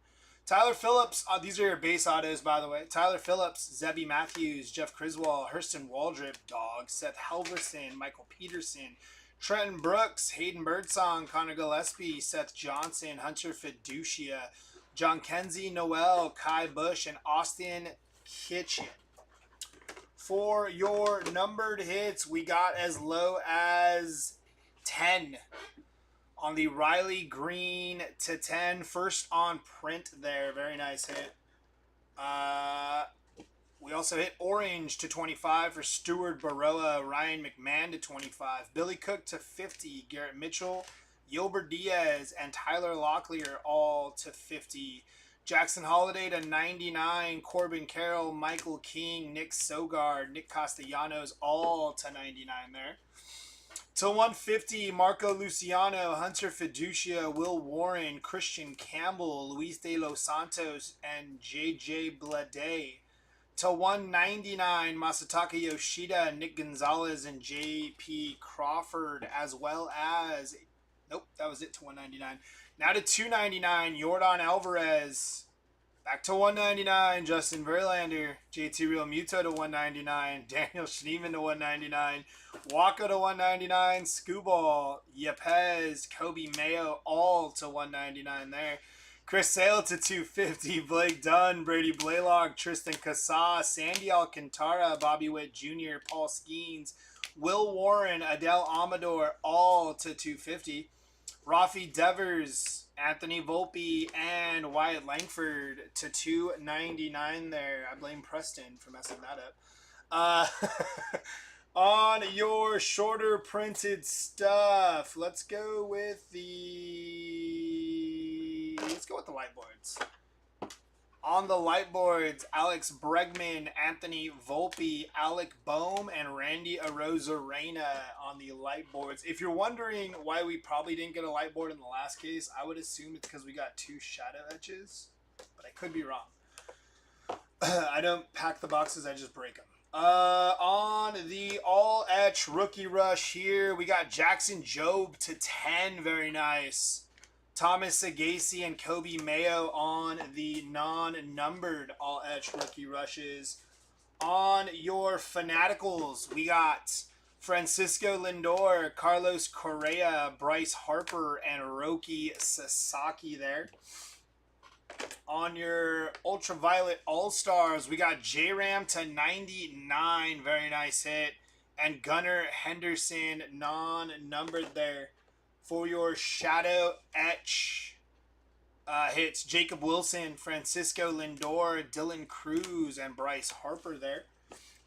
Tyler Phillips, these are your base autos, by the way. Tyler Phillips, Zebby Matthews, Jeff Criswell, Hurston Waldrop, Dog, Seth Helverson, Michael Peterson, Trenton Brooks, Hayden Birdsong, Connor Gillespie, Seth Johnson, Hunter Fiducia, John Kenzie, Noel, Kai Bush, and Austin Kitchen. For your numbered hits, we got as low as 10. On the Riley Green to 10. First on print there. Very nice hit. We also hit orange to 25 for Stuart Baroa. Ryan McMahon to 25. Billy Cook to 50. Garrett Mitchell, Yilbert Diaz, and Tyler Locklear all to 50. Jackson Holiday to 99. Corbin Carroll, Michael King, Nick Sogard, Nick Castellanos all to 99 there. To 150, Marco Luciano, Hunter Fiducia, Will Warren, Christian Campbell, Luis de los Santos, and JJ Blade. To 199, Masataka Yoshida, Nick Gonzalez, and JP Crawford, as well as... Nope, that was it to 199. Now to 299, Yordan Alvarez. Back to 199, Justin Verlander, JT Real Muto to 199, Daniel Schneemann to 199, Waka to 199, Scooball, Yepez, Kobe Mayo, all to 199 there. Chris Sale to 250, Blake Dunn, Brady Blaylock, Tristan Casas, Sandy Alcantara, Bobby Witt Jr., Paul Skeens, Will Warren, Adele Amador, all to 250. Rafi Devers, Anthony Volpe, and Wyatt Langford to 299 there. I blame Preston for messing that up. On your shorter printed stuff, let's go with the light boards. On the light boards, Alex Bregman, Anthony Volpe, Alec Boehm, and Randy Arozarena on the light boards. If you're wondering why we probably didn't get a light board in the last case, I would assume it's because we got 2 shadow etches, but I could be wrong. I don't pack the boxes, I just break them. On the all etch rookie rush here, we got Jackson Jobe to 10, very nice. Thomas Sagasi and Kobe Mayo on the non-numbered all-etch rookie rushes. On your Fanaticals, we got Francisco Lindor, Carlos Correa, Bryce Harper, and Roki Sasaki there. On your Ultraviolet All-Stars, we got J-Ram to 99, very nice hit. And Gunnar Henderson, non-numbered there. For your Shadow Etch hits, Jacob Wilson, Francisco Lindor, Dylan Cruz, and Bryce Harper there.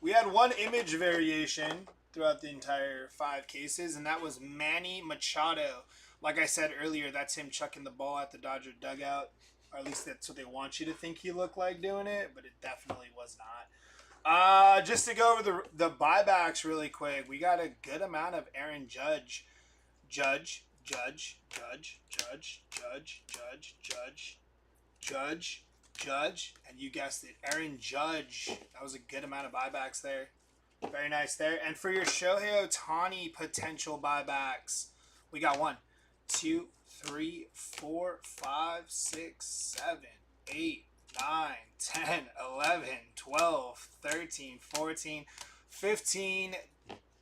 We had one image variation throughout the entire 5 cases, and that was Manny Machado. Like I said earlier, that's him chucking the ball at the Dodger dugout. Or at least that's what they want you to think he looked like doing it, but it definitely was not. Just to go over the buybacks really quick, we got a good amount of Aaron Judge, and you guessed it, Aaron Judge. That was a good amount of buybacks there. Very nice there. And for your Shohei Ohtani potential buybacks, we got 1, 2, 3, 4, 5, 6, 7, 8, 9, 10, 11, 12, 13, 14, 15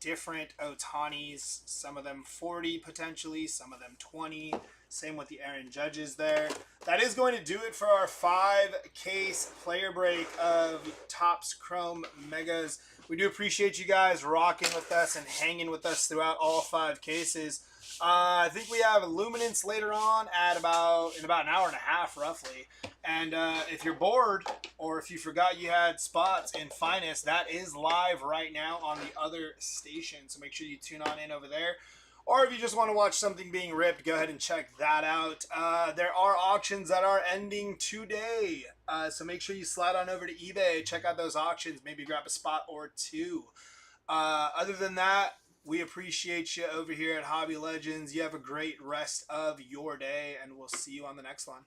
different Ohtanis. Some of them 40 potentially, some of them 20. Same with the Aaron Judges there. That is going to do it for our 5-case player break of Topps Chrome Megas. We do appreciate you guys rocking with us and hanging with us throughout all 5 cases. I think we have Luminance later on at about an hour and a half roughly. And if you're bored or if you forgot you had spots in Finest, that is live right now on the other station. So make sure you tune on in over there. Or if you just want to watch something being ripped, go ahead and check that out. There are auctions that are ending today. So make sure you slide on over to eBay, check out those auctions, maybe grab a spot or 2. Other than that, we appreciate you over here at Hobby Legends. You have a great rest of your day, and we'll see you on the next one.